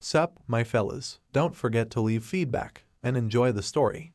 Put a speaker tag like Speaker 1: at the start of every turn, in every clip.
Speaker 1: Sup, my fellas, don't forget to leave feedback, and enjoy the story.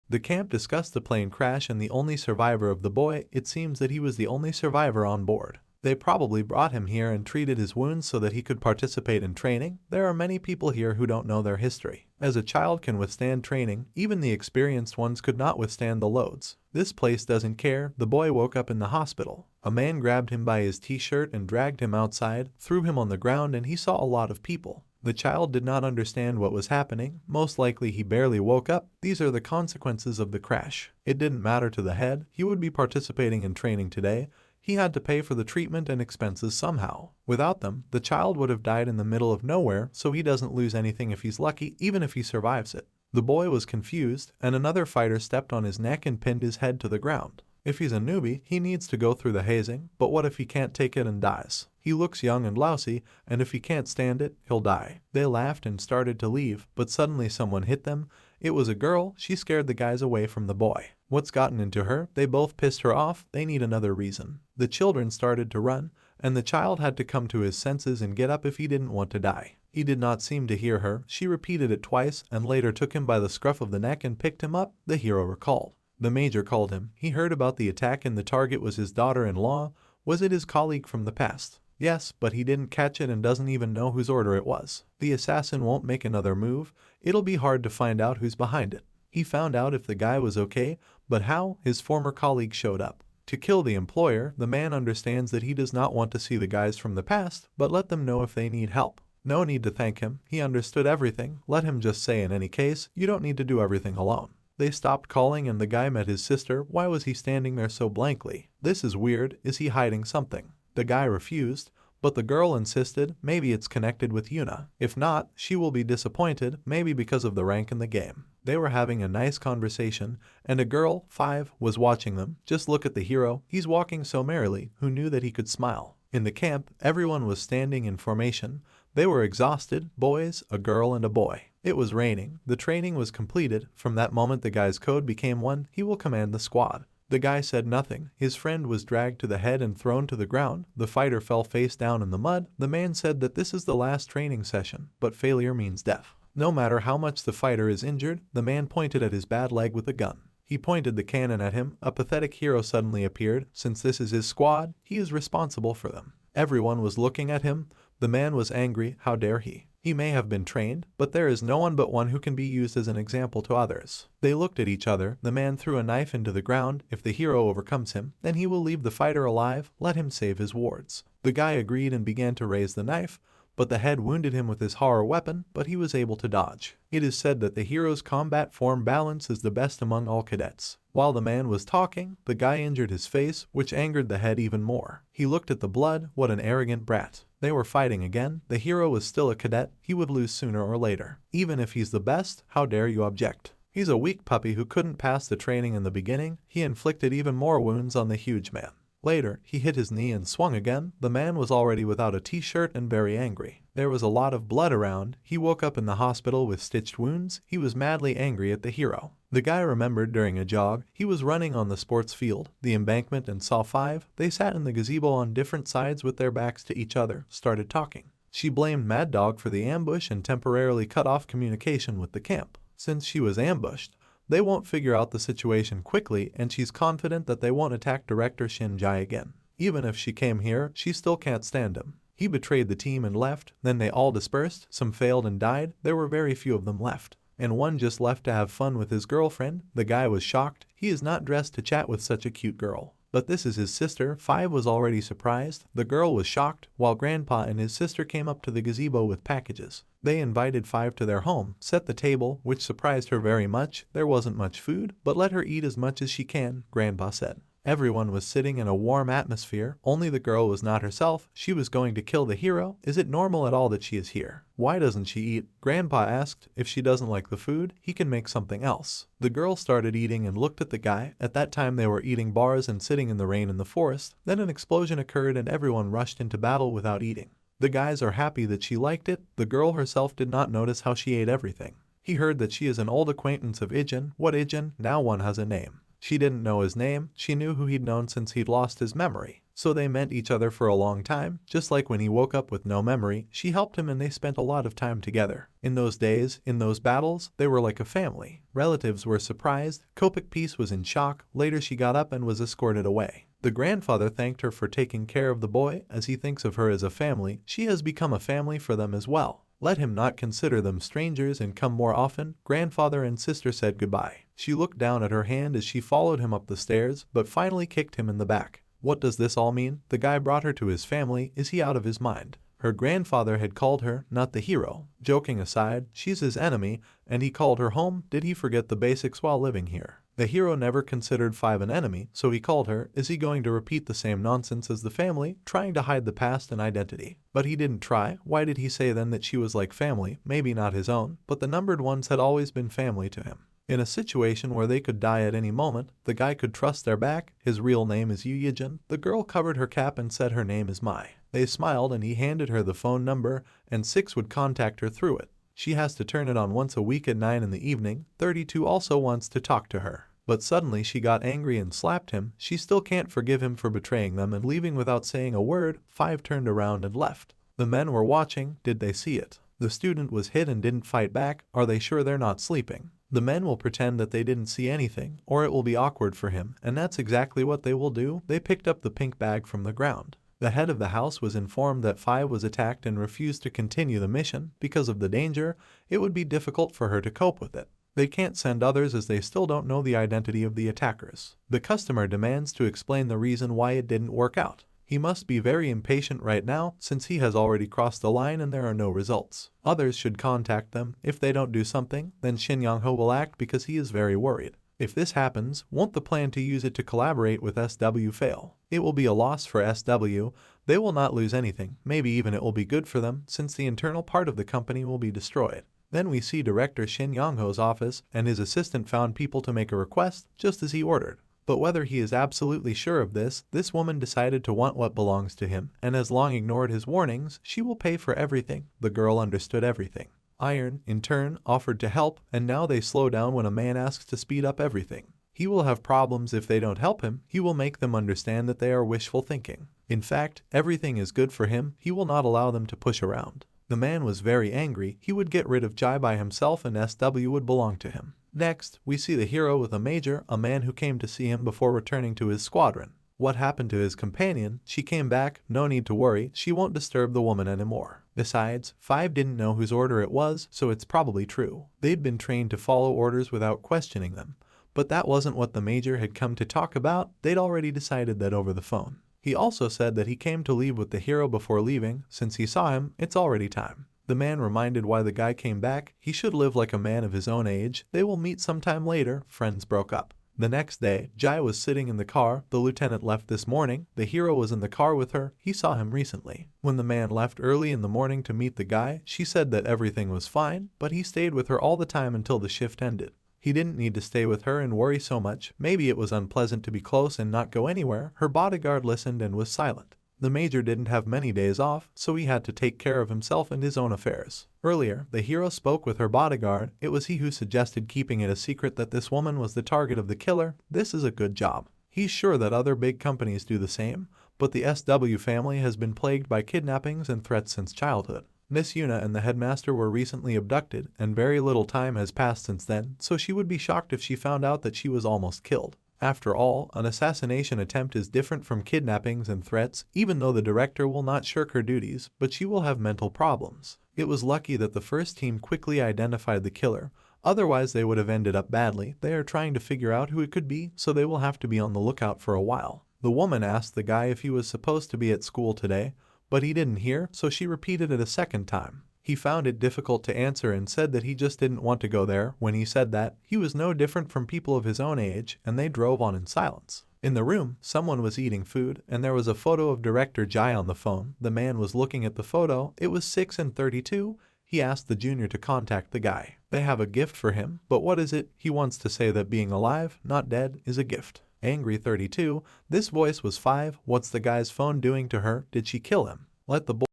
Speaker 1: The camp discussed the plane crash and the only survivor of the boy. It seems that he was the only survivor on board. They probably brought him here and treated his wounds so that he could participate in training. There are many people here who don't know their history. As a child can withstand training, even the experienced ones could not withstand the loads. This place doesn't care. The boy woke up in the hospital. A man grabbed him by his t-shirt and dragged him outside, threw him on the ground, and he saw a lot of people. The child did not understand what was happening. Most likely he barely woke up. These are the consequences of the crash. It didn't matter to the head. He would be participating in training today. He had to pay for the treatment and expenses somehow. Without them, the child would have died in the middle of nowhere, so he doesn't lose anything if he's lucky, even if he survives it. The boy was confused, and another fighter stepped on his neck and pinned his head to the ground. If he's a newbie, he needs to go through the hazing, but what if he can't take it and dies? He looks young and lousy, and if he can't stand it, he'll die. They laughed and started to leave, but suddenly someone hit them. It was a girl. She scared the guys away from the boy. What's gotten into her? They both pissed her off. They need another reason. The children started to run, and the child had to come to his senses and get up if he didn't want to die. He did not seem to hear her. She repeated it twice and later took him by the scruff of the neck and picked him up. The hero recalled. The major called him. He heard about the attack and the target was his daughter-in-law. Was it his colleague from the past? Yes, but he didn't catch it and doesn't even know whose order it was. The assassin won't make another move. It'll be hard to find out who's behind it. He found out if the guy was okay, but how? His former colleague showed up. To kill the employer, the man understands that he does not want to see the guys from the past, but let them know if they need help. No need to thank him. He understood everything. Let him just say in any case, you don't need to do everything alone. They stopped calling and the guy met his sister. Why was he standing there so blankly? This is weird. Is he hiding something? The guy refused, but the girl insisted. Maybe it's connected with Yuna. If not, she will be disappointed, maybe because of the rank in the game. They were having a nice conversation, and a girl, 5, was watching them. Just look at the hero. He's walking so merrily. Who knew that he could smile? In the camp, everyone was standing in formation. They were exhausted, boys, a girl, and a boy. It was raining. The training was completed. From that moment the guy's code became one. He will command the squad. The guy said nothing. His friend was dragged to the head and thrown to the ground. The fighter fell face down in the mud. The man said that this is the last training session, but failure means death. No matter how much the fighter is injured, the man pointed at his bad leg with a gun. He pointed the cannon at him. A pathetic hero suddenly appeared. Since this is his squad, he is responsible for them. Everyone was looking at him. The man was angry. How dare he? He may have been trained, but there is no one but one who can be used as an example to others. They looked at each other. The man threw a knife into the ground. If the hero overcomes him, then he will leave the fighter alive. Let him save his wards. The guy agreed and began to raise the knife, but the head wounded him with his horror weapon, but he was able to dodge. It is said that the hero's combat form balance is the best among all cadets. While the man was talking, the guy injured his face, which angered the head even more. He looked at the blood. What an arrogant brat. They were fighting again. The hero was still a cadet. He would lose sooner or later. Even if he's the best, how dare you object? He's a weak puppy who couldn't pass the training in the beginning. He inflicted even more wounds on the huge man. Later, he hit his knee and swung again. The man was already without a t-shirt and very angry. There was a lot of blood around. He woke up in the hospital with stitched wounds. He was madly angry at the hero. The guy remembered during a jog. He was running on the sports field, the embankment, and saw 5. They sat in the gazebo on different sides with their backs to each other, started talking. She blamed Mad Dog for the ambush and temporarily cut off communication with the camp. Since she was ambushed, they won't figure out the situation quickly, and she's confident that they won't attack Director Shinjai again. Even if she came here, she still can't stand him. He betrayed the team and left. Then they all dispersed. Some failed and died. There were very few of them left. And one just left to have fun with his girlfriend. The guy was shocked. He is not dressed to chat with such a cute girl. But this is his sister. 5 was already surprised. The girl was shocked, while Grandpa and his sister came up to the gazebo with packages. They invited 5 to their home, set the table, which surprised her very much. There wasn't much food, but let her eat as much as she can, Grandpa said. Everyone was sitting in a warm atmosphere. Only the girl was not herself. She was going to kill the hero. Is it normal at all that she is here? Why doesn't she eat? Grandpa asked. If she doesn't like the food, he can make something else. The girl started eating and looked at the guy. At that time they were eating bars and sitting in the rain in the forest. Then an explosion occurred and everyone rushed into battle without eating. The guys are happy that she liked it. The girl herself did not notice how she ate everything. He heard that she is an old acquaintance of Ijin. What Ijin? Now one has a name. She didn't know his name. She knew who he'd known since he'd lost his memory. So they met each other for a long time, just like when he woke up with no memory, she helped him and they spent a lot of time together. In those days, in those battles, they were like a family. Relatives were surprised, Kopik Peace was in shock, later she got up and was escorted away. The grandfather thanked her for taking care of the boy, as he thinks of her as a family, she has become a family for them as well. Let him not consider them strangers and come more often. Grandfather and sister said goodbye. She looked down at her hand as she followed him up the stairs, but finally kicked him in the back. What does this all mean? The guy brought her to his family, is he out of his mind? Her grandfather had called her, not the hero. Joking aside, she's his enemy, and he called her home. Did he forget the basics while living here? The hero never considered Five an enemy, so he called her. Is he going to repeat the same nonsense as the family, trying to hide the past and identity? But he didn't try. Why did he say then that she was like family, maybe not his own, but the numbered ones had always been family to him? In a situation where they could die at any moment, the guy could trust their back. His real name is Ijin. The girl covered her cap and said her name is Mai. They smiled and he handed her the phone number, and 6 would contact her through it. She has to turn it on once a week at 9 in the evening. 32 also wants to talk to her. But suddenly she got angry and slapped him. She still can't forgive him for betraying them and leaving without saying a word. 5 turned around and left. The men were watching. Did they see it? The student was hit and didn't fight back. Are they sure they're not sleeping? The men will pretend that they didn't see anything, or it will be awkward for him, and that's exactly what they will do. They picked up the pink bag from the ground. The head of the house was informed that 5 was attacked and refused to continue the mission. Because of the danger, it would be difficult for her to cope with it. They can't send others as they still don't know the identity of the attackers. The customer demands to explain the reason why it didn't work out. He must be very impatient right now since he has already crossed the line and there are no results. Others should contact them. If they don't do something, then Shin Yang-ho will act because he is very worried. If this happens, won't the plan to use it to collaborate with SW fail? It will be a loss for SW. They will not lose anything. Maybe even it will be good for them since the internal part of the company will be destroyed. Then we see Director Shin Yang-ho's office and his assistant found people to make a request just as he ordered. But whether he is absolutely sure of this woman decided to want what belongs to him, and has long ignored his warnings. She will pay for everything. The girl understood everything. Iron, in turn, offered to help, and now they slow down when a man asks to speed up everything. He will have problems if they don't help him. He will make them understand that they are wishful thinking. In fact, everything is good for him. He will not allow them to push around. The man was very angry. He would get rid of Jai by himself and SW would belong to him. Next, we see the hero with a major, a man who came to see him before returning to his squadron. What happened to his companion? She came back. No need to worry, she won't disturb the woman anymore. Besides, 5 didn't know whose order it was, so it's probably true. They'd been trained to follow orders without questioning them. But that wasn't what the major had come to talk about. They'd already decided that over the phone. He also said that he came to leave with the hero before leaving. Since he saw him, it's already time. The man reminded why the guy came back. He should live like a man of his own age. They will meet sometime later. Friends broke up. The next day, Jai was sitting in the car. The lieutenant left this morning. The hero was in the car with her. He saw him recently. When the man left early in the morning to meet the guy, she said that everything was fine, but he stayed with her all the time until the shift ended. He didn't need to stay with her and worry so much. Maybe it was unpleasant to be close and not go anywhere. Her bodyguard listened and was silent. The major didn't have many days off, so he had to take care of himself and his own affairs. Earlier, the hero spoke with her bodyguard. It was he who suggested keeping it a secret that this woman was the target of the killer. This is a good job. He's sure that other big companies do the same, but the SW family has been plagued by kidnappings and threats since childhood. Miss Yuna and the headmaster were recently abducted, and very little time has passed since then, so she would be shocked if she found out that she was almost killed. After all, an assassination attempt is different from kidnappings and threats, even though the director will not shirk her duties, but she will have mental problems. It was lucky that the first team quickly identified the killer, otherwise they would have ended up badly. They are trying to figure out who it could be, so they will have to be on the lookout for a while. The woman asked the guy if he was supposed to be at school today, but he didn't hear, so she repeated it a second time. He found it difficult to answer and said that he just didn't want to go there. When he said that, he was no different from people of his own age, and they drove on in silence. In the room, someone was eating food, and there was a photo of Director Jai on the phone. The man was looking at the photo. It was 6 and 32. He asked the junior to contact the guy. They have a gift for him, but what is it? He wants to say that being alive, not dead, is a gift. Angry 32. This voice was 5. What's the guy's phone doing to her? Did she kill him? Let the boy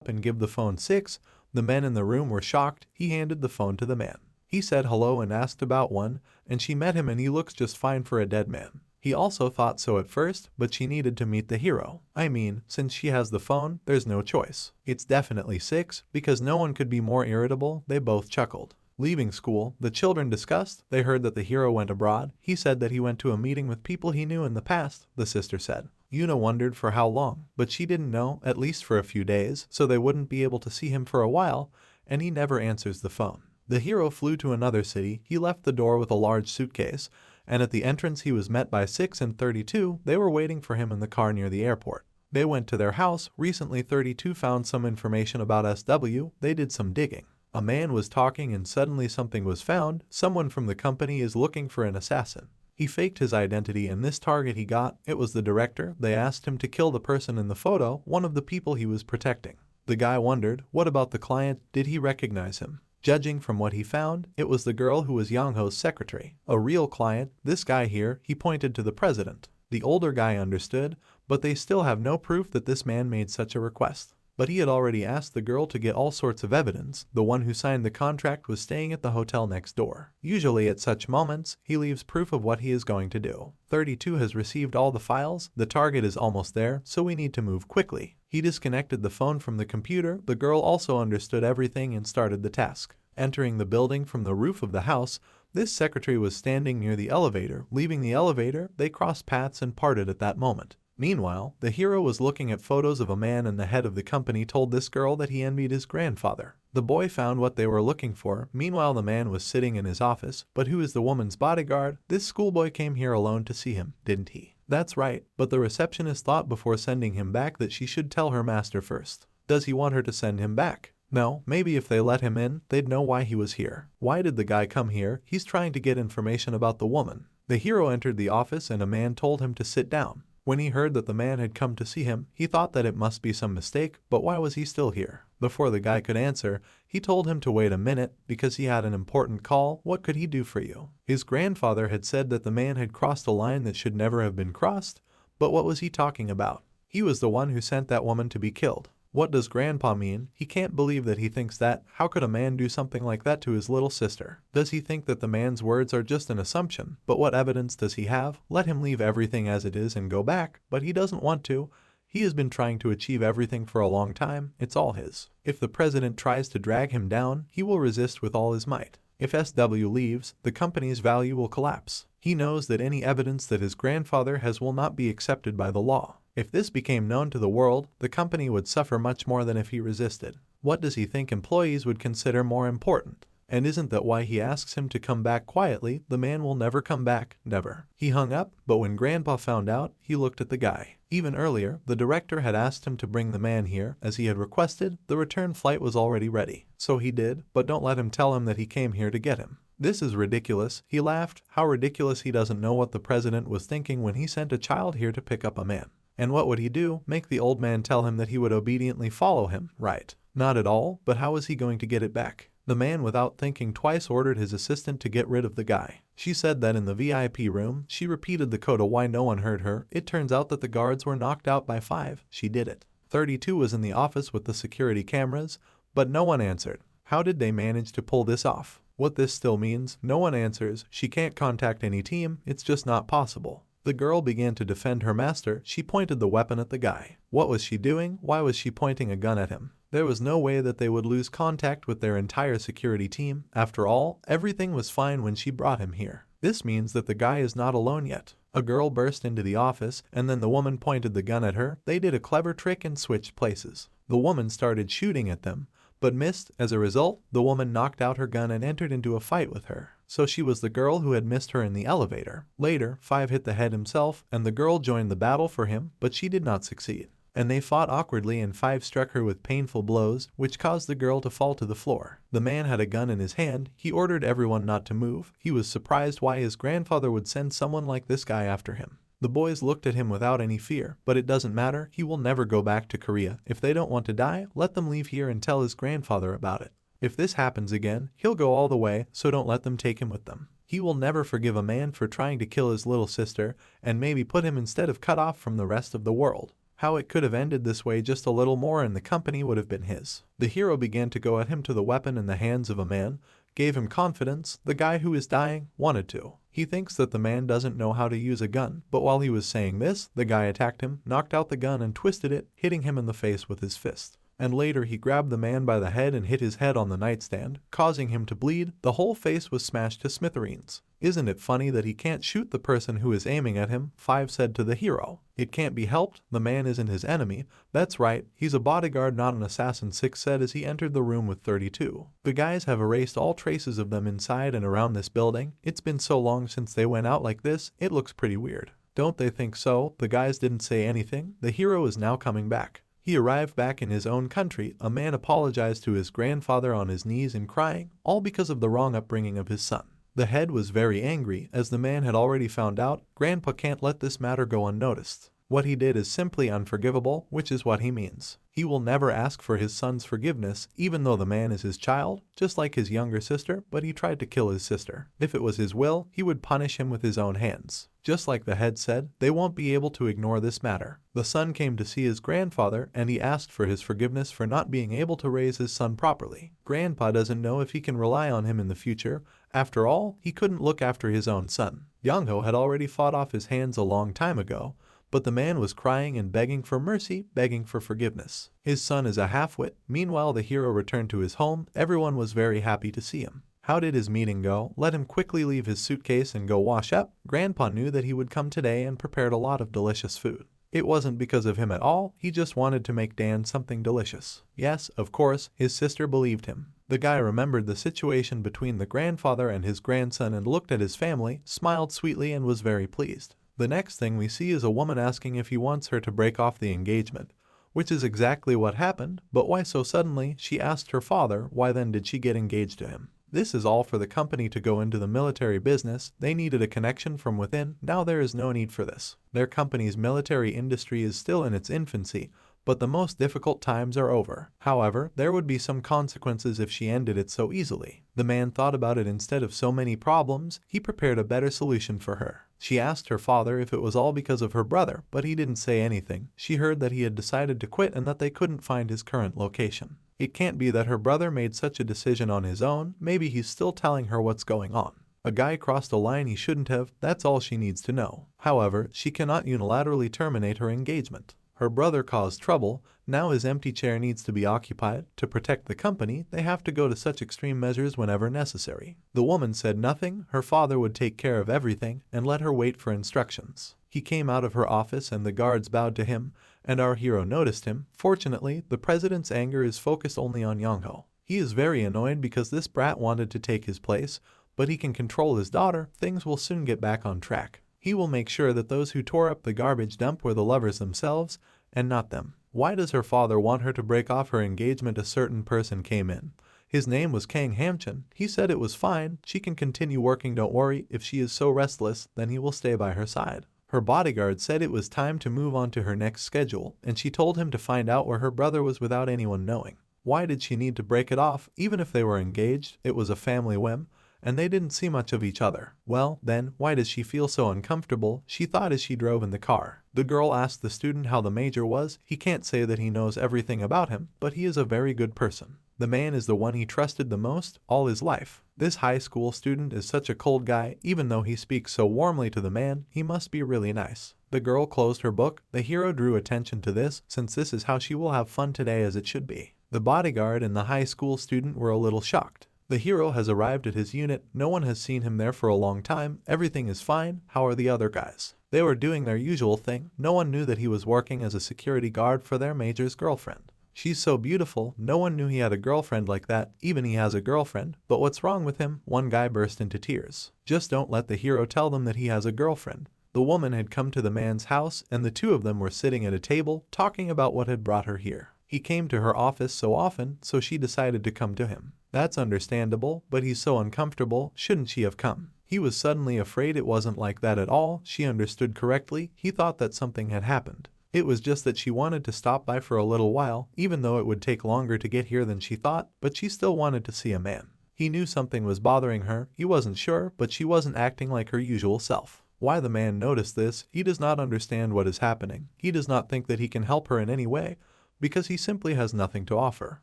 Speaker 1: up and give the phone 6. The men in the room were shocked. He handed the phone to the man. He said hello and asked about one, and she met him and he looks just fine for a dead man. He also thought so at first, but she needed to meet the hero. I mean, since she has the phone, there's no choice. It's definitely 6, because no one could be more irritable. They both chuckled. Leaving school, the children discussed. They heard that the hero went abroad. He said that he went to a meeting with people he knew in the past, the sister said. Yuna wondered for how long, but she didn't know, at least for a few days, so they wouldn't be able to see him for a while, and he never answers the phone. The hero flew to another city. He left the door with a large suitcase, and at the entrance he was met by 6 and 32. They were waiting for him in the car near the airport. They went to their house. Recently 32 found some information about SW. They did some digging. A man was talking and suddenly something was found. Someone from the company is looking for an assassin. He faked his identity and this target he got, it was the director. They asked him to kill the person in the photo, one of the people he was protecting. The guy wondered, what about the client? Did he recognize him? Judging from what he found, it was the girl who was Yangho's secretary. A real client, this guy here, he pointed to the president. The older guy understood, but they still have no proof that this man made such a request. But he had already asked the girl to get all sorts of evidence. The one who signed the contract was staying at the hotel next door. Usually at such moments, he leaves proof of what he is going to do. 32 has received all the files. The target is almost there, so we need to move quickly. He disconnected the phone from the computer. The girl also understood everything and started the task. Entering the building from the roof of the house, this secretary was standing near the elevator. Leaving the elevator, they crossed paths and parted at that moment. Meanwhile, the hero was looking at photos of a man, and the head of the company told this girl that he envied his grandfather. The boy found what they were looking for. Meanwhile, the man was sitting in his office. But who is the woman's bodyguard? This schoolboy came here alone to see him, didn't he? That's right, but the receptionist thought before sending him back that she should tell her master first. Does he want her to send him back? No, maybe if they let him in, they'd know why he was here. Why did the guy come here? He's trying to get information about the woman. The hero entered the office and a man told him to sit down. When he heard that the man had come to see him, he thought that it must be some mistake, but why was he still here? Before the guy could answer, he told him to wait a minute because he had an important call. What could he do for you? His grandfather had said that the man had crossed a line that should never have been crossed, but what was he talking about? He was the one who sent that woman to be killed. What does Grandpa mean? He can't believe that he thinks that. How could a man do something like that to his little sister? Does he think that the man's words are just an assumption? But what evidence does he have? Let him leave everything as it is and go back, but he doesn't want to. He has been trying to achieve everything for a long time. It's all his. If the president tries to drag him down, he will resist with all his might. If SW leaves, the company's value will collapse. He knows that any evidence that his grandfather has will not be accepted by the law. If this became known to the world, the company would suffer much more than if he resisted. What does he think employees would consider more important? And isn't that why he asks him to come back quietly? The man will never come back, never. He hung up, but when Grandpa found out, he looked at the guy. Even earlier, the director had asked him to bring the man here, as he had requested. The return flight was already ready. So he did, but don't let him tell him that he came here to get him. This is ridiculous. He laughed. How ridiculous. He doesn't know what the president was thinking when he sent a child here to pick up a man. And what would he do? Make the old man tell him that he would obediently follow him, right? Not at all, but how is he going to get it back? The man, without thinking twice, ordered his assistant to get rid of the guy. She said that in the VIP room, she repeated the code of why no one heard her. It turns out that the guards were knocked out by 5. She did it. 32 was in the office with the security cameras, but no one answered. How did they manage to pull this off? What this still means, no one answers. She can't contact any team. It's just not possible. The girl began to defend her master. She pointed the weapon at the guy. What was she doing? Why was she pointing a gun at him? There was no way that they would lose contact with their entire security team. After all, everything was fine when she brought him here. This means that the guy is not alone yet. A girl burst into the office, and then the woman pointed the gun at her. They did a clever trick and switched places. The woman started shooting at them, but missed. As a result, the woman knocked out her gun and entered into a fight with her. So she was the girl who had missed her in the elevator. Later, 5 hit the head himself, and the girl joined the battle for him, but she did not succeed. And they fought awkwardly, and 5 struck her with painful blows, which caused the girl to fall to the floor. The man had a gun in his hand. He ordered everyone not to move. He was surprised why his grandfather would send someone like this guy after him. The boys looked at him without any fear, but it doesn't matter. He will never go back to Korea. If they don't want to die, let them leave here and tell his grandfather about it. If this happens again, he'll go all the way, so don't let them take him with them. He will never forgive a man for trying to kill his little sister, and maybe put him instead of cut off from the rest of the world. How it could have ended this way, just a little more and the company would have been his. The hero began to go at him to the weapon in the hands of a man. gave him confidence. The guy who is dying wanted to. He thinks that the man doesn't know how to use a gun, but while he was saying this, the guy attacked him, knocked out the gun and twisted it, hitting him in the face with his fist. And later he grabbed the man by the head and hit his head on the nightstand, causing him to bleed. The whole face was smashed to smithereens. Isn't it funny that he can't shoot the person who is aiming at him? 5 said to the hero. It can't be helped, the man isn't his enemy. That's right, he's a bodyguard, not an assassin, 6 said as he entered the room with 32. The guys have erased all traces of them inside and around this building. It's been so long since they went out like this, it looks pretty weird. Don't they think so? The guys didn't say anything. The hero is now coming back. He arrived back in his own country. A man apologized to his grandfather on his knees and crying, all because of the wrong upbringing of his son. The head was very angry, as the man had already found out. Grandpa can't let this matter go unnoticed. What he did is simply unforgivable, which is what he means. He will never ask for his son's forgiveness, even though the man is his child, just like his younger sister, but he tried to kill his sister. If it was his will, he would punish him with his own hands. Just like the head said, they won't be able to ignore this matter. The son came to see his grandfather, and he asked for his forgiveness for not being able to raise his son properly. Grandpa doesn't know if he can rely on him in the future. After all, he couldn't look after his own son. Young-ho had already fought off his hands a long time ago, but the man was crying and begging for mercy, begging for forgiveness. His son is a half-wit. Meanwhile, the hero returned to his home. Everyone was very happy to see him. How did his meeting go? Let him quickly leave his suitcase and go wash up. Grandpa knew that he would come today and prepared a lot of delicious food. It wasn't because of him at all, he just wanted to make Dan something delicious. Yes, of course, his sister believed him. The guy remembered the situation between the grandfather and his grandson and looked at his family, smiled sweetly and was very pleased. The next thing we see is a woman asking if he wants her to break off the engagement, which is exactly what happened, but why so suddenly? She asked her father, why then did she get engaged to him? This is all for the company to go into the military business. They needed a connection from within. Now there is no need for this. Their company's military industry is still in its infancy, but the most difficult times are over. However, there would be some consequences if she ended it so easily. The man thought about it. Instead of so many problems, he prepared a better solution for her. She asked her father if it was all because of her brother, but he didn't say anything. She heard that he had decided to quit and that they couldn't find his current location. It can't be that her brother made such a decision on his own. Maybe he's still telling her what's going on. A guy crossed a line he shouldn't have. That's all she needs to know. However, she cannot unilaterally terminate her engagement. Her brother caused trouble. Now his empty chair needs to be occupied. To protect the company, they have to go to such extreme measures whenever necessary. The woman said nothing. Her father would take care of everything and let her wait for instructions. He came out of her office and the guards bowed to him, and our hero noticed him. Fortunately, the president's anger is focused only on Young-ho. He is very annoyed because this brat wanted to take his place, but he can control his daughter. Things will soon get back on track. He will make sure that those who tore up the garbage dump were the lovers themselves, and not them. Why does her father want her to break off her engagement? A certain person came in. His name was Kang Hamchin. He said it was fine. She can continue working, don't worry. If she is so restless, then he will stay by her side. Her bodyguard said it was time to move on to her next schedule, and she told him to find out where her brother was without anyone knowing. Why did she need to break it off? Even if they were engaged, it was a family whim, and they didn't see much of each other. Well, then, why does she feel so uncomfortable? She thought as she drove in the car. The girl asked the student how the major was. He can't say that he knows everything about him, but he is a very good person. The man is the one he trusted the most all his life. This high school student is such a cold guy. Even though he speaks so warmly to the man, he must be really nice. The girl closed her book. The hero drew attention to this, since this is how she will have fun today, as it should be. The bodyguard and the high school student were a little shocked. The hero has arrived at his unit. No one has seen him there for a long time. Everything is fine. How are the other guys? They were doing their usual thing. No one knew that he was working as a security guard for their major's girlfriend. She's so beautiful. No one knew he had a girlfriend like that. Even he has a girlfriend. But what's wrong with him? One guy burst into tears. Just don't let the hero tell them that he has a girlfriend. The woman had come to the man's house, and the two of them were sitting at a table, talking about what had brought her here. He came to her office so often, so she decided to come to him. That's understandable, but he's so uncomfortable. Shouldn't she have come? He was suddenly afraid. It wasn't like that at all. She understood correctly. He thought that something had happened. It was just that she wanted to stop by for a little while, even though it would take longer to get here than she thought, but she still wanted to see a man. He knew something was bothering her. He wasn't sure, but she wasn't acting like her usual self. Why the man noticed this? He does not understand what is happening. He does not think that he can help her in any way, because he simply has nothing to offer.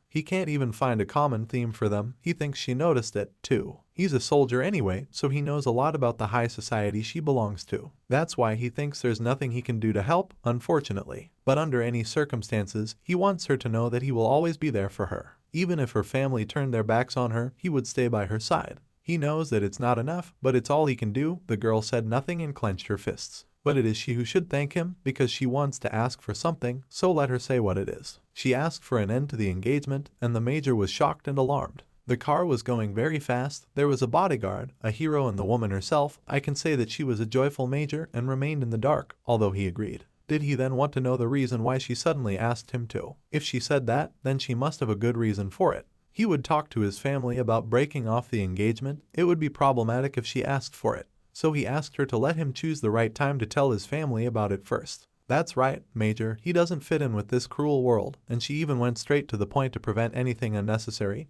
Speaker 1: He can't even find a common theme for them. He thinks she noticed it, too. He's a soldier anyway, so he knows a lot about the high society she belongs to. That's why he thinks there's nothing he can do to help, unfortunately. But under any circumstances, he wants her to know that he will always be there for her. Even if her family turned their backs on her, he would stay by her side. He knows that it's not enough, but it's all he can do. The girl said nothing and clenched her fists. But it is she who should thank him, because she wants to ask for something, so let her say what it is. She asked for an end to the engagement, and the major was shocked and alarmed. The car was going very fast, there was a bodyguard, a hero, and the woman herself. I can say that she was a joyful major and remained in the dark, although he agreed. Did he then want to know the reason why she suddenly asked him to? If she said that, then she must have a good reason for it. He would talk to his family about breaking off the engagement. It would be problematic if she asked for it. So he asked her to let him choose the right time to tell his family about it first. That's right, Major, he doesn't fit in with this cruel world, and she even went straight to the point to prevent anything unnecessary,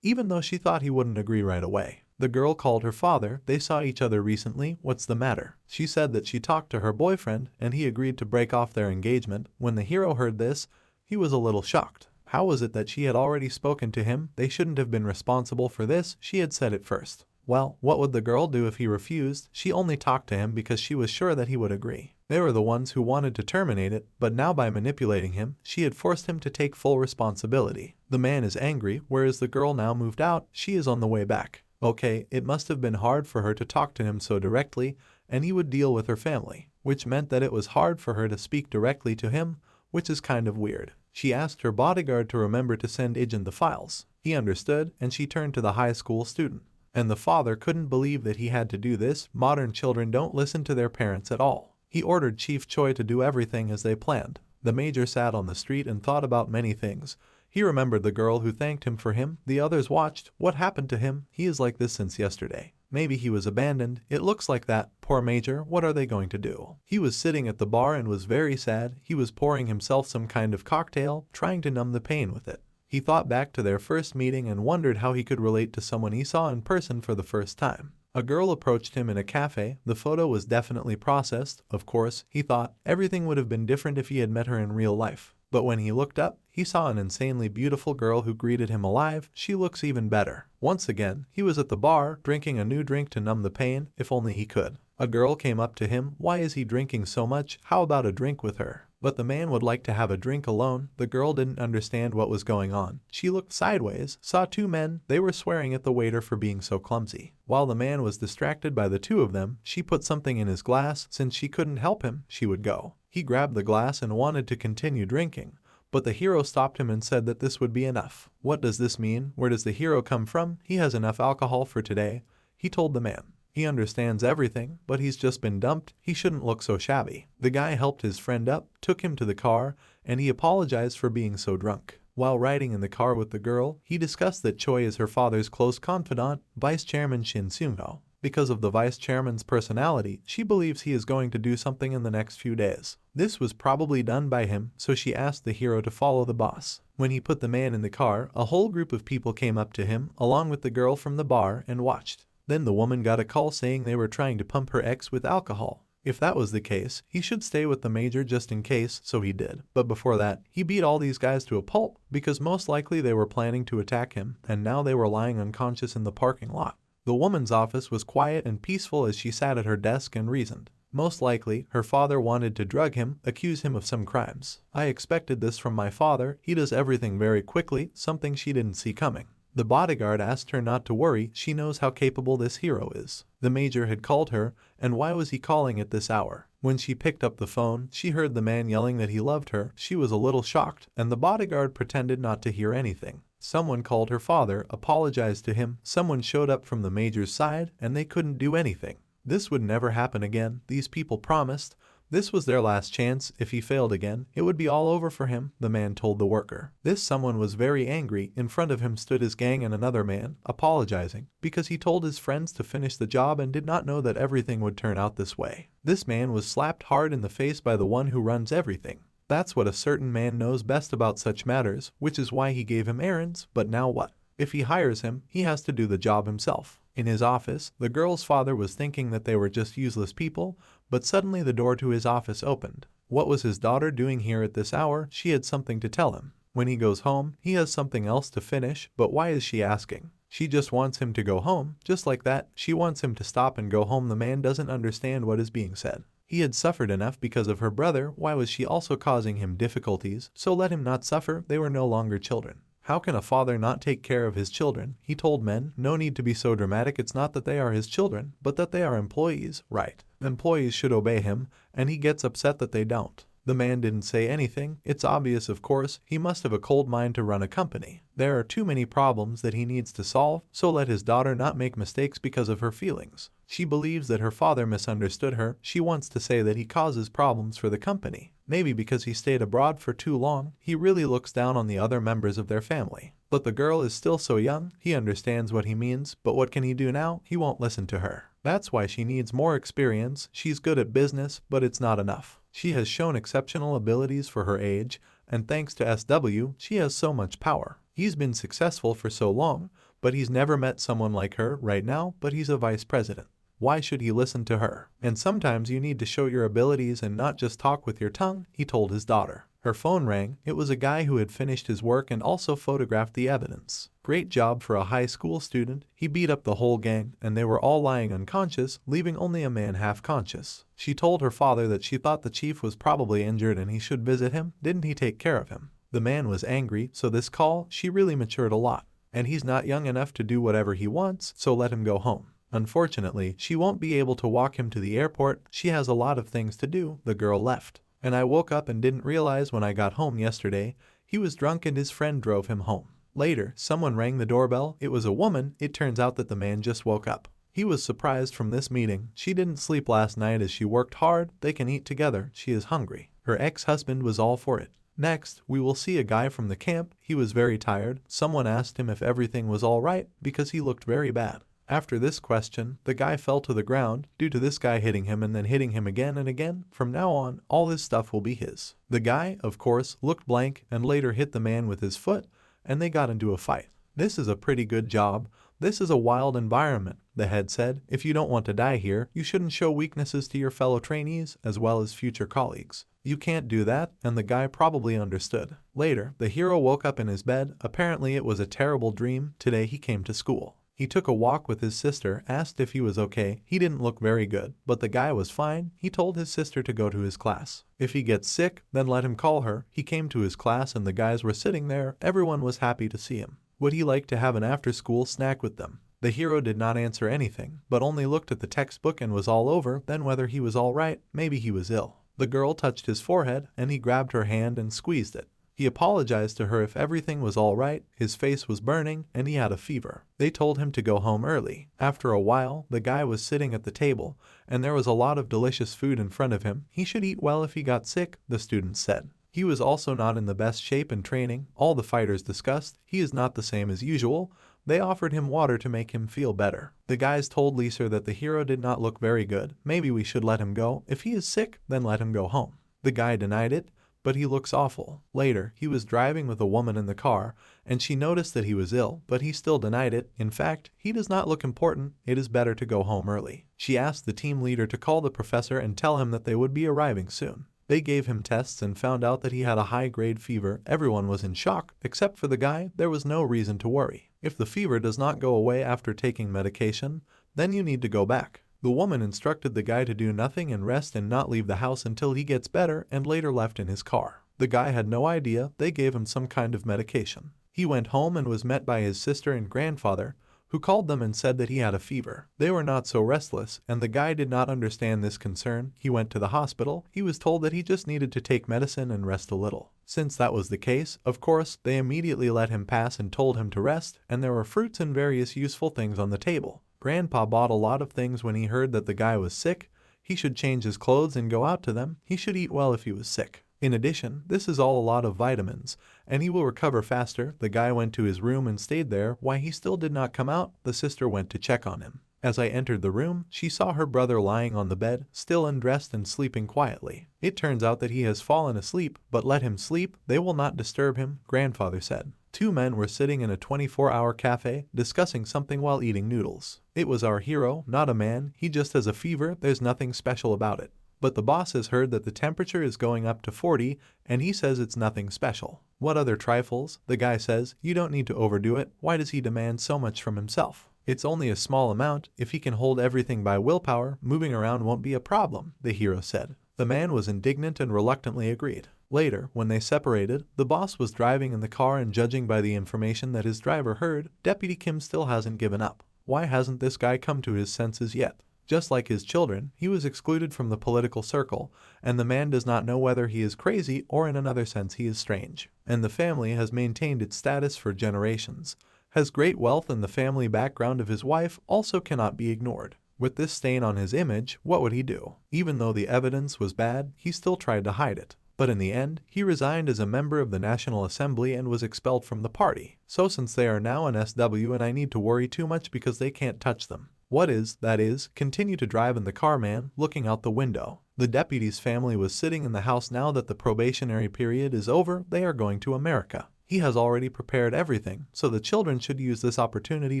Speaker 1: even though she thought he wouldn't agree right away. The girl called her father. They saw each other recently. What's the matter? She said that she talked to her boyfriend, and he agreed to break off their engagement. When the hero heard this, he was a little shocked. How was it that she had already spoken to him? They shouldn't have been responsible for this. She had said it first. Well, what would the girl do if he refused? She only talked to him because she was sure that he would agree. They were the ones who wanted to terminate it, but now by manipulating him, she had forced him to take full responsibility. The man is angry, whereas the girl now moved out. She is on the way back. Okay, it must have been hard for her to talk to him so directly, and he would deal with her family, which meant that it was hard for her to speak directly to him, which is kind of weird. She asked her bodyguard to remember to send Ijin the files. He understood, and she turned to the high school student. And the father couldn't believe that he had to do this. Modern children don't listen to their parents at all. He ordered Chief Choi to do everything as they planned. The major sat on the street and thought about many things. He remembered the girl who thanked him for him. The others watched. What happened to him? He is like this since yesterday. Maybe he was abandoned. It looks like that. Poor Major, what are they going to do? He was sitting at the bar and was very sad. He was pouring himself some kind of cocktail, trying to numb the pain with it. He thought back to their first meeting and wondered how he could relate to someone he saw in person for the first time. A girl approached him in a cafe. The photo was definitely processed. Of course, he thought everything would have been different if he had met her in real life. But when he looked up, he saw an insanely beautiful girl who greeted him alive. She looks even better. Once again, he was at the bar, drinking a new drink to numb the pain, if only he could. A girl came up to him. Why is he drinking so much? How about a drink with her? But the man would like to have a drink alone. The girl didn't understand what was going on. She looked sideways, saw two men. They were swearing at the waiter for being so clumsy. While the man was distracted by the two of them, she put something in his glass. Since she couldn't help him, she would go. He grabbed the glass and wanted to continue drinking. But the hero stopped him and said that this would be enough. What does this mean? Where does the hero come from? He has enough alcohol for today, he told the man. He understands everything, but he's just been dumped. He shouldn't look so shabby. The guy helped his friend up, took him to the car, and he apologized for being so drunk. While riding in the car with the girl, he discussed that Choi is her father's close confidant, Vice Chairman Shin Seung-ho. Because of the vice chairman's personality, she believes he is going to do something in the next few days. This was probably done by him, so she asked the hero to follow the boss. When he put the man in the car, a whole group of people came up to him, along with the girl from the bar, and watched. Then the woman got a call saying they were trying to pump her ex with alcohol. If that was the case, he should stay with the major just in case, so he did. But before that, he beat all these guys to a pulp, because most likely they were planning to attack him, and now they were lying unconscious in the parking lot. The woman's office was quiet and peaceful as she sat at her desk and reasoned. Most likely, her father wanted to drug him, accuse him of some crimes. I expected this from my father. He does everything very quickly, something she didn't see coming. The bodyguard asked her not to worry. She knows how capable this hero is. The major had called her, and why was he calling at this hour? When she picked up the phone, she heard the man yelling that he loved her. She was a little shocked, and the bodyguard pretended not to hear anything. Someone called her father, apologized to him. Someone showed up from the major's side, and they couldn't do anything. This would never happen again. These people promised. This was their last chance. If he failed again, it would be all over for him, the man told the worker. This someone was very angry. In front of him stood his gang and another man, apologizing, because he told his friends to finish the job and did not know that everything would turn out this way. This man was slapped hard in the face by the one who runs everything. That's what a certain man knows best about such matters, which is why he gave him errands. But now what? If he hires him, he has to do the job himself. In his office, the girl's father was thinking that they were just useless people, but suddenly the door to his office opened. What was his daughter doing here at this hour? She had something to tell him. When he goes home, he has something else to finish, but why is she asking? She just wants him to go home, just like that. She wants him to stop and go home. The man doesn't understand what is being said. He had suffered enough because of her brother. Why was she also causing him difficulties? So let him not suffer. They were no longer children. How can a father not take care of his children? He told men, no need to be so dramatic. It's not that they are his children, but that they are employees, right? Employees should obey him, and he gets upset that they don't. The man didn't say anything. It's obvious, of course. He must have a cold mind to run a company. There are too many problems that he needs to solve, so let his daughter not make mistakes because of her feelings. She believes that her father misunderstood her. She wants to say that he causes problems for the company. Maybe because he stayed abroad for too long, he really looks down on the other members of their family. But the girl is still so young. He understands what he means, but what can he do now? He won't listen to her. That's why she needs more experience. She's good at business, but it's not enough. She has shown exceptional abilities for her age, and thanks to SW, she has so much power. He's been successful for so long, but he's never met someone like her right now, but he's a vice president. Why should he listen to her? And sometimes you need to show your abilities and not just talk with your tongue, he told his daughter. Her phone rang. It was a guy who had finished his work and also photographed the evidence. Great job for a high school student. He beat up the whole gang, and they were all lying unconscious, leaving only a man half conscious. She told her father that she thought the chief was probably injured and he should visit him. Didn't he take care of him? The man was angry, so this call, she really matured a lot. And he's not young enough to do whatever he wants, so let him go home. Unfortunately, she won't be able to walk him to the airport. She has a lot of things to do. The girl left. And I woke up and didn't realize when I got home yesterday, he was drunk and his friend drove him home. Later, someone rang the doorbell. It was a woman. It turns out that the man just woke up. He was surprised from this meeting. She didn't sleep last night as she worked hard. They can eat together. She is hungry. Her ex-husband was all for it. Next, we will see a guy from the camp. He was very tired. Someone asked him if everything was all right because he looked very bad. After this question, the guy fell to the ground due to this guy hitting him and then hitting him again and again. From now on, all his stuff will be his. The guy, of course, looked blank and later hit the man with his foot, and they got into a fight. This is a pretty good job. This is a wild environment, the head said. If you don't want to die here, you shouldn't show weaknesses to your fellow trainees as well as future colleagues. You can't do that, and the guy probably understood. Later, the hero woke up in his bed. Apparently it was a terrible dream. Today he came to school. He took a walk with his sister, asked if he was okay. He didn't look very good, but the guy was fine. He told his sister to go to his class. If he gets sick, then let him call her. He came to his class and the guys were sitting there. Everyone was happy to see him. Would he like to have an after-school snack with them? The hero did not answer anything, but only looked at the textbook and was all over. Then whether he was all right, maybe he was ill. The girl touched his forehead and he grabbed her hand and squeezed it. He apologized to her if everything was all right. His face was burning and he had a fever. They told him to go home early. After a while, the guy was sitting at the table and there was a lot of delicious food in front of him. He should eat well if he got sick, the students said. He was also not in the best shape and training. All the fighters discussed. He is not the same as usual. They offered him water to make him feel better. The guys told Lisa that the hero did not look very good. Maybe we should let him go. If he is sick, then let him go home. The guy denied it. But he looks awful. Later, he was driving with a woman in the car, and she noticed that he was ill, but he still denied it. In fact, he does not look important. It is better to go home early. She asked the team leader to call the professor and tell him that they would be arriving soon. They gave him tests and found out that he had a high-grade fever. Everyone was in shock, except for the guy. There was no reason to worry. If the fever does not go away after taking medication, then you need to go back. The woman instructed the guy to do nothing and rest and not leave the house until he gets better and later left in his car. The guy had no idea. They gave him some kind of medication. He went home and was met by his sister and grandfather, who called them and said that he had a fever. They were not so restless, and the guy did not understand this concern. He went to the hospital. He was told that he just needed to take medicine and rest a little. Since that was the case, of course, they immediately let him pass and told him to rest, and there were fruits and various useful things on the table. Grandpa bought a lot of things when he heard that the guy was sick. He should change his clothes and go out to them. He should eat well if he was sick. In addition, this is all a lot of vitamins, and he will recover faster. The guy went to his room and stayed there. Why he still did not come out? The sister went to check on him. As I entered the room, she saw her brother lying on the bed, still undressed and sleeping quietly. It turns out that he has fallen asleep, but let him sleep. They will not disturb him, grandfather said. Two men were sitting in a 24-hour cafe, discussing something while eating noodles. It was our hero, not a man. He just has a fever. There's nothing special about it. But the boss has heard that the temperature is going up to 40 and he says it's nothing special. What other trifles? The guy says, you don't need to overdo it. Why does he demand so much from himself? It's only a small amount. If he can hold everything by willpower, moving around won't be a problem, the hero said. The man was indignant and reluctantly agreed. Later, when they separated, the boss was driving in the car and judging by the information that his driver heard, Deputy Kim still hasn't given up. Why hasn't this guy come to his senses yet? Just like his children, he was excluded from the political circle, and the man does not know whether he is crazy or in another sense he is strange. And the family has maintained its status for generations. Has great wealth, and the family background of his wife also cannot be ignored. With this stain on his image, what would he do? Even though the evidence was bad, he still tried to hide it. But in the end, he resigned as a member of the National Assembly and was expelled from the party. So since they are now an SW and I need to worry too much because they can't touch them. That is, continue to drive in the car, man, looking out the window. The deputy's family was sitting in the house now that the probationary period is over. They are going to America. He has already prepared everything, so the children should use this opportunity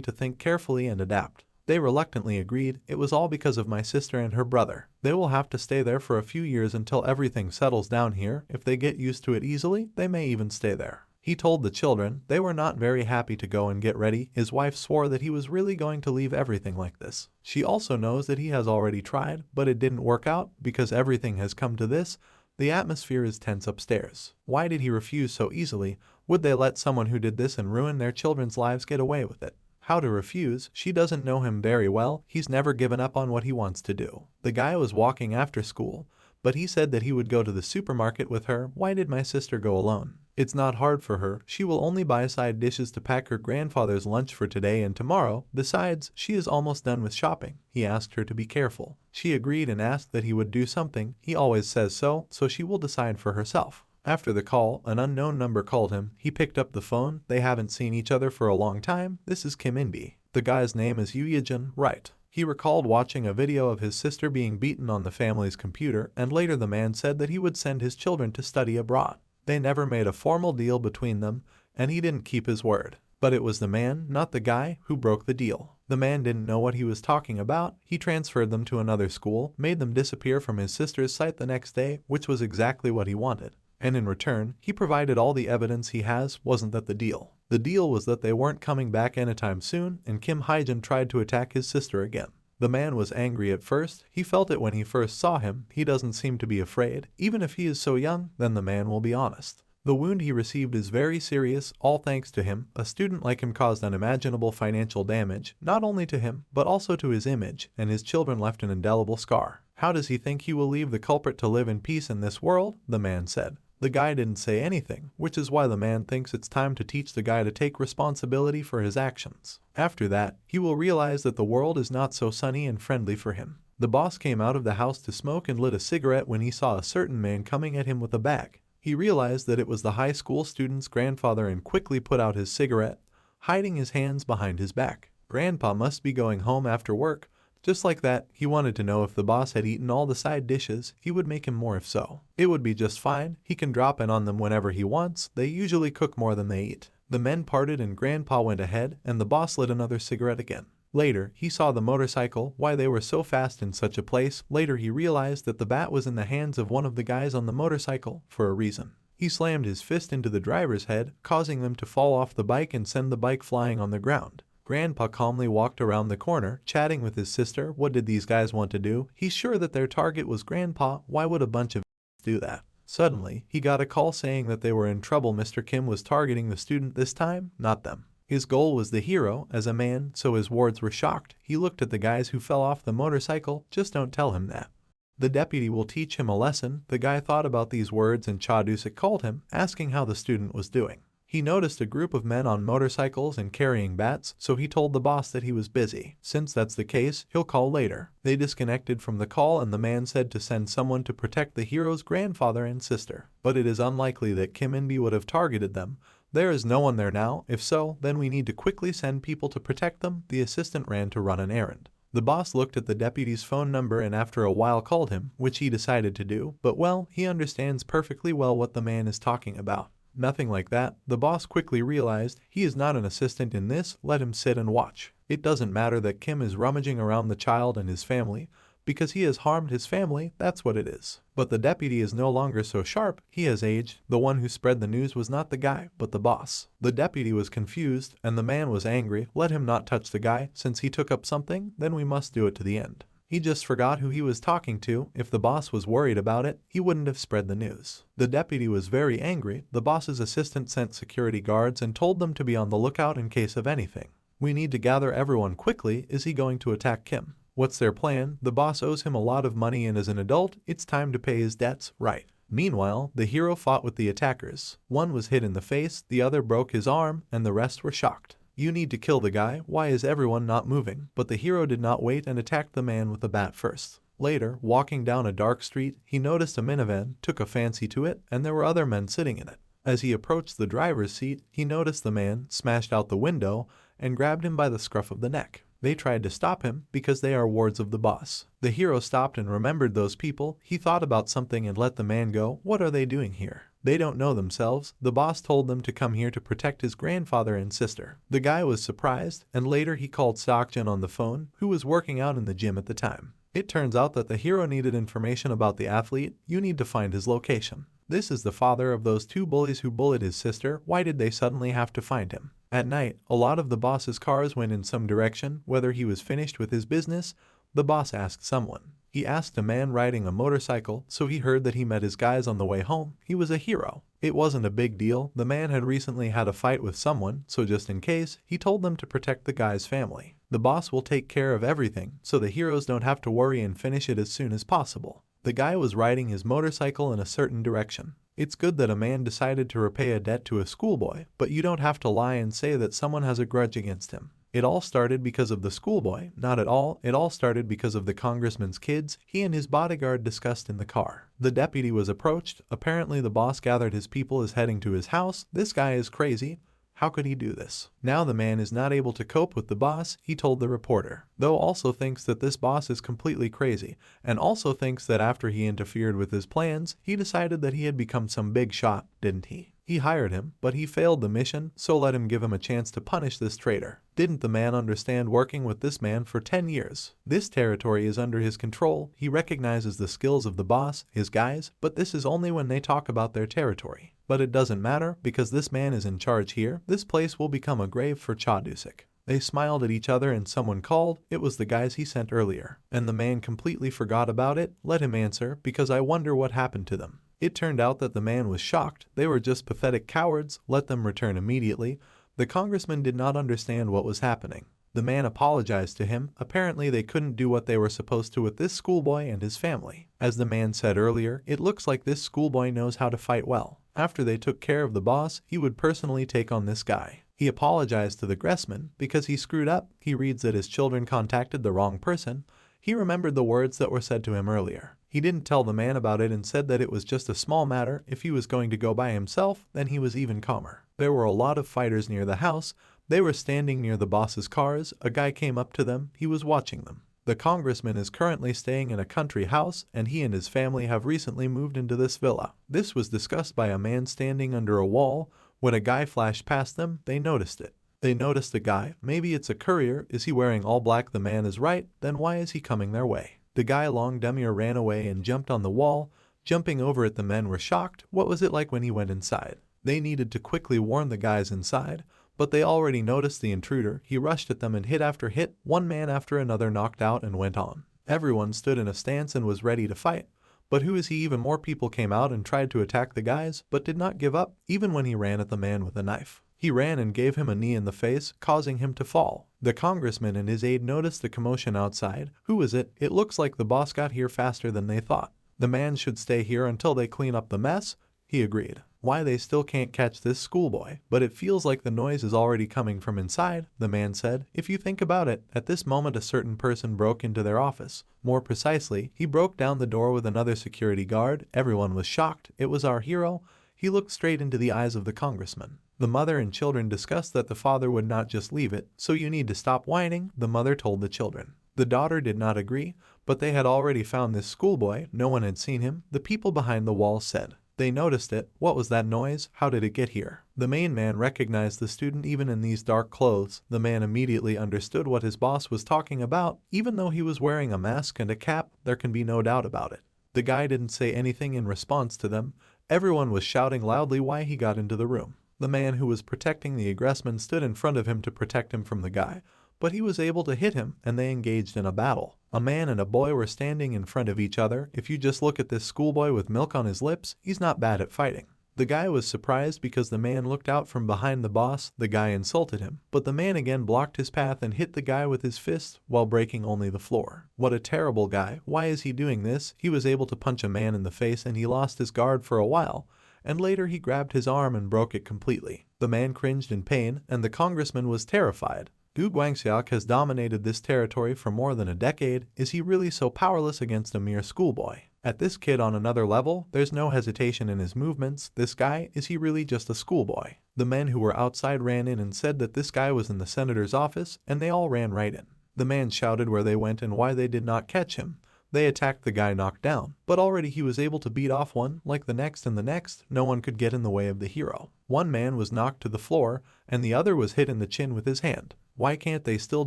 Speaker 1: to think carefully and adapt. They reluctantly agreed. It was all because of my sister and her brother. They will have to stay there for a few years until everything settles down here. If they get used to it easily, they may even stay there. He told the children. They were not very happy to go and get ready. His wife swore that he was really going to leave everything like this. She also knows that he has already tried, but it didn't work out because everything has come to this. The atmosphere is tense upstairs. Why did he refuse so easily? Would they let someone who did this and ruin their children's lives get away with it? How to refuse? She doesn't know him very well. He's never given up on what he wants to do. The guy was walking after school, but he said that he would go to the supermarket with her. Why did my sister go alone? It's not hard for her. She will only buy side dishes to pack her grandfather's lunch for today and tomorrow. Besides, she is almost done with shopping. He asked her to be careful. She agreed and asked that he would do something. He always says so she will decide for herself. After the call, an unknown number called him. He picked up the phone. They haven't seen each other for a long time. This is Kim In-bi. The guy's name is Ijin, right? He recalled watching a video of his sister being beaten on the family's computer, and later the man said that he would send his children to study abroad. They never made a formal deal between them, and he didn't keep his word. But it was the man, not the guy, who broke the deal. The man didn't know what he was talking about. He transferred them to another school, made them disappear from his sister's sight the next day, which was exactly what he wanted. And in return, he provided all the evidence he has. Wasn't that the deal? The deal was that they weren't coming back anytime soon, and Kim Hye-jin tried to attack his sister again. The man was angry at first. He felt it when he first saw him. He doesn't seem to be afraid. Even if he is so young, then the man will be honest. The wound he received is very serious, all thanks to him. A student like him caused unimaginable financial damage, not only to him, but also to his image, and his children left an indelible scar. How does he think he will leave the culprit to live in peace in this world? The man said. The guy didn't say anything, which is why the man thinks it's time to teach the guy to take responsibility for his actions. After that, he will realize that the world is not so sunny and friendly for him. The boss came out of the house to smoke and lit a cigarette when he saw a certain man coming at him with a bag. He realized that it was the high school student's grandfather and quickly put out his cigarette, hiding his hands behind his back. Grandpa must be going home after work. Just like that, he wanted to know if the boss had eaten all the side dishes. He would make him more if so. It would be just fine. He can drop in on them whenever he wants. They usually cook more than they eat. The men parted and Grandpa went ahead, and the boss lit another cigarette again. Later, he saw the motorcycle. Why they were so fast in such a place. Later he realized that the bat was in the hands of one of the guys on the motorcycle, for a reason. He slammed his fist into the driver's head, causing them to fall off the bike and send the bike flying on the ground. Grandpa calmly walked around the corner, chatting with his sister. What did these guys want to do? He's sure that their target was Grandpa. Why would a bunch of do that? Suddenly, he got a call saying that they were in trouble. Mr. Kim was targeting the student this time, not them. His goal was the hero, as a man, so his wards were shocked. He looked at the guys who fell off the motorcycle. Just don't tell him that. The deputy will teach him a lesson. The guy thought about these words and Cha Dusik called him, asking how the student was doing. He noticed a group of men on motorcycles and carrying bats, so he told the boss that he was busy. Since that's the case, he'll call later. They disconnected from the call and the man said to send someone to protect the hero's grandfather and sister. But it is unlikely that Kim In-bi would have targeted them. There is no one there now. If so, then we need to quickly send people to protect them. The assistant ran to run an errand. The boss looked at the deputy's phone number and after a while called him, which he decided to do, but well, he understands perfectly well what the man is talking about. Nothing like that. The boss quickly realized he is not an assistant in this. Let him sit and watch. It doesn't matter that Kim is rummaging around the child and his family, because he has harmed his family, that's what it is. But the deputy is no longer so sharp, he has aged. The one who spread the news was not the guy, but the boss. The deputy was confused, and the man was angry. Let him not touch the guy. Since he took up something, then we must do it to the end. He just forgot who he was talking to. If the boss was worried about it, he wouldn't have spread the news. The deputy was very angry. The boss's assistant sent security guards and told them to be on the lookout in case of anything. We need to gather everyone quickly. Is he going to attack Kim? What's their plan? The boss owes him a lot of money, and as an adult, it's time to pay his debts, right? Meanwhile, the hero fought with the attackers. One was hit in the face, the other broke his arm, and the rest were shocked. You need to kill the guy. Why is everyone not moving? But the hero did not wait and attacked the man with a bat first. Later, walking down a dark street, he noticed a minivan, took a fancy to it, and there were other men sitting in it. As he approached the driver's seat, he noticed the man, smashed out the window, and grabbed him by the scruff of the neck. They tried to stop him because they are wards of the boss. The hero stopped and remembered those people. He thought about something and let the man go. What are they doing here? They don't know themselves. The boss told them to come here to protect his grandfather and sister. The guy was surprised, and later he called Seokjin on the phone, who was working out in the gym at the time. It turns out that the hero needed information about the athlete. You need to find his location. This is the father of those two bullies who bullied his sister. Why did they suddenly have to find him? At night, a lot of the boss's cars went in some direction. Whether he was finished with his business, the boss asked someone. He asked a man riding a motorcycle, so he heard that he met his guys on the way home. He was a hero. It wasn't a big deal. The man had recently had a fight with someone, so just in case, he told them to protect the guy's family. The boss will take care of everything, so the heroes don't have to worry and finish it as soon as possible. The guy was riding his motorcycle in a certain direction. It's good that a man decided to repay a debt to a schoolboy, but you don't have to lie and say that someone has a grudge against him. It all started because of the schoolboy. Not at all. It all started because of the congressman's kids. He and his bodyguard discussed in the car. The deputy was approached. Apparently the boss gathered his people is heading to his house. This guy is crazy. How could he do this? Now the man is not able to cope with the boss, he told the reporter. Though also thinks that this boss is completely crazy, and also thinks that after he interfered with his plans, he decided that he had become some big shot, didn't he? He hired him, but he failed the mission, so let him give him a chance to punish this traitor. Didn't the man understand working with this man for 10 years? This territory is under his control. He recognizes the skills of the boss, his guys, but this is only when they talk about their territory. But it doesn't matter, because this man is in charge here. This place will become a grave for Chadusik. They smiled at each other and someone called. It was the guys he sent earlier. And the man completely forgot about it. Let him answer, because I wonder what happened to them. It turned out that the man was shocked. They were just pathetic cowards. Let them return immediately. The congressman did not understand what was happening. The man apologized to him. Apparently they couldn't do what they were supposed to with this schoolboy and his family. As the man said earlier, it looks like this schoolboy knows how to fight well. After they took care of the boss, he would personally take on this guy. He apologized to the Gressman because he screwed up. He reads that his children contacted the wrong person. He remembered the words that were said to him earlier. He didn't tell the man about it and said that it was just a small matter. If he was going to go by himself, then he was even calmer. There were a lot of fighters near the house. They were standing near the boss's cars. A guy came up to them. He was watching them. The congressman is currently staying in a country house, and he and his family have recently moved into this villa. This was discussed by a man standing under a wall. When a guy flashed past them, they noticed it. They noticed the guy. Maybe it's a courier. Is he wearing all black? The man is right. Then why is he coming their way? The guy Long Demir ran away and jumped on the wall. Jumping over it, the men were shocked. What was it like when he went inside? They needed to quickly warn the guys inside, but they already noticed the intruder. He rushed at them and hit after hit. One man after another knocked out and went on. Everyone stood in a stance and was ready to fight. But who is he? Even more people came out and tried to attack the guys, but did not give up, even when he ran at the man with a knife. He ran and gave him a knee in the face, causing him to fall. The congressman and his aide noticed the commotion outside. Who is it? It looks like the boss got here faster than they thought. The man should stay here until they clean up the mess. He agreed. Why they still can't catch this schoolboy? But it feels like the noise is already coming from inside, the man said. If you think about it, at this moment a certain person broke into their office. More precisely, he broke down the door with another security guard. Everyone was shocked. It was our hero. He looked straight into the eyes of the congressman. The mother and children discussed that the father would not just leave it. So you need to stop whining, the mother told the children. The daughter did not agree, but they had already found this schoolboy. No one had seen him. The people behind the wall said. They noticed it. What was that noise? How did it get here? The main man recognized the student even in these dark clothes. The man immediately understood what his boss was talking about. Even though he was wearing a mask and a cap, there can be no doubt about it. The guy didn't say anything in response to them. Everyone was shouting loudly why he got into the room. The man who was protecting the aggressor stood in front of him to protect him from the guy, but he was able to hit him and they engaged in a battle. A man and a boy were standing in front of each other. If you just look at this schoolboy with milk on his lips, he's not bad at fighting. The guy was surprised because the man looked out from behind the boss. The guy insulted him, but the man again blocked his path and hit the guy with his fist while breaking only the floor. What a terrible guy. Why is he doing this? He was able to punch a man in the face and he lost his guard for a while, and later he grabbed his arm and broke it completely. The man cringed in pain and the congressman was terrified. Gu Guangxiok has dominated this territory for more than a decade. Is he really so powerless against a mere schoolboy? At this kid on another level, there's no hesitation in his movements. This guy, is he really just a schoolboy? The men who were outside ran in and said that this guy was in the senator's office, and they all ran right in. The man shouted where they went and why they did not catch him. They attacked the guy knocked down, but already he was able to beat off one, like the next and the next. No one could get in the way of the hero. One man was knocked to the floor, and the other was hit in the chin with his hand. Why can't they still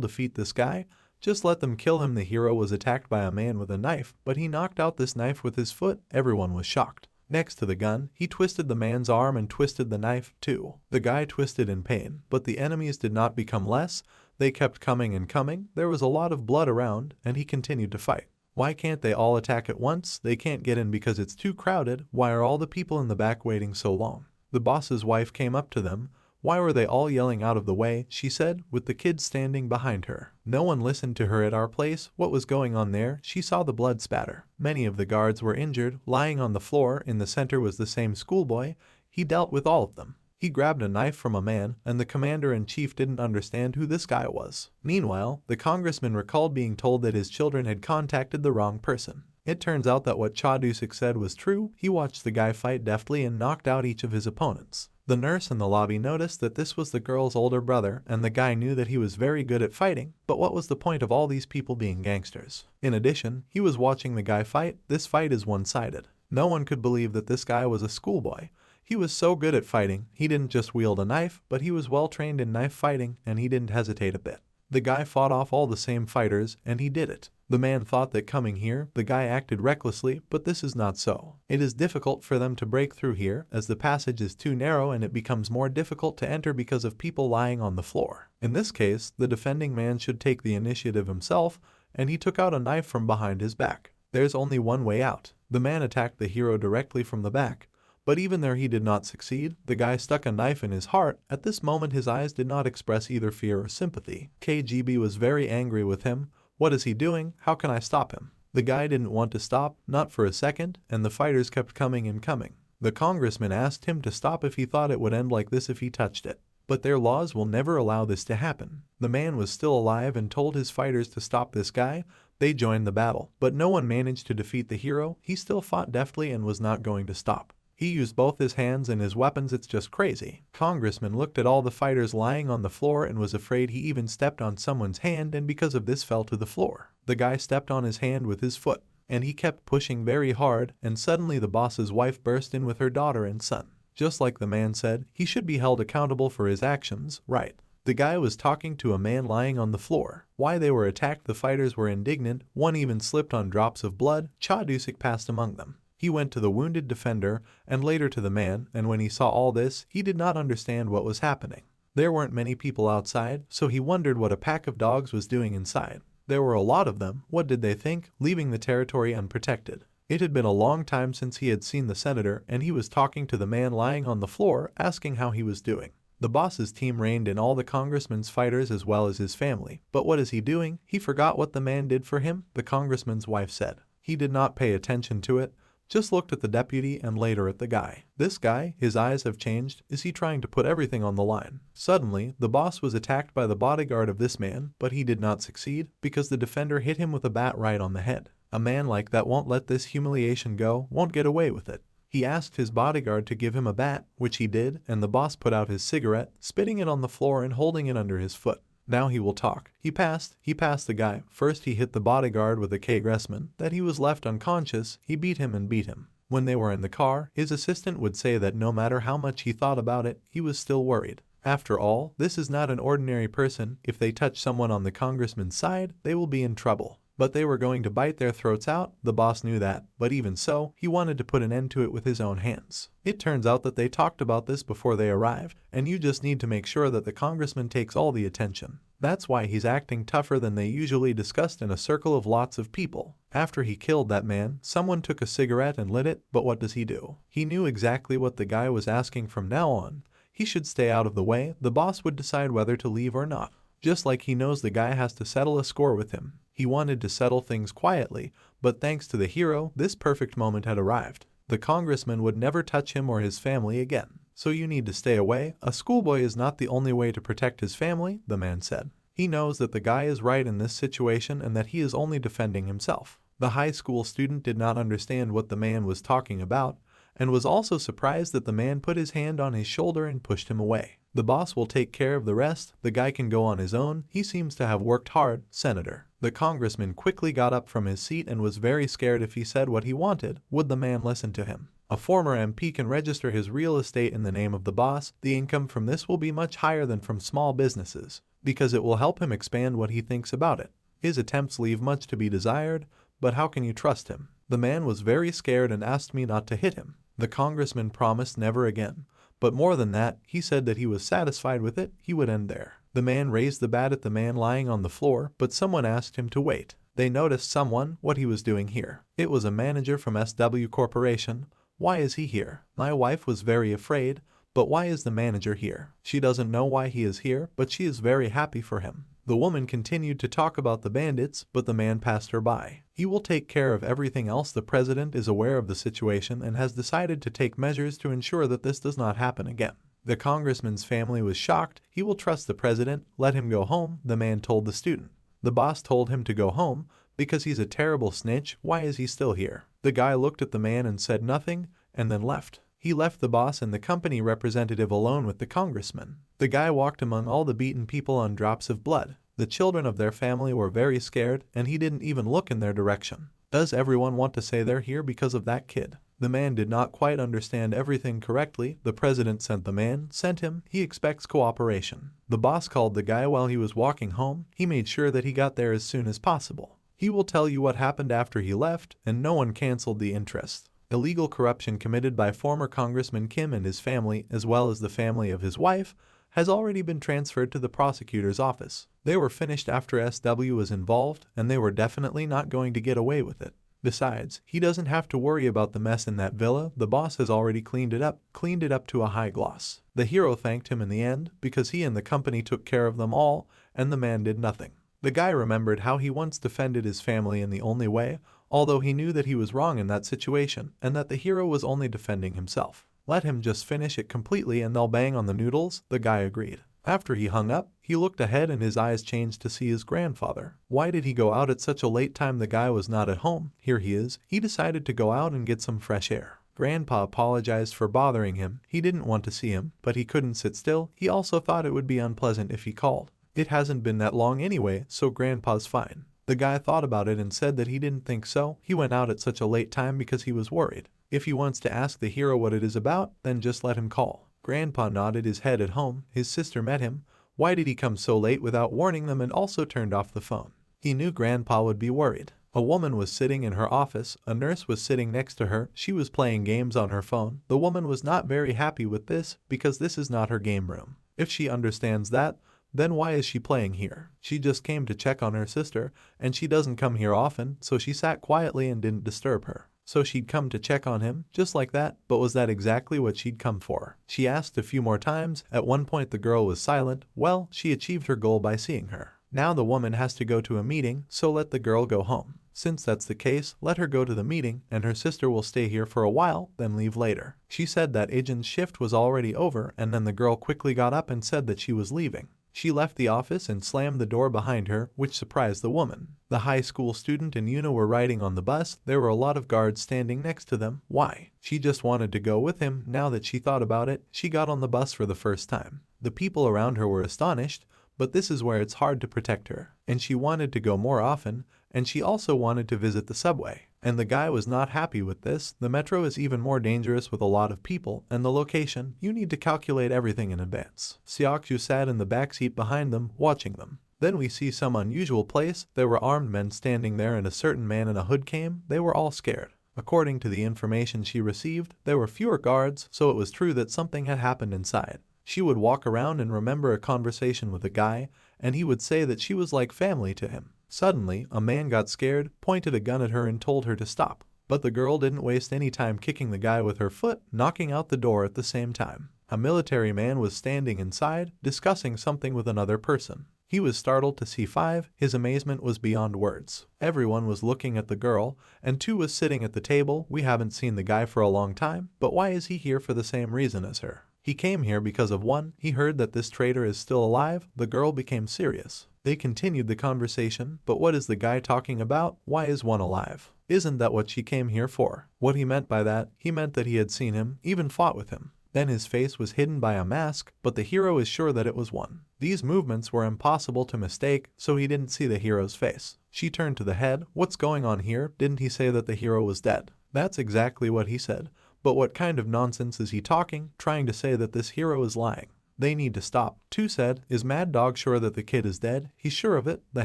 Speaker 1: defeat this guy? Just let them kill him. The hero was attacked by a man with a knife, but he knocked out this knife with his foot. Everyone was shocked. Next to the gun, he twisted the man's arm and twisted the knife too. The guy twisted in pain, but the enemies did not become less. They kept coming and coming. There was a lot of blood around, and he continued to fight. Why can't they all attack at once? They can't get in because it's too crowded. Why are all the people in the back waiting so long? The boss's wife came up to them. Why were they all yelling out of the way? She said, with the kids standing behind her. No one listened to her at our place. What was going on there? She saw the blood spatter. Many of the guards were injured. Lying on the floor in the center was the same schoolboy. He dealt with all of them. He grabbed a knife from a man, and the commander-in-chief didn't understand who this guy was. Meanwhile, the congressman recalled being told that his children had contacted the wrong person. It turns out that what Chadusik said was true. He watched the guy fight deftly and knocked out each of his opponents. The nurse in the lobby noticed that this was the girl's older brother, and the guy knew that he was very good at fighting, but what was the point of all these people being gangsters? In addition, he was watching the guy fight. This fight is one-sided. No one could believe that this guy was a schoolboy. He was so good at fighting. He didn't just wield a knife, but he was well trained in knife fighting, and he didn't hesitate a bit. The guy fought off all the same fighters, and he did it. The man thought that coming here, the guy acted recklessly, but this is not so. It is difficult for them to break through here, as the passage is too narrow and it becomes more difficult to enter because of people lying on the floor. In this case, the defending man should take the initiative himself, and he took out a knife from behind his back. There's only one way out. The man attacked the hero directly from the back. But even there he did not succeed. The guy stuck a knife in his heart. At this moment his eyes did not express either fear or sympathy. KGB was very angry with him. What is he doing? How can I stop him? The guy didn't want to stop, not for a second, and the fighters kept coming and coming. The congressman asked him to stop if he thought it would end like this if he touched it. But their laws will never allow this to happen. The man was still alive and told his fighters to stop this guy. They joined the battle, but no one managed to defeat the hero. He still fought deftly and was not going to stop. He used both his hands and his weapons. It's just crazy. Congressman looked at all the fighters lying on the floor and was afraid. He even stepped on someone's hand and because of this fell to the floor. The guy stepped on his hand with his foot, and he kept pushing very hard, and suddenly the boss's wife burst in with her daughter and son. Just like the man said, he should be held accountable for his actions, right? The guy was talking to a man lying on the floor. Why they were attacked, the fighters were indignant. One even slipped on drops of blood. Chadusik passed among them. He went to the wounded defender and later to the man, and when he saw all this, he did not understand what was happening. There weren't many people outside, so he wondered what a pack of dogs was doing inside. There were a lot of them. What did they think? Leaving the territory unprotected. It had been a long time since he had seen the senator, and he was talking to the man lying on the floor, asking how he was doing. The boss's team reined in all the congressman's fighters as well as his family. But what is he doing? He forgot what the man did for him, the congressman's wife said. He did not pay attention to it. Just looked at the deputy and later at the guy. This guy, his eyes have changed. Is he trying to put everything on the line? Suddenly, the boss was attacked by the bodyguard of this man, but he did not succeed because the defender hit him with a bat right on the head. A man like that won't let this humiliation go, won't get away with it. He asked his bodyguard to give him a bat, which he did, and the boss put out his cigarette, spitting it on the floor and holding it under his foot. Now he will talk. He passed the guy. First he hit the bodyguard with a K-Gressman, that he was left unconscious. He beat him and beat him. When they were in the car, his assistant would say that no matter how much he thought about it, he was still worried. After all, this is not an ordinary person. If they touch someone on the congressman's side, they will be in trouble. But they were going to bite their throats out, the boss knew that, but even so, he wanted to put an end to it with his own hands. It turns out that they talked about this before they arrived, and you just need to make sure that the congressman takes all the attention. That's why he's acting tougher than they usually discussed in a circle of lots of people. After he killed that man, someone took a cigarette and lit it, but what does he do? He knew exactly what the guy was asking from now on. He should stay out of the way. The boss would decide whether to leave or not. Just like he knows the guy has to settle a score with him. He wanted to settle things quietly, but thanks to the hero, this perfect moment had arrived. The congressman would never touch him or his family again. So you need to stay away. A schoolboy is not the only way to protect his family, the man said. He knows that the guy is right in this situation and that he is only defending himself. The high school student did not understand what the man was talking about, and was also surprised that the man put his hand on his shoulder and pushed him away. The boss will take care of the rest. The guy can go on his own. He seems to have worked hard, Senator. The congressman quickly got up from his seat and was very scared. If he said what he wanted, would the man listen to him? A former MP can register his real estate in the name of the boss. The income from this will be much higher than from small businesses, because it will help him expand what he thinks about it. His attempts leave much to be desired, but how can you trust him? The man was very scared and asked me not to hit him. The congressman promised never again. But more than that, he said that he was satisfied with it. He would end there. The man raised the bat at the man lying on the floor, but someone asked him to wait. They noticed someone, what he was doing here. It was a manager from SW Corporation. Why is he here? My wife was very afraid, but why is the manager here? She doesn't know why he is here, but she is very happy for him. The woman continued to talk about the bandits, but the man passed her by. He will take care of everything else. The president is aware of the situation and has decided to take measures to ensure that this does not happen again. The congressman's family was shocked. He will trust the president. Let him go home, the man told the student. The boss told him to go home because he's a terrible snitch. Why is he still here? The guy looked at the man and said nothing, and then left. He left the boss and the company representative alone with the congressman. The guy walked among all the beaten people on drops of blood. The children of their family were very scared, and he didn't even look in their direction. Does everyone want to say they're here because of that kid? The man did not quite understand everything correctly. The president sent him. He expects cooperation. The boss called the guy while he was walking home. He made sure that he got there as soon as possible. He will tell you what happened after he left, and no one canceled the interest. Illegal corruption committed by former Congressman Kim and his family, as well as the family of his wife, has already been transferred to the prosecutor's office. They were finished after SW was involved, and they were definitely not going to get away with it. Besides, he doesn't have to worry about the mess in that villa. The boss has already cleaned it up to a high gloss. The hero thanked him in the end because he and the company took care of them all, and the man did nothing. The guy remembered how he once defended his family in the only way, although he knew that he was wrong in that situation and that the hero was only defending himself. Let him just finish it completely and they'll bang on the noodles, the guy agreed. After he hung up, he looked ahead and his eyes changed to see his grandfather. Why did he go out at such a late time? The guy was not at home. Here he is. He decided to go out and get some fresh air. Grandpa apologized for bothering him. He didn't want to see him, but he couldn't sit still. He also thought it would be unpleasant if he called. It hasn't been that long anyway, so Grandpa's fine. The guy thought about it and said that he didn't think so. He went out at such a late time because he was worried. If he wants to ask the hero what it is about, then just let him call. Grandpa nodded his head at home. His sister met him. Why did he come so late without warning them, and also turned off the phone? He knew Grandpa would be worried. A woman was sitting in her office. A nurse was sitting next to her. She was playing games on her phone. The woman was not very happy with this because this is not her game room. If she understands that, then why is she playing here? She just came to check on her sister, and she doesn't come here often, so she sat quietly and didn't disturb her. So she'd come to check on him, just like that, but was that exactly what she'd come for? She asked a few more times. At one point the girl was silent. Well, she achieved her goal by seeing her. Now the woman has to go to a meeting, so let the girl go home. Since that's the case, let her go to the meeting, and her sister will stay here for a while, then leave later. She said that Ijin's shift was already over, and then the girl quickly got up and said that she was leaving. She left the office and slammed the door behind her, which surprised the woman. The high school student and Yuna were riding on the bus. There were a lot of guards standing next to them. Why? She just wanted to go with him. Now that she thought about it, she got on the bus for the first time. The people around her were astonished, but this is where it's hard to protect her. And she wanted to go more often, and she also wanted to visit the subway. And the guy was not happy with this. The metro is even more dangerous with a lot of people, and the location, you need to calculate everything in advance. Seokju sat in the backseat behind them, watching them. Then we see some unusual place. There were armed men standing there and a certain man in a hood came. They were all scared. According to the information she received, there were fewer guards, so it was true that something had happened inside. She would walk around and remember a conversation with a guy, and he would say that she was like family to him. Suddenly, a man got scared, pointed a gun at her and told her to stop. But the girl didn't waste any time kicking the guy with her foot, knocking out the door at the same time. A military man was standing inside, discussing something with another person. He was startled to see 5. His amazement was beyond words. Everyone was looking at the girl, and 2 was sitting at the table. We haven't seen the guy for a long time, but why is he here for the same reason as her? He came here because of 1. He heard that this traitor is still alive. The girl became serious. They continued the conversation, but what is the guy talking about? Why is 1 alive? Isn't that what she came here for? What he meant by that, he meant that he had seen him, even fought with him. Then his face was hidden by a mask, but the hero is sure that it was 1. These movements were impossible to mistake, so he didn't see the hero's face. She turned to the head. What's going on here? Didn't he say that the hero was dead? That's exactly what he said. But what kind of nonsense is he talking, trying to say that this hero is lying? They need to stop. 2 said, is Mad Dog sure that the kid is dead? He's sure of it, the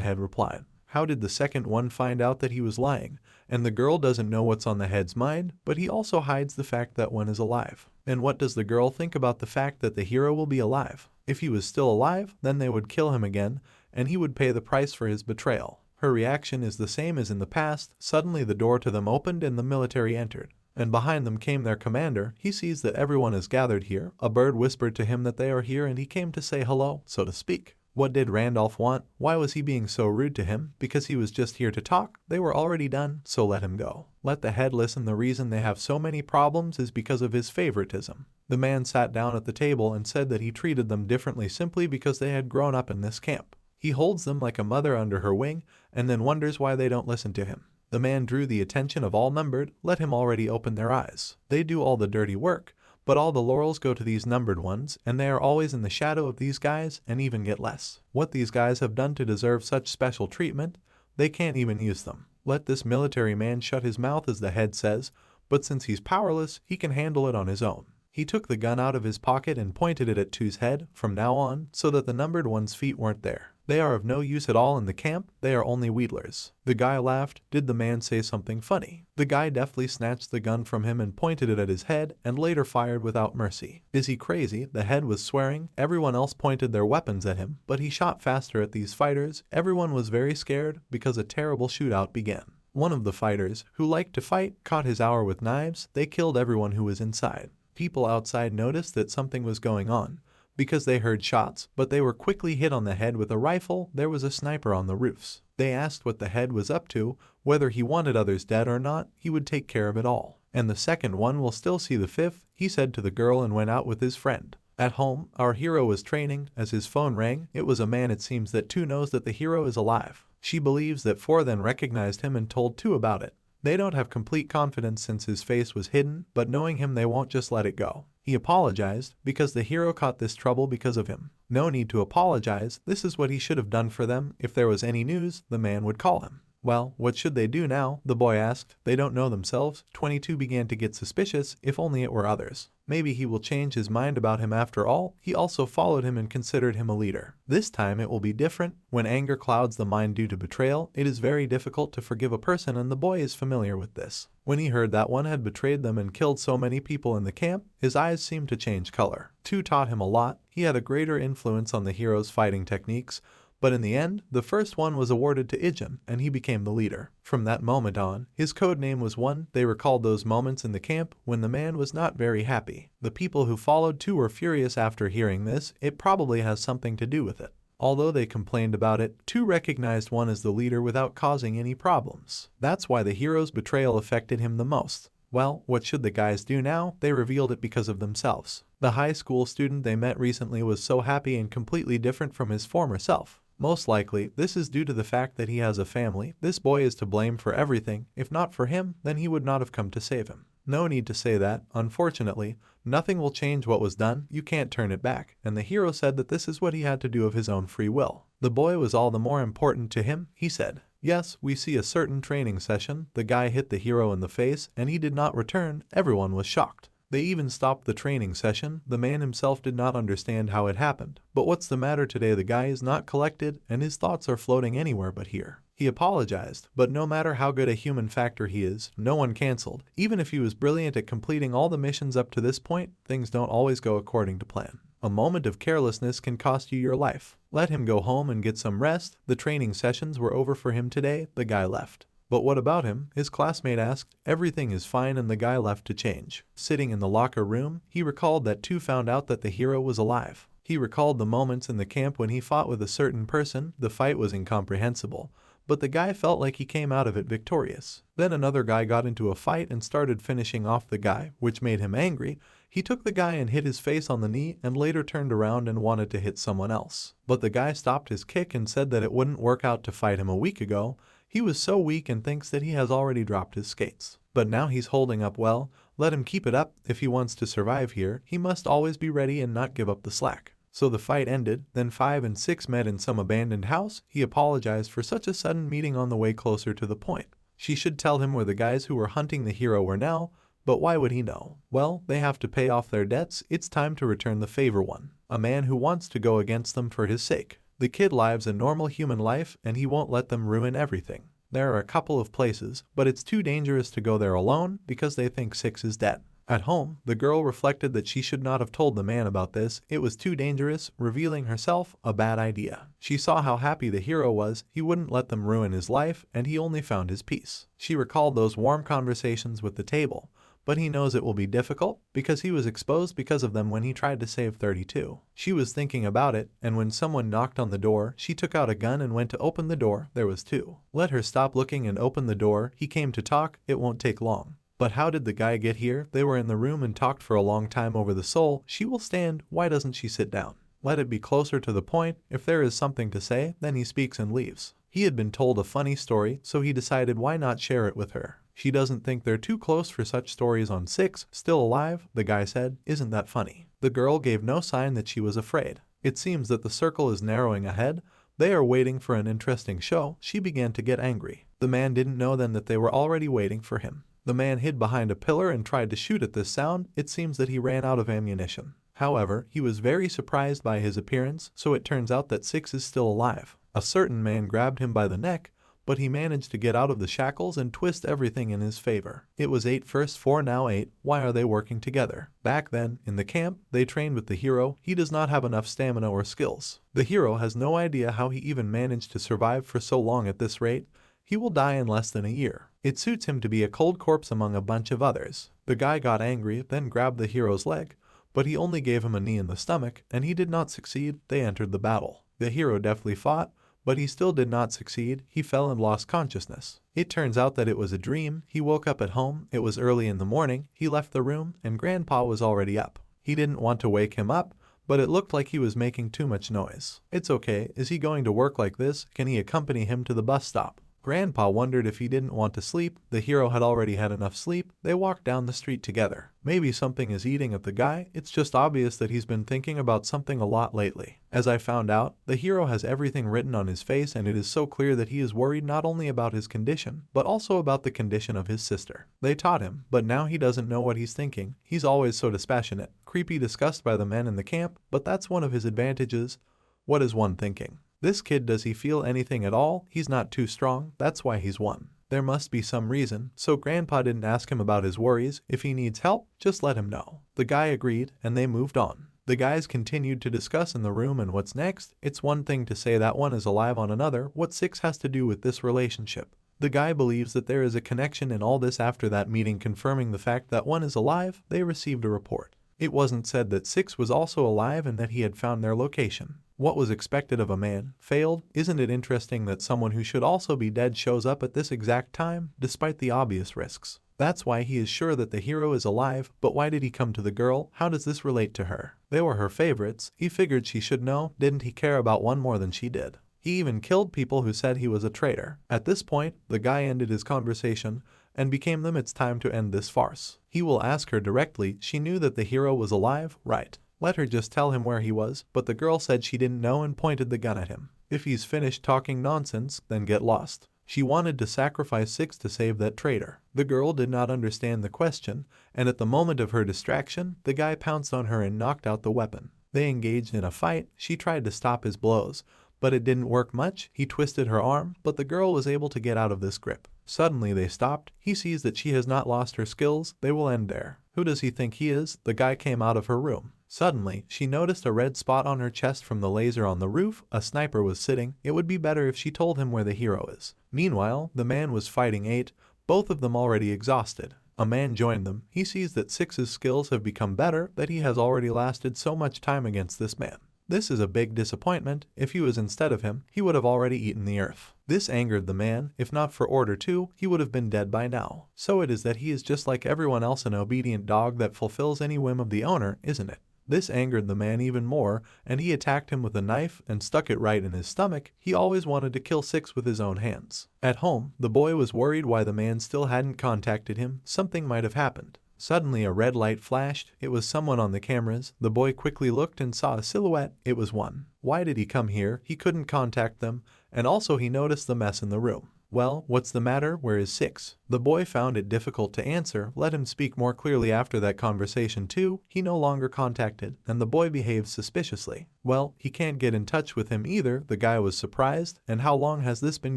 Speaker 1: head replied. How did the second one find out that he was lying? And the girl doesn't know what's on the head's mind, but he also hides the fact that 1 is alive. And what does the girl think about the fact that the hero will be alive? If he was still alive, then they would kill him again, and he would pay the price for his betrayal. Her reaction is the same as in the past. Suddenly the door to them opened and the military entered. And behind them came their commander. He sees that everyone is gathered here. A bird whispered to him that they are here and he came to say hello, so to speak. What did Randolph want? Why was he being so rude to him? Because he was just here to talk? They were already done, so let him go. Let the head listen. The reason they have so many problems is because of his favoritism. The man sat down at the table and said that he treated them differently simply because they had grown up in this camp. He holds them like a mother under her wing and then wonders why they don't listen to him. The man drew the attention of all numbered. Let him already open their eyes. They do all the dirty work, but all the laurels go to these numbered ones, and they are always in the shadow of these guys and even get less. What these guys have done to deserve such special treatment, they can't even use them. Let this military man shut his mouth, as the head says, but since he's powerless, he can handle it on his own. He took the gun out of his pocket and pointed it at 2's head from now on, so that the numbered one's feet weren't there. They are of no use at all in the camp. They are only wheedlers. The guy laughed. Did the man say something funny? The guy deftly snatched the gun from him and pointed it at his head and later fired without mercy. Is he crazy? The head was swearing. Everyone else pointed their weapons at him, but he shot faster at these fighters. Everyone was very scared because a terrible shootout began. One of the fighters, who liked to fight, caught his hour with knives. They killed everyone who was inside. People outside noticed that something was going on, because they heard shots, but they were quickly hit on the head with a rifle. There was a sniper on the roofs. They asked what the head was up to, whether he wanted others dead or not. He would take care of it all. And the second one will still see the 5th, he said to the girl and went out with his friend. At home, our hero was training. As his phone rang, it was a man. It seems that 2 knows that the hero is alive. She believes that 4 then recognized him and told 2 about it. They don't have complete confidence since his face was hidden, but knowing him they won't just let it go. He apologized because the hero caught this trouble because of him. No need to apologize. This is what he should have done for them. If there was any news, the man would call him. Well, what should they do now? The boy asked. They don't know themselves. 22 began to get suspicious. If only it were others. Maybe he will change his mind about him after all. He also followed him and considered him a leader. This time it will be different. When anger clouds the mind due to betrayal, it is very difficult to forgive a person, and the boy is familiar with this. When he heard that 1 had betrayed them and killed so many people in the camp, his eyes seemed to change color. 2 taught him a lot. He had a greater influence on the hero's fighting techniques. But in the end, the first one was awarded to Ijin, and he became the leader. From that moment on, his code name was 1. They recalled those moments in the camp when the man was not very happy. The people who followed 2 were furious after hearing this. It probably has something to do with it. Although they complained about it, 2 recognized 1 as the leader without causing any problems. That's why the hero's betrayal affected him the most. Well, what should the guys do now? They revealed it because of themselves. The high school student they met recently was so happy and completely different from his former self. Most likely, this is due to the fact that he has a family. This boy is to blame for everything. If not for him, then he would not have come to save him. No need to say that. Unfortunately, nothing will change what was done. You can't turn it back. And the hero said that this is what he had to do of his own free will. The boy was all the more important to him, he said. Yes, we see a certain training session, the guy hit the hero in the face and he did not return, everyone was shocked. They even stopped the training session, the man himself did not understand how it happened. But what's the matter today? The guy is not collected and his thoughts are floating anywhere but here. He apologized, but no matter how good a human factor he is, no one cancelled. Even if he was brilliant at completing all the missions up to this point, things don't always go according to plan. A moment of carelessness can cost you your life. Let him go home and get some rest. The training sessions were over for him today, the guy left. But what about him? His classmate asked. Everything is fine and the guy left to change. Sitting in the locker room, he recalled that two found out that the hero was alive. He recalled the moments in the camp when he fought with a certain person. The fight was incomprehensible, but the guy felt like he came out of it victorious. Then another guy got into a fight and started finishing off the guy, which made him angry. He took the guy and hit his face on the knee and later turned around and wanted to hit someone else. But the guy stopped his kick and said that it wouldn't work out to fight him a week ago. He was so weak and thinks that he has already dropped his skates. But now he's holding up well. Let him keep it up. If he wants to survive here, he must always be ready and not give up the slack. So the fight ended, then 5 and 6 met in some abandoned house. He apologized for such a sudden meeting on the way closer to the point. She should tell him where the guys who were hunting the hero were now, but why would he know? Well, they have to pay off their debts. It's time to return the favor one. A man who wants to go against them for his sake. The kid lives a normal human life and he won't let them ruin everything. There are a couple of places, but it's too dangerous to go there alone because they think 6 is dead. At home, the girl reflected that she should not have told the man about this. It was too dangerous, revealing herself, a bad idea. She saw how happy the hero was, he wouldn't let them ruin his life, and he only found his peace. She recalled those warm conversations with the table, but he knows it will be difficult because he was exposed because of them when he tried to save 32. She was thinking about it, and when someone knocked on the door, she took out a gun and went to open the door. There was 2. Let her stop looking and open the door. He came to talk, it won't take long. But how did the guy get here? They were in the room and talked for a long time over the soul. She will stand. Why doesn't she sit down? Let it be closer to the point. If there is something to say, then he speaks and leaves. He had been told a funny story, so he decided why not share it with her. She doesn't think they're too close for such stories on 6. Still alive, the guy said. Isn't that funny? The girl gave no sign that she was afraid. It seems that the circle is narrowing ahead. They are waiting for an interesting show. She began to get angry. The man didn't know then that they were already waiting for him. The man hid behind a pillar and tried to shoot at this sound. It seems that he ran out of ammunition. However, he was very surprised by his appearance, so it turns out that 6 is still alive. A certain man grabbed him by the neck, but he managed to get out of the shackles and twist everything in his favor. It was 8 first, 4 now 8. Why are they working together? Back then, in the camp, they trained with the hero. He does not have enough stamina or skills. The hero has no idea how he even managed to survive for so long at this rate. He will die in less than a year. It suits him to be a cold corpse among a bunch of others. The guy got angry, then grabbed the hero's leg, but he only gave him a knee in the stomach, and he did not succeed. They entered the battle. The hero deftly fought, but he still did not succeed. He fell and lost consciousness. It turns out that it was a dream. He woke up at home. It was early in the morning. He left the room, and Grandpa was already up. He didn't want to wake him up, but it looked like he was making too much noise. It's okay. Is he going to work like this? Can he accompany him to the bus stop? Grandpa wondered if he didn't want to sleep. The hero had already had enough sleep. They walked down the street together. Maybe something is eating at the guy. It's just obvious that he's been thinking about something a lot lately. As I found out, the hero has everything written on his face, and it is so clear that he is worried not only about his condition, but also about the condition of his sister. They taught him, but now he doesn't know what he's thinking. He's always so dispassionate, creepy, discussed by the men in the camp, but that's one of his advantages. What is one thinking? This kid, does he feel anything at all? He's not too strong, that's why he's won. There must be some reason, so Grandpa didn't ask him about his worries. If he needs help, just let him know. The guy agreed, and they moved on. The guys continued to discuss in the room and what's next. It's one thing to say that one is alive on another. What 6 has to do with this relationship? The guy believes that there is a connection in all this. After that meeting confirming the fact that one is alive, they received a report. It wasn't said that 6 was also alive and that he had found their location. What was expected of a man failed. Isn't it interesting that someone who should also be dead shows up at this exact time, despite the obvious risks? That's why he is sure that the hero is alive, but why did he come to the girl? How does this relate to her? They were her favorites. He figured she should know. Didn't he care about one more than she did? He even killed people who said he was a traitor. At this point, the guy ended his conversation and became them. It's time to end this farce. He will ask her directly. She knew that the hero was alive, right? Let her just tell him where he was, but the girl said she didn't know and pointed the gun at him. If he's finished talking nonsense, then get lost. She wanted to sacrifice 6 to save that traitor. The girl did not understand the question, and at the moment of her distraction, the guy pounced on her and knocked out the weapon. They engaged in a fight. She tried to stop his blows, but it didn't work much. He twisted her arm, but the girl was able to get out of this grip. Suddenly they stopped. He sees that she has not lost her skills. They will end there. Who does he think he is? The guy came out of her room. Suddenly, she noticed a red spot on her chest from the laser on the roof. A sniper was sitting. It would be better if she told him where the hero is. Meanwhile, the man was fighting 8, both of them already exhausted. A man joined them. He sees that 6's skills have become better, that he has already lasted so much time against this man. This is a big disappointment. If he was instead of him, he would have already eaten the earth. This angered the man. If not for Order 2, he would have been dead by now. So it is that he is just like everyone else, an obedient dog that fulfills any whim of the owner, isn't it? This angered the man even more, and he attacked him with a knife and stuck it right in his stomach. He always wanted to kill 6 with his own hands. At home, the boy was worried why the man still hadn't contacted him. Something might have happened. Suddenly a red light flashed. It was someone on the cameras. The boy quickly looked and saw a silhouette. It was one. Why did he come here? He couldn't contact them, and also he noticed the mess in the room. Well, what's the matter? Where is 6? The boy found it difficult to answer. Let him speak more clearly after that conversation too. He no longer contacted, and the boy behaved suspiciously. Well, he can't get in touch with him either. The guy was surprised. And how long has this been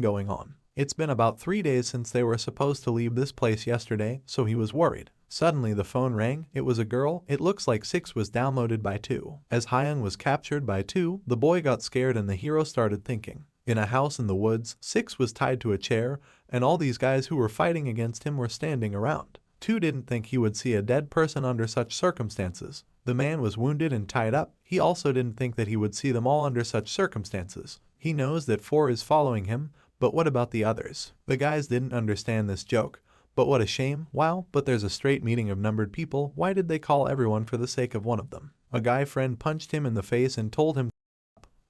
Speaker 1: going on? It's been about 3 days since they were supposed to leave this place yesterday, so he was worried. Suddenly the phone rang. It was a girl. It looks like 6 was downloaded by 2. As Hyung was captured by 2, the boy got scared and the hero started thinking. In a house in the woods, 6 was tied to a chair, and all these guys who were fighting against him were standing around. 2 didn't think he would see a dead person under such circumstances. The man was wounded and tied up. He also didn't think that he would see them all under such circumstances. He knows that 4 is following him, but what about the others? The guys didn't understand this joke. But what a shame. Wow, but there's a straight meeting of numbered people. Why did they call everyone for the sake of one of them? A guy friend punched him in the face and told him,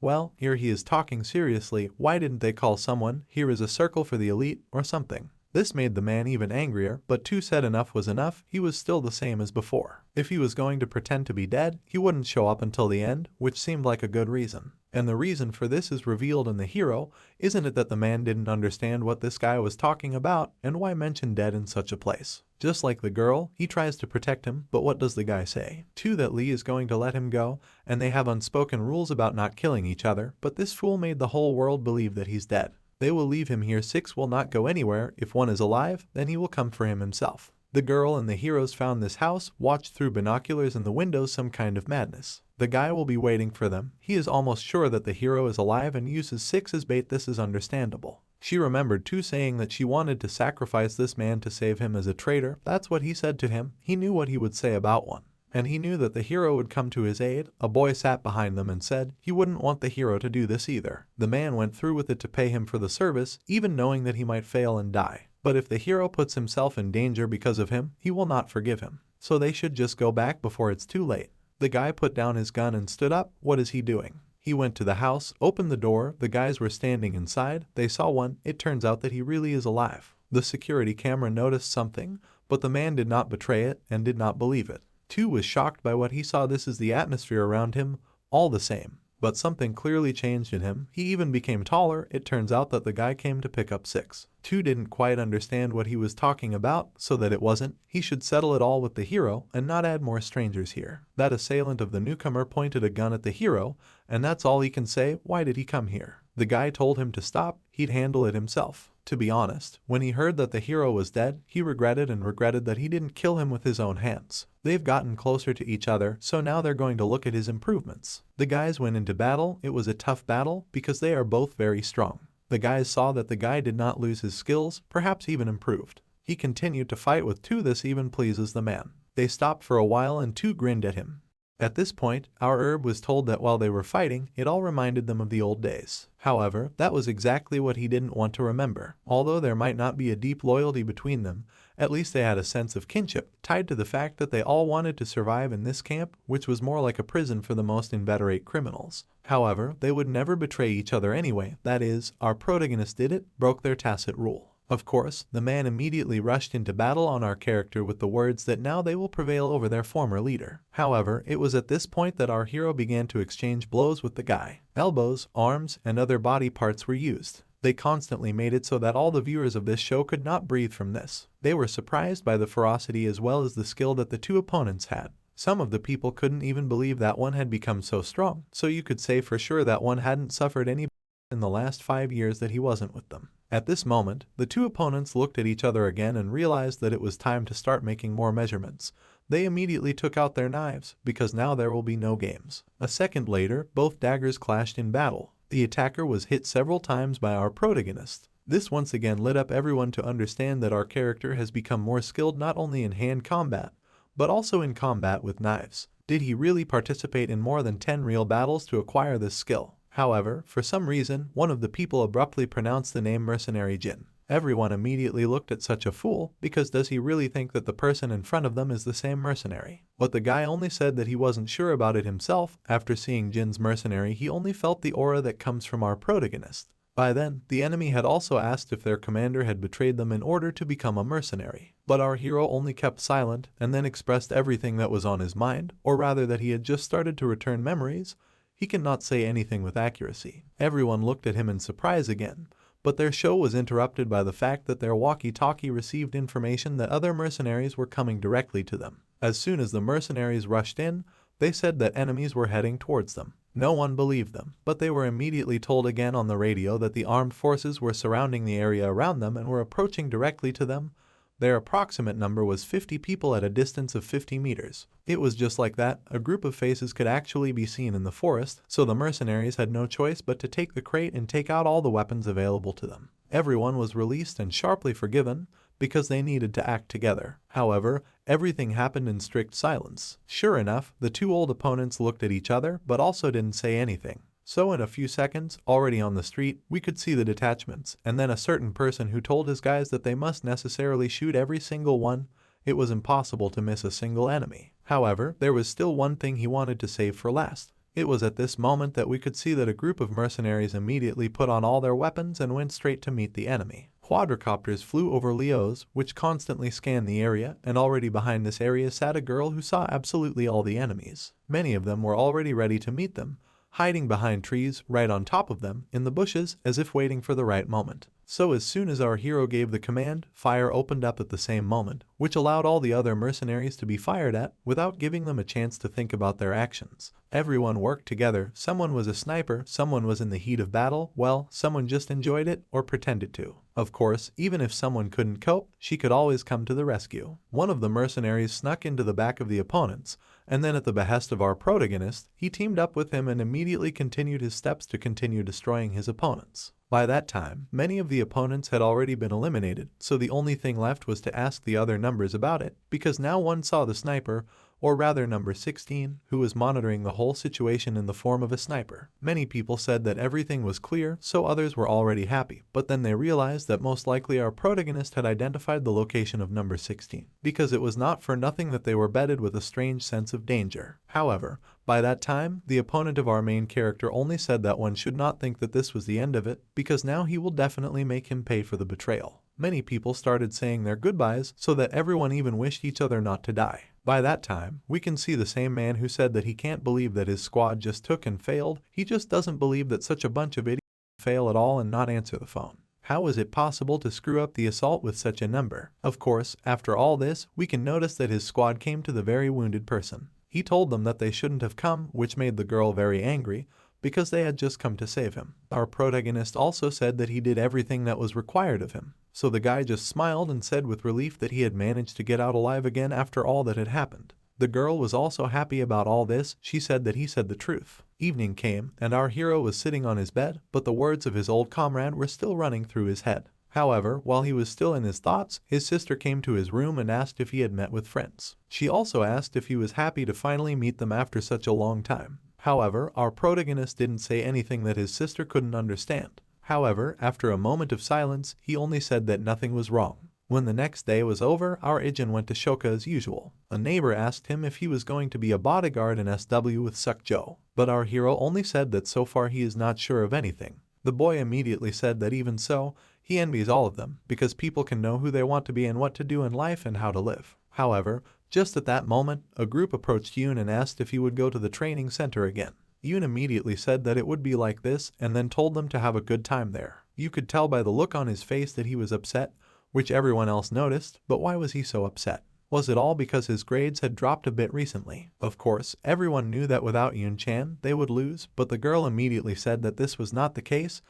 Speaker 1: well, here he is talking seriously. Why didn't they call someone? Here is a circle for the elite or something. This made the man even angrier, but 2 said enough was enough. He was still the same as before. If he was going to pretend to be dead, he wouldn't show up until the end, which seemed like a good reason. And the reason for this is revealed in the hero. Isn't it that the man didn't understand what this guy was talking about, and why mention dead in such a place? Just like the girl, he tries to protect him, but what does the guy say? 2, that Lee is going to let him go, and they have unspoken rules about not killing each other, but this fool made the whole world believe that he's dead. They will leave him here. 6 will not go anywhere. If 1 is alive, then he will come for him himself. The girl and the heroes found this house, watched through binoculars in the windows, some kind of madness. The guy will be waiting for them. He is almost sure that the hero is alive and uses 6 as bait. This is understandable. She remembered 2 saying that she wanted to sacrifice this man to save him as a traitor. That's what he said to him. He knew what he would say about 1. And he knew that the hero would come to his aid. A boy sat behind them and said he wouldn't want the hero to do this either. The man went through with it to pay him for the service, even knowing that he might fail and die. But if the hero puts himself in danger because of him, he will not forgive him. So they should just go back before it's too late. The guy put down his gun and stood up. What is he doing? He went to the house, opened the door. The guys were standing inside. They saw 1. It turns out that he really is alive. The security camera noticed something, but the man did not betray it and did not believe it. 2 was shocked by what he saw. This is the atmosphere around him, all the same. But something clearly changed in him. He even became taller. It turns out that the guy came to pick up 6. 2 didn't quite understand what he was talking about, so that it wasn't. He should settle it all with the hero and not add more strangers here. That assailant of the newcomer pointed a gun at the hero, and that's all he can say. Why did he come here? The guy told him to stop. He'd handle it himself. To be honest, when he heard that the hero was dead, he regretted that he didn't kill him with his own hands. They've gotten closer to each other, so now they're going to look at his improvements. The guys went into battle. It was a tough battle because they are both very strong. The guys saw that the guy did not lose his skills, perhaps even improved. He continued to fight with 2. This even pleases the man. They stopped for a while and 2 grinned at him. At this point, our herb was told that while they were fighting, it all reminded them of the old days. However, that was exactly what he didn't want to remember. Although there might not be a deep loyalty between them, at least they had a sense of kinship, tied to the fact that they all wanted to survive in this camp, which was more like a prison for the most inveterate criminals. However, they would never betray each other anyway. That is, our protagonist did it, broke their tacit rule. Of course, the man immediately rushed into battle on our character with the words that now they will prevail over their former leader. However, it was at this point that our hero began to exchange blows with the guy. Elbows, arms, and other body parts were used. They constantly made it so that all the viewers of this show could not breathe from this. They were surprised by the ferocity as well as the skill that the two opponents had. Some of the people couldn't even believe that one had become so strong, so you could say for sure that one hadn't suffered any in the last 5 years that he wasn't with them. At this moment, the two opponents looked at each other again and realized that it was time to start making more measurements. They immediately took out their knives, because now there will be no games. A second later, both daggers clashed in battle. The attacker was hit several times by our protagonist. This once again lit up everyone to understand that our character has become more skilled not only in hand combat, but also in combat with knives. Did he really participate in more than 10 real battles to acquire this skill? However, for some reason, one of the people abruptly pronounced the name Mercenary Ijin. Everyone immediately looked at such a fool, because does he really think that the person in front of them is the same mercenary? But the guy only said that he wasn't sure about it himself. After seeing Jin's mercenary, he only felt the aura that comes from our protagonist. By then, the enemy had also asked if their commander had betrayed them in order to become a mercenary. But our hero only kept silent and then expressed everything that was on his mind, or rather that he had just started to return memories. He cannot say anything with accuracy. Everyone looked at him in surprise again, but their show was interrupted by the fact that their walkie-talkie received information that other mercenaries were coming directly to them. As soon as the mercenaries rushed in, they said that enemies were heading towards them. No one believed them, but they were immediately told again on the radio that the armed forces were surrounding the area around them and were approaching directly to them. Their approximate number was 50 people at a distance of 50 meters. It was just like that, a group of faces could actually be seen in the forest, so the mercenaries had no choice but to take the crate and take out all the weapons available to them. Everyone was released and sharply forgiven, because they needed to act together. However, everything happened in strict silence. Sure enough, the two old opponents looked at each other, but also didn't say anything. So in a few seconds, already on the street, we could see the detachments, and then a certain person who told his guys that they must necessarily shoot every single one. It was impossible to miss a single enemy. However, there was still one thing he wanted to save for last. It was at this moment that we could see that a group of mercenaries immediately put on all their weapons and went straight to meet the enemy. Quadricopters flew over Leos, which constantly scanned the area, and already behind this area sat a girl who saw absolutely all the enemies. Many of them were already ready to meet them, hiding behind trees, right on top of them, in the bushes, as if waiting for the right moment. So as soon as our hero gave the command, fire opened up at the same moment, which allowed all the other mercenaries to be fired at, without giving them a chance to think about their actions. Everyone worked together. Someone was a sniper, someone was in the heat of battle, well, someone just enjoyed it, or pretended to. Of course, even if someone couldn't cope, she could always come to the rescue. One of the mercenaries snuck into the back of the opponents, and then at the behest of our protagonist, he teamed up with him and immediately continued his steps to continue destroying his opponents. By that time, many of the opponents had already been eliminated, so the only thing left was to ask the other numbers about it, because now one saw the sniper, or rather number 16, who was monitoring the whole situation in the form of a sniper. Many people said that everything was clear, so others were already happy, but then they realized that most likely our protagonist had identified the location of number 16, because it was not for nothing that they were bedded with a strange sense of danger. However, by that time, the opponent of our main character only said that one should not think that this was the end of it, because now he will definitely make him pay for the betrayal. Many people started saying their goodbyes, so that everyone even wished each other not to die. By that time, we can see the same man who said that he can't believe that his squad just took and failed. He just doesn't believe that such a bunch of idiots fail at all and not answer the phone. How is it possible to screw up the assault with such a number? Of course, after all this, we can notice that his squad came to the very wounded person. He told them that they shouldn't have come, which made the girl very angry, because they had just come to save him. Our protagonist also said that he did everything that was required of him. So the guy just smiled and said with relief that he had managed to get out alive again after all that had happened. The girl was also happy about all this. She said that he said the truth. Evening came, and our hero was sitting on his bed, but the words of his old comrade were still running through his head. However, while he was still in his thoughts, his sister came to his room and asked if he had met with friends. She also asked if he was happy to finally meet them after such a long time. However, our protagonist didn't say anything that his sister couldn't understand. However, after a moment of silence, he only said that nothing was wrong. When the next day was over, our Ijin went to Shoka as usual. A neighbor asked him if he was going to be a bodyguard in SW with Sukjo, but our hero only said that so far he is not sure of anything. The boy immediately said that even so, he envies all of them, because people can know who they want to be and what to do in life and how to live. However, just at that moment, a group approached Yoon and asked if he would go to the training center again. Yoon immediately said that it would be like this and then told them to have a good time there. You could tell by the look on his face that he was upset, which everyone else noticed, but why was he so upset? Was it all because his grades had dropped a bit recently? Of course, everyone knew that without Yun-chan, they would lose, but the girl immediately said that this was not the case,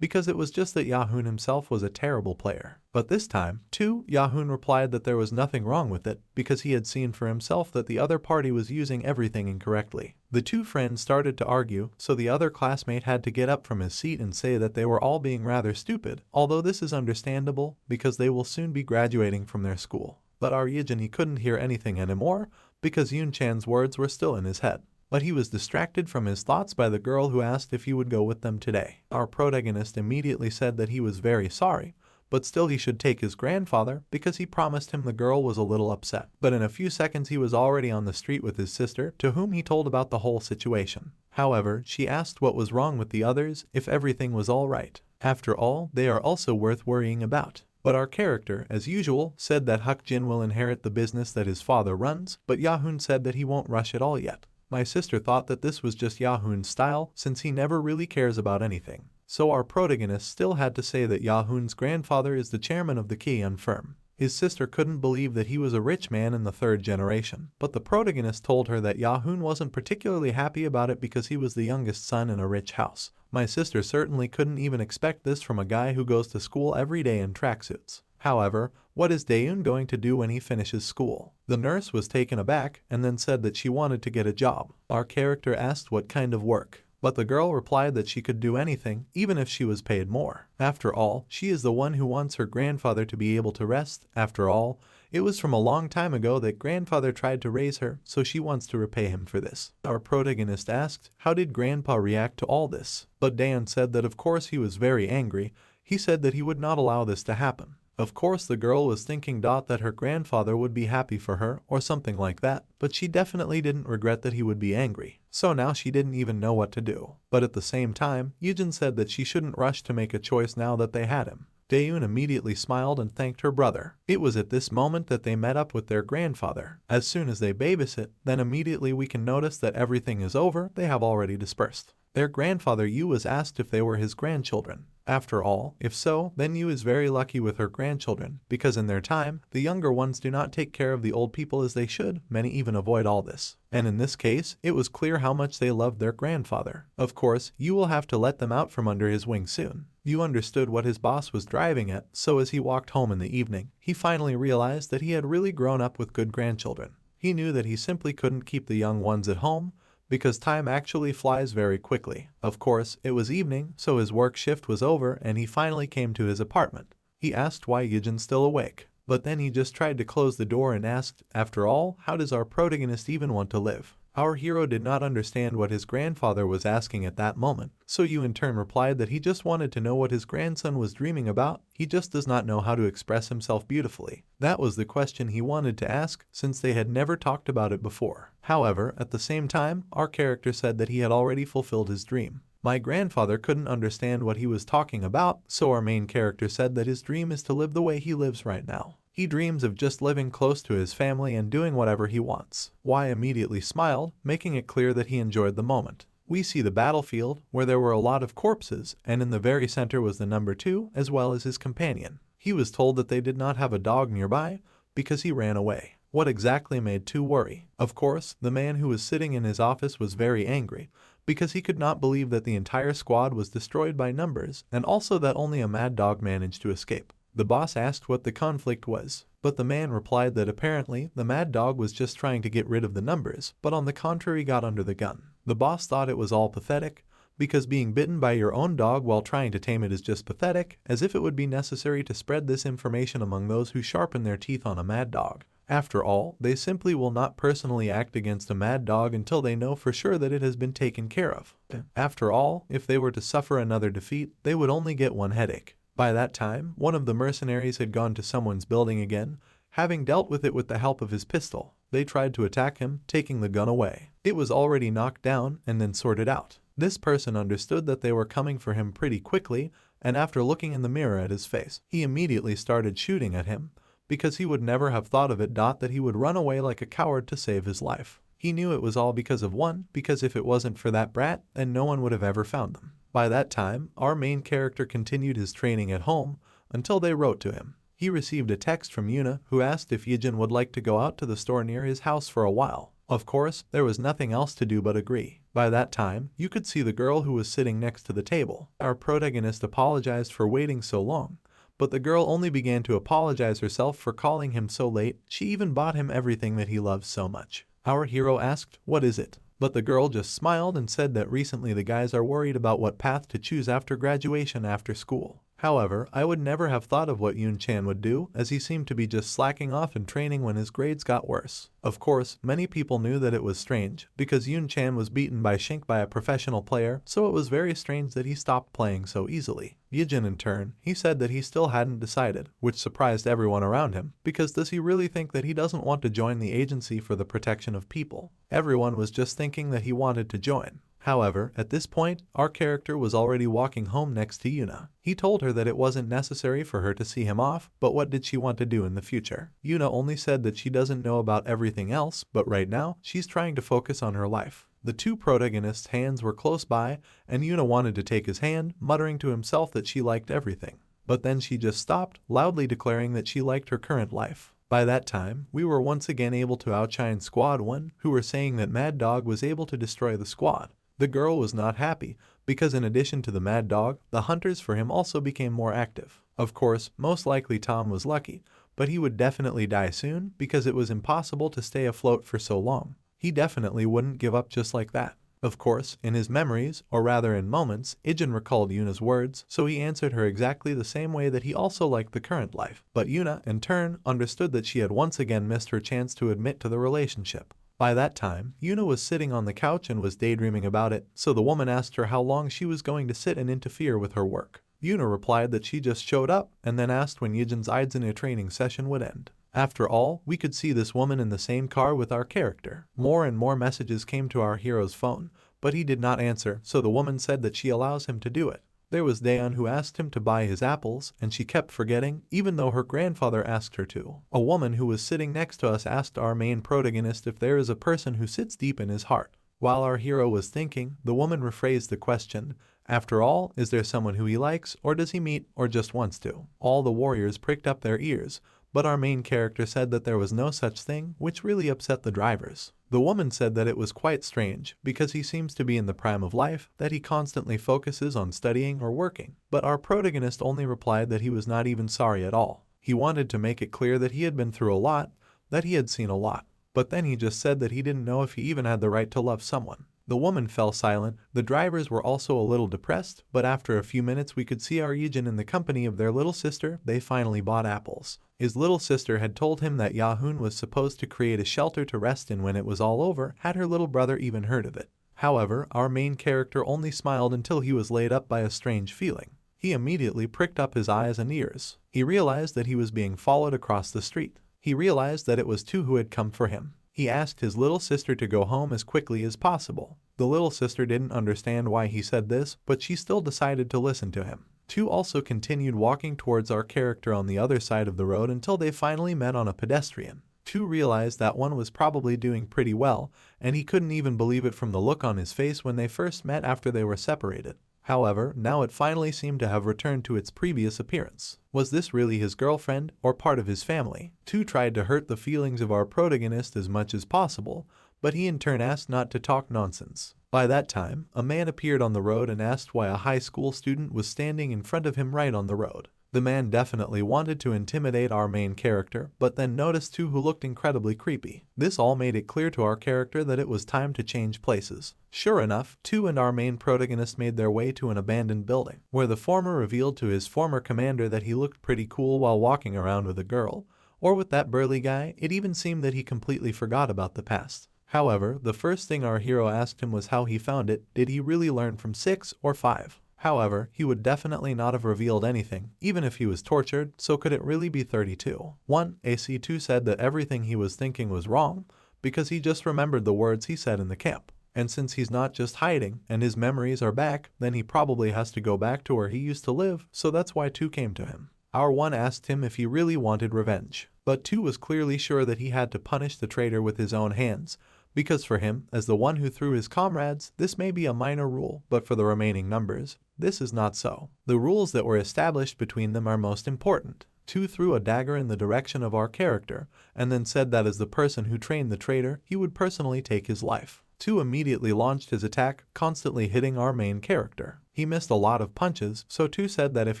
Speaker 1: because it was just that Yahun himself was a terrible player. But this time, too, Yahun replied that there was nothing wrong with it, because he had seen for himself that the other party was using everything incorrectly. The two friends started to argue, so the other classmate had to get up from his seat and say that they were all being rather stupid, although this is understandable, because they will soon be graduating from their school. But our Ijin couldn't hear anything anymore, because Yun-chan's words were still in his head. But he was distracted from his thoughts by the girl who asked if he would go with them today. Our protagonist immediately said that he was very sorry, but still he should take his grandfather because he promised him. The girl was a little upset. But in a few seconds he was already on the street with his sister, to whom he told about the whole situation. However, she asked what was wrong with the others, if everything was all right. After all, they are also worth worrying about. But our character, as usual, said that Huk-jin will inherit the business that his father runs, but Yahun said that he won't rush it all yet. My sister thought that this was just Yahun's style, since he never really cares about anything. So our protagonist still had to say that Yahun's grandfather is the chairman of the Kian firm. His sister couldn't believe that he was a rich man in the third generation, but the protagonist told her that Yahun wasn't particularly happy about it because he was the youngest son in a rich house. My sister certainly couldn't even expect this from a guy who goes to school every day in tracksuits. However, what is Daeun going to do when he finishes school? The nurse was taken aback and then said that she wanted to get a job. Our character asked what kind of work, but the girl replied that she could do anything, even if she was paid more. After all, she is the one who wants her grandfather to be able to rest. After all, it was from a long time ago that grandfather tried to raise her, so she wants to repay him for this. Our protagonist asked, how did grandpa react to all this? But Daeun said that of course he was very angry. He said that he would not allow this to happen. Of course the girl was thinking that her grandfather would be happy for her or something like that, but she definitely didn't regret that he would be angry. So now she didn't even know what to do. But at the same time, Ijin said that she shouldn't rush to make a choice now that they had him. Daeun immediately smiled and thanked her brother. It was at this moment that they met up with their grandfather. As soon as they babysit, then immediately we can notice that everything is over. They have already dispersed. Their grandfather Yu was asked if they were his grandchildren. After all, if so, then Yu is very lucky with her grandchildren, because in their time, the younger ones do not take care of the old people as they should. Many even avoid all this. And in this case, it was clear how much they loved their grandfather. Of course, Yu will have to let them out from under his wing soon. Yu understood what his boss was driving at, so as he walked home in the evening, he finally realized that he had really grown up with good grandchildren. He knew that he simply couldn't keep the young ones at home, because time actually flies very quickly. Of course, it was evening, so his work shift was over and he finally came to his apartment. He asked why Ijin's still awake, but then he just tried to close the door and asked, after all, how does our protagonist even want to live? Our hero did not understand what his grandfather was asking at that moment, so Yu in turn replied that he just wanted to know what his grandson was dreaming about. He just does not know how to express himself beautifully. That was the question he wanted to ask, since they had never talked about it before. However, at the same time, our character said that he had already fulfilled his dream. My grandfather couldn't understand what he was talking about, so our main character said that his dream is to live the way he lives right now. He dreams of just living close to his family and doing whatever he wants. Y immediately smiled, making it clear that he enjoyed the moment. We see the battlefield, where there were a lot of corpses, and in the very center was the number 2, as well as his companion. He was told that they did not have a dog nearby, because he ran away. What exactly made 2 worry? Of course, the man who was sitting in his office was very angry, because he could not believe that the entire squad was destroyed by numbers, and also that only a mad dog managed to escape. The boss asked what the conflict was, but the man replied that apparently the mad dog was just trying to get rid of the numbers, but on the contrary got under the gun. The boss thought it was all pathetic, because being bitten by your own dog while trying to tame it is just pathetic, as if it would be necessary to spread this information among those who sharpen their teeth on a mad dog. After all, they simply will not personally act against a mad dog until they know for sure that it has been taken care of. After all, if they were to suffer another defeat, they would only get one headache. By that time, one of the mercenaries had gone to someone's building again, having dealt with it with the help of his pistol. They tried to attack him, taking the gun away. It was already knocked down and then sorted out. This person understood that they were coming for him pretty quickly, and after looking in the mirror at his face, he immediately started shooting at him, because he would never have thought of it that he would run away like a coward to save his life. He knew it was all because of one, because if it wasn't for that brat, then no one would have ever found them. By that time, our main character continued his training at home until they wrote to him. He received a text from Yuna who asked if Ijin would like to go out to the store near his house for a while. Of course, there was nothing else to do but agree. By that time, you could see the girl who was sitting next to the table. Our protagonist apologized for waiting so long, but the girl only began to apologize herself for calling him so late. She even bought him everything that he loves so much. Our hero asked, "What is it?" But the girl just smiled and said that recently the guys are worried about what path to choose after graduation after school. However, I would never have thought of what Yoon-chan would do, as he seemed to be just slacking off in training when his grades got worse. Of course, many people knew that it was strange, because Yoon-chan was beaten by Shink by a professional player, so it was very strange that he stopped playing so easily. Ijin in turn, he said that he still hadn't decided, which surprised everyone around him, because does he really think that he doesn't want to join the agency for the protection of people? Everyone was just thinking that he wanted to join. However, at this point, our character was already walking home next to Yuna. He told her that it wasn't necessary for her to see him off, but what did she want to do in the future? Yuna only said that she doesn't know about everything else, but right now, she's trying to focus on her life. The two protagonists' hands were close by, and Yuna wanted to take his hand, muttering to himself that she liked everything. But then she just stopped, loudly declaring that she liked her current life. By that time, we were once again able to outshine Squad 1, who were saying that Mad Dog was able to destroy the squad. The girl was not happy, because in addition to the Mad Dog, the hunters for him also became more active. Of course, most likely Tom was lucky, but he would definitely die soon because it was impossible to stay afloat for so long. He definitely wouldn't give up just like that. Of course, in his memories, or rather in moments, Ijin recalled Yuna's words, so he answered her exactly the same way that he also liked the current life. But Yuna, in turn, understood that she had once again missed her chance to admit to the relationship. By that time, Yuna was sitting on the couch and was daydreaming about it, so the woman asked her how long she was going to sit and interfere with her work. Yuna replied that she just showed up, and then asked when Yijin's Ijin training session would end. After all, we could see this woman in the same car with our character. More and more messages came to our hero's phone, but he did not answer, so the woman said that she allows him to do it. There was Daeon who asked him to buy his apples, and she kept forgetting, even though her grandfather asked her to. A woman who was sitting next to us asked our main protagonist if there is a person who sits deep in his heart. While our hero was thinking, the woman rephrased the question, "After all, is there someone who he likes, or does he meet, or just wants to?" All the warriors pricked up their ears, but our main character said that there was no such thing, which really upset the drivers. The woman said that it was quite strange, because he seems to be in the prime of life, that he constantly focuses on studying or working. But our protagonist only replied that he was not even sorry at all. He wanted to make it clear that he had been through a lot, that he had seen a lot. But then he just said that he didn't know if he even had the right to love someone. The woman fell silent. The drivers were also a little depressed, but after a few minutes we could see our Ijin in the company of their little sister. They finally bought apples. His little sister had told him that Yahoon was supposed to create a shelter to rest in when it was all over. Had her little brother even heard of it? However, our main character only smiled until he was laid up by a strange feeling. He immediately pricked up his eyes and ears. He realized that he was being followed across the street. He realized that it was two who had come for him. He asked his little sister to go home as quickly as possible. The little sister didn't understand why he said this, but she still decided to listen to him. Two also continued walking towards our character on the other side of the road until they finally met on a pedestrian. Two realized that one was probably doing pretty well, and he couldn't even believe it from the look on his face when they first met after they were separated. However, now it finally seemed to have returned to its previous appearance. Was this really his girlfriend, or part of his family? Two tried to hurt the feelings of our protagonist as much as possible, but he in turn asked not to talk nonsense. By that time, a man appeared on the road and asked why a high school student was standing in front of him right on the road. The man definitely wanted to intimidate our main character, but then noticed two who looked incredibly creepy. This all made it clear to our character that it was time to change places. Sure enough, Two and our main protagonist made their way to an abandoned building, where the former revealed to his former commander that he looked pretty cool while walking around with a girl, or with that burly guy. It even seemed that he completely forgot about the past. However, the first thing our hero asked him was how he found it. Did he really learn from 6 or 5? However, he would definitely not have revealed anything, even if he was tortured, so could it really be 32? 1. AC2 said that everything he was thinking was wrong, because he just remembered the words he said in the camp. And since he's not just hiding, and his memories are back, then he probably has to go back to where he used to live, so that's why 2 came to him. Our 1 asked him if he really wanted revenge, but 2 was clearly sure that he had to punish the traitor with his own hands, because for him, as the one who threw his comrades, this may be a minor rule, but for the remaining numbers, this is not so. The rules that were established between them are most important. 2 threw a dagger in the direction of our character, and then said that as the person who trained the traitor, he would personally take his life. 2 immediately launched his attack, constantly hitting our main character. He missed a lot of punches, so 2 said that if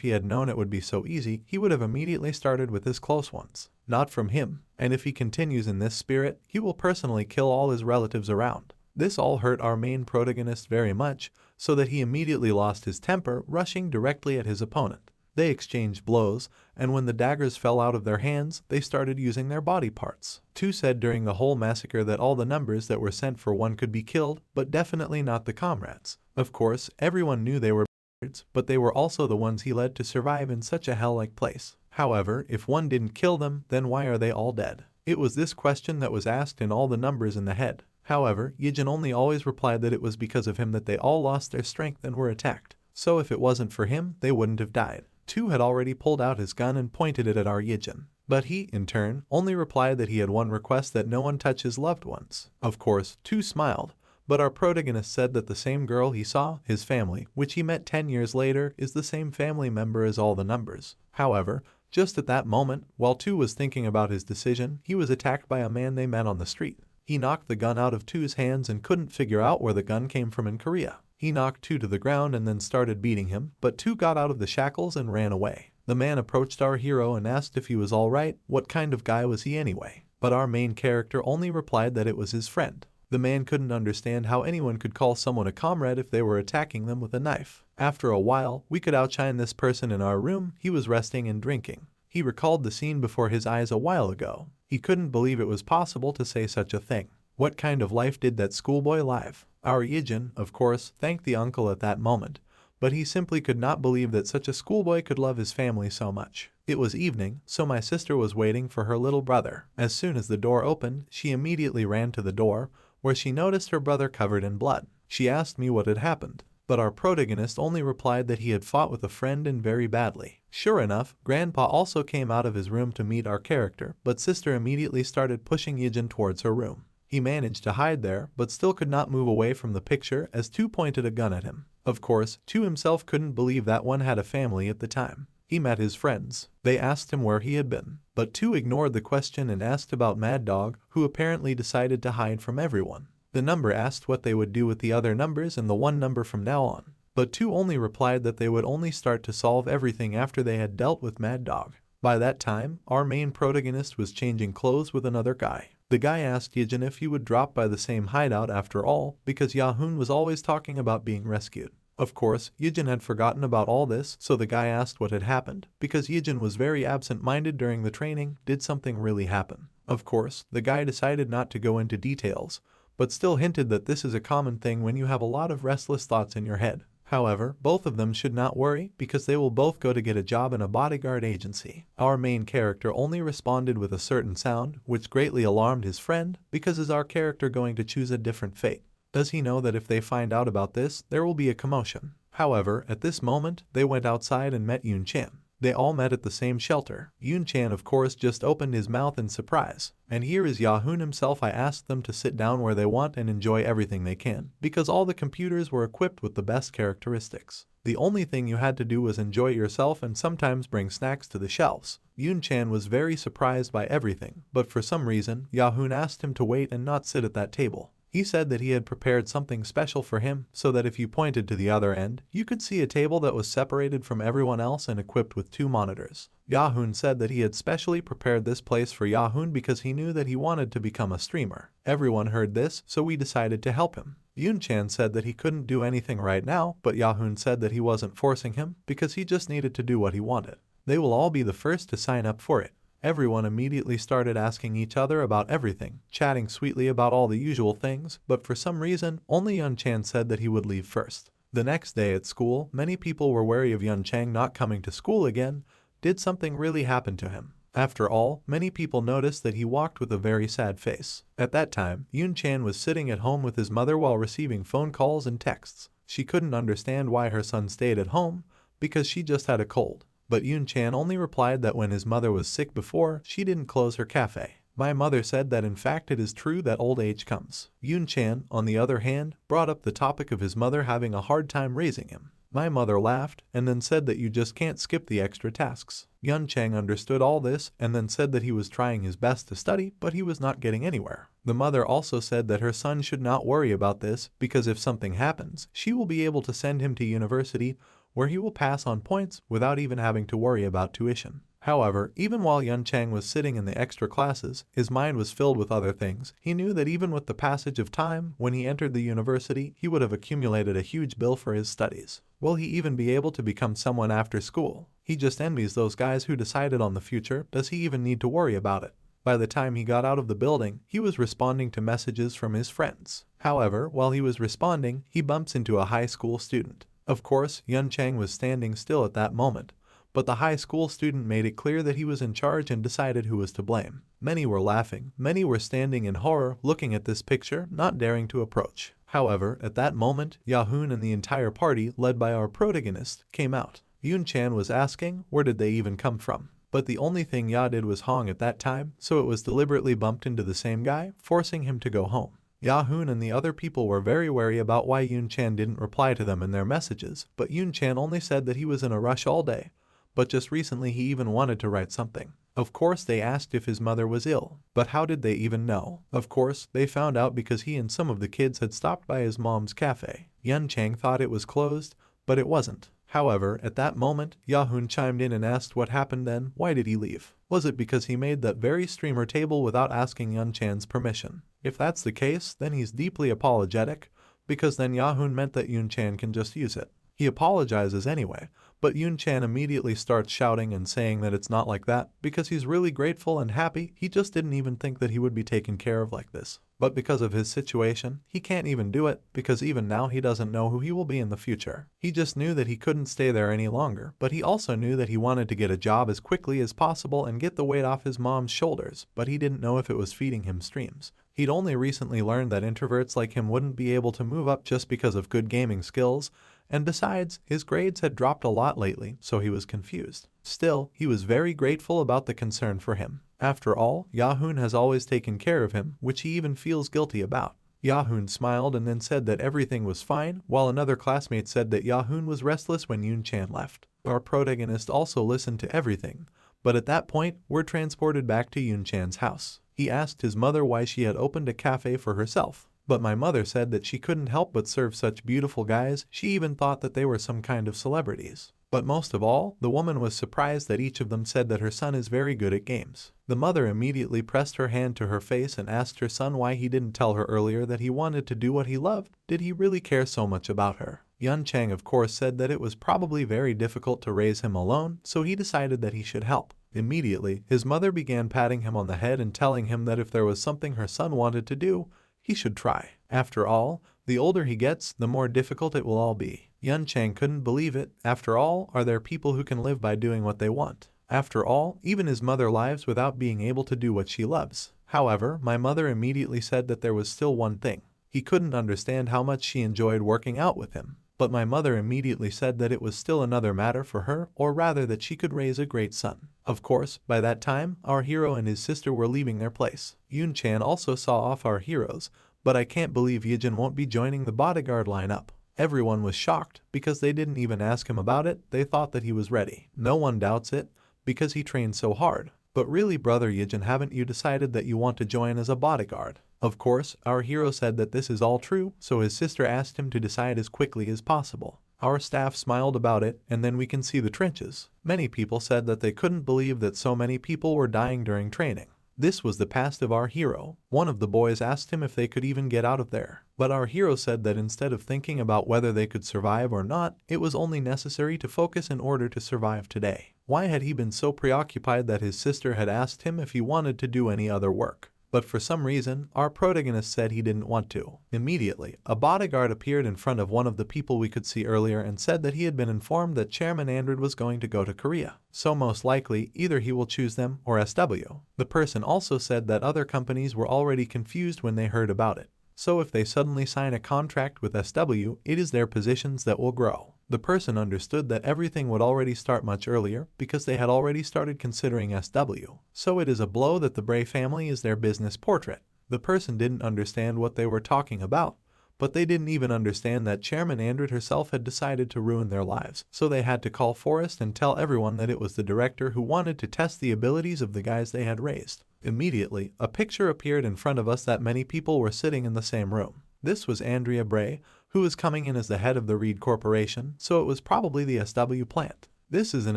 Speaker 1: he had known it would be so easy, he would have immediately started with his close ones. Not from him, and if he continues in this spirit, he will personally kill all his relatives around. This all hurt our main protagonist very much, so that he immediately lost his temper, rushing directly at his opponent. They exchanged blows, and when the daggers fell out of their hands, they started using their body parts. 2 said during the whole massacre that all the numbers that were sent for 1 could be killed, but definitely not the comrades. Of course, everyone knew they were bastards, but they were also the ones he led to survive in such a hell-like place. However, if 1 didn't kill them, then why are they all dead? It was this question that was asked in all the numbers in the head. However, Ijin only always replied that it was because of him that they all lost their strength and were attacked. So if it wasn't for him, they wouldn't have died. 2 had already pulled out his gun and pointed it at our Ijin. But he, in turn, only replied that he had one request, that no one touch his loved ones. Of course, 2 smiled, but our protagonist said that the same girl he saw, his family, which he met 10 years later, is the same family member as all the numbers. However, just at that moment, while 2 was thinking about his decision, he was attacked by a man they met on the street. He knocked the gun out of 2's hands and couldn't figure out where the gun came from in Korea. He knocked 2 to the ground and then started beating him, but 2 got out of the shackles and ran away. The man approached our hero and asked if he was alright, what kind of guy was he anyway? But our main character only replied that it was his friend. The man couldn't understand how anyone could call someone a comrade if they were attacking them with a knife. After a while, we could outshine this person in our room. He was resting and drinking. He recalled the scene before his eyes a while ago. He couldn't believe it was possible to say such a thing. What kind of life did that schoolboy live? Our Ijin, of course, thanked the uncle at that moment, but he simply could not believe that such a schoolboy could love his family so much. It was evening, so my sister was waiting for her little brother. As soon as the door opened, she immediately ran to the door, where she noticed her brother covered in blood. She asked me what had happened, but our protagonist only replied that he had fought with a friend and very badly. Sure enough, Grandpa also came out of his room to meet our character, but sister immediately started pushing Ijin towards her room. He managed to hide there, but still could not move away from the picture as 2 pointed a gun at him. Of course, 2 himself couldn't believe that 1 had a family at the time. He met his friends. They asked him where he had been, but 2 ignored the question and asked about Mad Dog, who apparently decided to hide from everyone. The number asked what they would do with the other numbers and the 1 number from now on, but 2 only replied that they would only start to solve everything after they had dealt with Mad Dog. By that time, our main protagonist was changing clothes with another guy. The guy asked Ijin if he would drop by the same hideout after all, because Yahun was always talking about being rescued. Of course, Ijin had forgotten about all this, so the guy asked what had happened. Because Ijin was very absent-minded during the training, did something really happen? Of course, the guy decided not to go into details, but still hinted that this is a common thing when you have a lot of restless thoughts in your head. However, both of them should not worry, because they will both go to get a job in a bodyguard agency. Our main character only responded with a certain sound, which greatly alarmed his friend, because is our character going to choose a different fate? Does he know that if they find out about this, there will be a commotion? However, at this moment, they went outside and met Yoon Chan. They all met at the same shelter. Yoon Chan of course just opened his mouth in surprise. And here is Yahun himself. I asked them to sit down where they want and enjoy everything they can, because all the computers were equipped with the best characteristics. The only thing you had to do was enjoy yourself and sometimes bring snacks to the shelves. Yoon Chan was very surprised by everything, but for some reason, Yahun asked him to wait and not sit at that table. He said that he had prepared something special for him, so that if you pointed to the other end, you could see a table that was separated from everyone else and equipped with 2 monitors. Yahun said that he had specially prepared this place for Yahun because he knew that he wanted to become a streamer. Everyone heard this, so we decided to help him. Yoon Chan said that he couldn't do anything right now, but Yahun said that he wasn't forcing him, because he just needed to do what he wanted. They will all be the first to sign up for it. Everyone immediately started asking each other about everything, chatting sweetly about all the usual things, but for some reason, only Yun Chan said that he would leave first. The next day at school, many people were wary of Yun Chang not coming to school again. Did something really happen to him? After all, many people noticed that he walked with a very sad face. At that time, Yoon Chan was sitting at home with his mother while receiving phone calls and texts. She couldn't understand why her son stayed at home, because she just had a cold. But Yoon Chan only replied that when his mother was sick before, she didn't close her cafe. My mother said that in fact it is true that old age comes. Yun Chan, on the other hand, brought up the topic of his mother having a hard time raising him. My mother laughed and then said that you just can't skip the extra tasks. Yun Chang understood all this and then said that he was trying his best to study, but he was not getting anywhere. The mother also said that her son should not worry about this because if something happens, she will be able to send him to university where he will pass on points without even having to worry about tuition. However, even while Yun Chang was sitting in the extra classes, his mind was filled with other things. He knew that even with the passage of time, when he entered the university, he would have accumulated a huge bill for his studies. Will he even be able to become someone after school? He just envies those guys who decided on the future. Does he even need to worry about it? By the time he got out of the building, he was responding to messages from his friends. However, while he was responding, he bumps into a high school student. Of course, Yun Chang was standing still at that moment, but the high school student made it clear that he was in charge and decided who was to blame. Many were laughing, many were standing in horror looking at this picture, not daring to approach. However, at that moment, Yahun and the entire party, led by our protagonist, came out. Yun Chan was asking, where did they even come from? But the only thing Ya did was Hong at that time, so it was deliberately bumped into the same guy, forcing him to go home. Yahun and the other people were very wary about why Yun Chan didn't reply to them in their messages, but Yun Chan only said that he was in a rush all day. But just recently he even wanted to write something. Of course they asked if his mother was ill, but how did they even know? Of course, they found out because he and some of the kids had stopped by his mom's cafe. Yun Chang thought it was closed, but it wasn't. However, at that moment, Yahun chimed in and asked what happened then. Why did he leave? Was it because he made that very streamer table without asking Yun Chan's permission? If that's the case, then he's deeply apologetic, because then Yahun meant that Yun Chan can just use it. He apologizes anyway, but Yun Chan immediately starts shouting and saying that it's not like that because he's really grateful and happy. He just didn't even think that he would be taken care of like this. But because of his situation, he can't even do it because even now he doesn't know who he will be in the future. He just knew that he couldn't stay there any longer, but he also knew that he wanted to get a job as quickly as possible and get the weight off his mom's shoulders, but he didn't know if it was feeding him streams. He'd only recently learned that introverts like him wouldn't be able to move up just because of good gaming skills, and besides, his grades had dropped a lot lately, so he was confused. Still, he was very grateful about the concern for him. After all, Yahun has always taken care of him, which he even feels guilty about. Yahun smiled and then said that everything was fine, while another classmate said that Yahun was restless when Yun Chan left. Our protagonist also listened to everything, but at that point, we're transported back to Yun Chan's house. He asked his mother why she had opened a cafe for herself. But my mother said that she couldn't help but serve such beautiful guys. She even thought that they were some kind of celebrities. But most of all, the woman was surprised that each of them said that her son is very good at games. The mother immediately pressed her hand to her face and asked her son why he didn't tell her earlier that he wanted to do what he loved. Did he really care so much about her? Yun Chang of course said that it was probably very difficult to raise him alone, so he decided that he should help. Immediately, his mother began patting him on the head and telling him that if there was something her son wanted to do, he should try. After all, the older he gets, the more difficult it will all be. Yun Chang couldn't believe it. After all, are there people who can live by doing what they want? After all, even his mother lives without being able to do what she loves. However, my mother immediately said that there was still one thing. He couldn't understand how much she enjoyed working out with him. But my mother immediately said that it was still another matter for her, or rather that she could raise a great son. Of course, by that time, our hero and his sister were leaving their place. Yun Chan also saw off our heroes, but I can't believe Ijin won't be joining the bodyguard lineup. Everyone was shocked because they didn't even ask him about it. They thought that he was ready. No one doubts it because he trained so hard. But really, brother Ijin, haven't you decided that you want to join as a bodyguard? Of course, our hero said that this is all true, so his sister asked him to decide as quickly as possible. Our staff smiled about it, and then we can see the trenches. Many people said that they couldn't believe that so many people were dying during training. This was the past of our hero. One of the boys asked him if they could even get out of there. But our hero said that instead of thinking about whether they could survive or not, it was only necessary to focus in order to survive today. Why had he been so preoccupied that his sister had asked him if he wanted to do any other work? But for some reason, our protagonist said he didn't want to. Immediately, a bodyguard appeared in front of one of the people we could see earlier and said that he had been informed that Chairman Android was going to go to Korea. So most likely, either he will choose them or SW. The person also said that other companies were already confused when they heard about it. So if they suddenly sign a contract with SW, it is their positions that will grow. The person understood that everything would already start much earlier because they had already started considering SW. So it is a blow that the Bray family is their business portrait. The person didn't understand what they were talking about, but they didn't even understand that Chairman Andrew herself had decided to ruin their lives. So they had to call Forrest and tell everyone that it was the director who wanted to test the abilities of the guys they had raised. Immediately, a picture appeared in front of us that many people were sitting in the same room. This was Andrea Bray, who was coming in as the head of the Reed Corporation, so it was probably the SW plant. This is an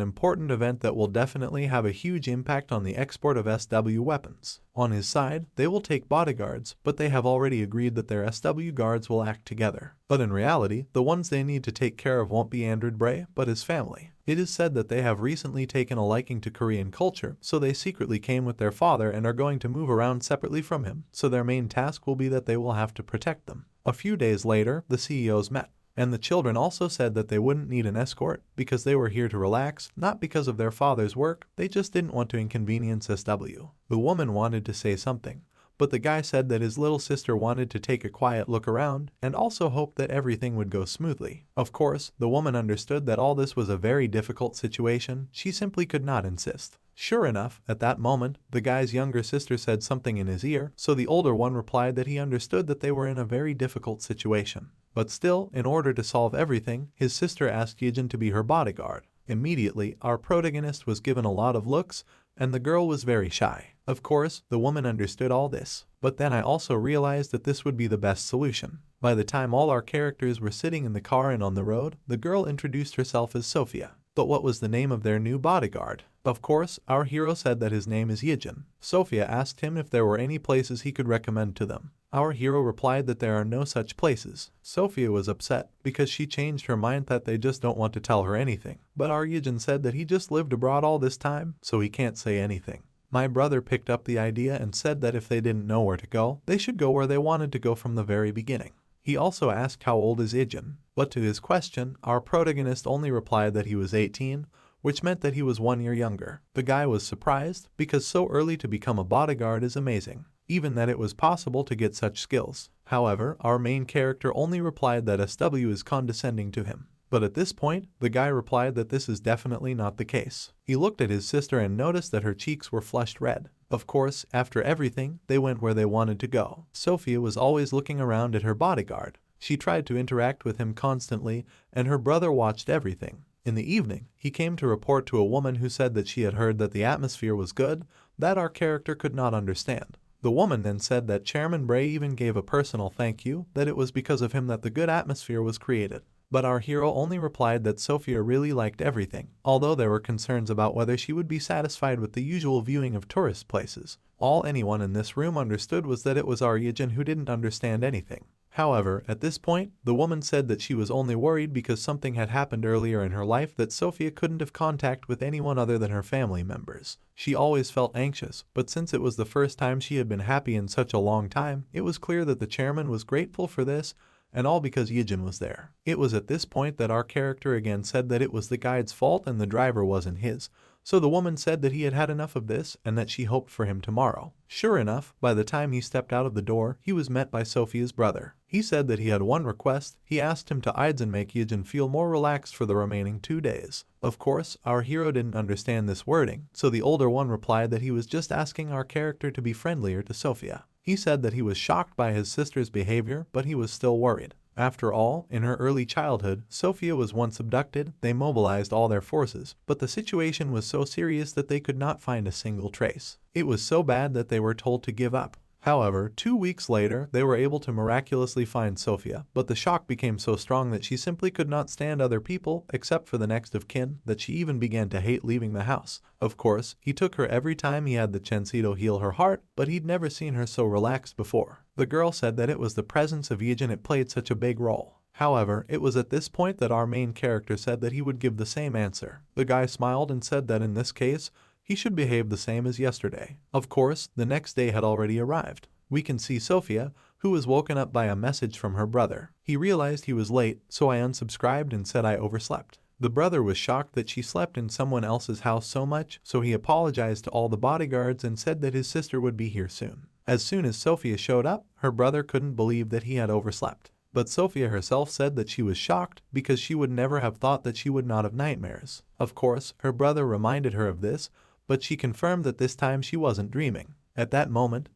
Speaker 1: important event that will definitely have a huge impact on the export of SW weapons. On his side, they will take bodyguards, but they have already agreed that their SW guards will act together. But in reality, the ones they need to take care of won't be Andrew Bray, but his family. It is said that they have recently taken a liking to Korean culture, so they secretly came with their father and are going to move around separately from him, so their main task will be that they will have to protect them. A few days later, the CEOs met. And the children also said that they wouldn't need an escort because they were here to relax, not because of their father's work, they just didn't want to inconvenience SW. The woman wanted to say something, but the guy said that his little sister wanted to take a quiet look around and also hoped that everything would go smoothly. Of course, the woman understood that all this was a very difficult situation, she simply could not insist. Sure enough, at that moment, the guy's younger sister said something in his ear, so the older one replied that he understood that they were in a very difficult situation. But still, in order to solve everything, his sister asked Ijin to be her bodyguard. Immediately, our protagonist was given a lot of looks, and the girl was very shy. Of course, the woman understood all this, but then I also realized that this would be the best solution. By the time all our characters were sitting in the car and on the road, the girl introduced herself as Sophia. But what was the name of their new bodyguard? Of course, our hero said that his name is Ijin. Sophia asked him if there were any places he could recommend to them. Our hero replied that there are no such places. Sophia was upset because she changed her mind that they just don't want to tell her anything. But our Ijin said that he just lived abroad all this time, so he can't say anything. My brother picked up the idea and said that if they didn't know where to go, they should go where they wanted to go from the very beginning. He also asked how old is Ijin, but to his question, our protagonist only replied that he was 18, which meant that he was 1 year younger. The guy was surprised, because so early to become a bodyguard is amazing, even that it was possible to get such skills. However, our main character only replied that SW is condescending to him. But at this point, the guy replied that this is definitely not the case. He looked at his sister and noticed that her cheeks were flushed red. Of course, after everything, they went where they wanted to go. Sophia was always looking around at her bodyguard. She tried to interact with him constantly, and her brother watched everything. In the evening, he came to report to a woman who said that she had heard that the atmosphere was good, that our character could not understand. The woman then said that Chairman Bray even gave a personal thank you, that it was because of him that the good atmosphere was created. But our hero only replied that Sophia really liked everything, although there were concerns about whether she would be satisfied with the usual viewing of tourist places. All anyone in this room understood was that it was our Ijin who didn't understand anything. However, at this point, the woman said that she was only worried because something had happened earlier in her life that Sophia couldn't have contact with anyone other than her family members. She always felt anxious, but since it was the first time she had been happy in such a long time, it was clear that the chairman was grateful for this, and all because Ijin was there. It was at this point that our character again said that it was the guide's fault and the driver wasn't his. So the woman said that he had had enough of this and that she hoped for him tomorrow. Sure enough, by the time he stepped out of the door, he was met by Sophia's brother. He said that he had one request. He asked him to Ijin make Ijin feel more relaxed for the remaining 2 days. Of course, our hero didn't understand this wording, so the older one replied that he was just asking our character to be friendlier to Sophia. He said that he was shocked by his sister's behavior, but he was still worried. After all, in her early childhood, Sophia was once abducted. They mobilized all their forces, but the situation was so serious that they could not find a single trace. It was so bad that they were told to give up. However, 2 weeks later, they were able to miraculously find Sophia, but the shock became so strong that she simply could not stand other people, except for the next of kin, that she even began to hate leaving the house. Of course, he took her every time he had the chance to heal her heart, but he'd never seen her so relaxed before. The girl said that it was the presence of Ijin that played such a big role. However, it was at this point that our main character said that he would give the same answer. The guy smiled and said that in this case, he should behave the same as yesterday. Of course, the next day had already arrived. We can see Sophia, who was woken up by a message from her brother. He realized he was late, so I unsubscribed and said I overslept. The brother was shocked that she slept in someone else's house so much, so he apologized to all the bodyguards and said that his sister would be here soon. As soon as Sophia showed up, her brother couldn't believe that he had overslept. But Sophia herself said that she was shocked because she would never have thought that she would not have nightmares. Of course, her brother reminded her of this, but she confirmed that this time she wasn't dreaming. At that moment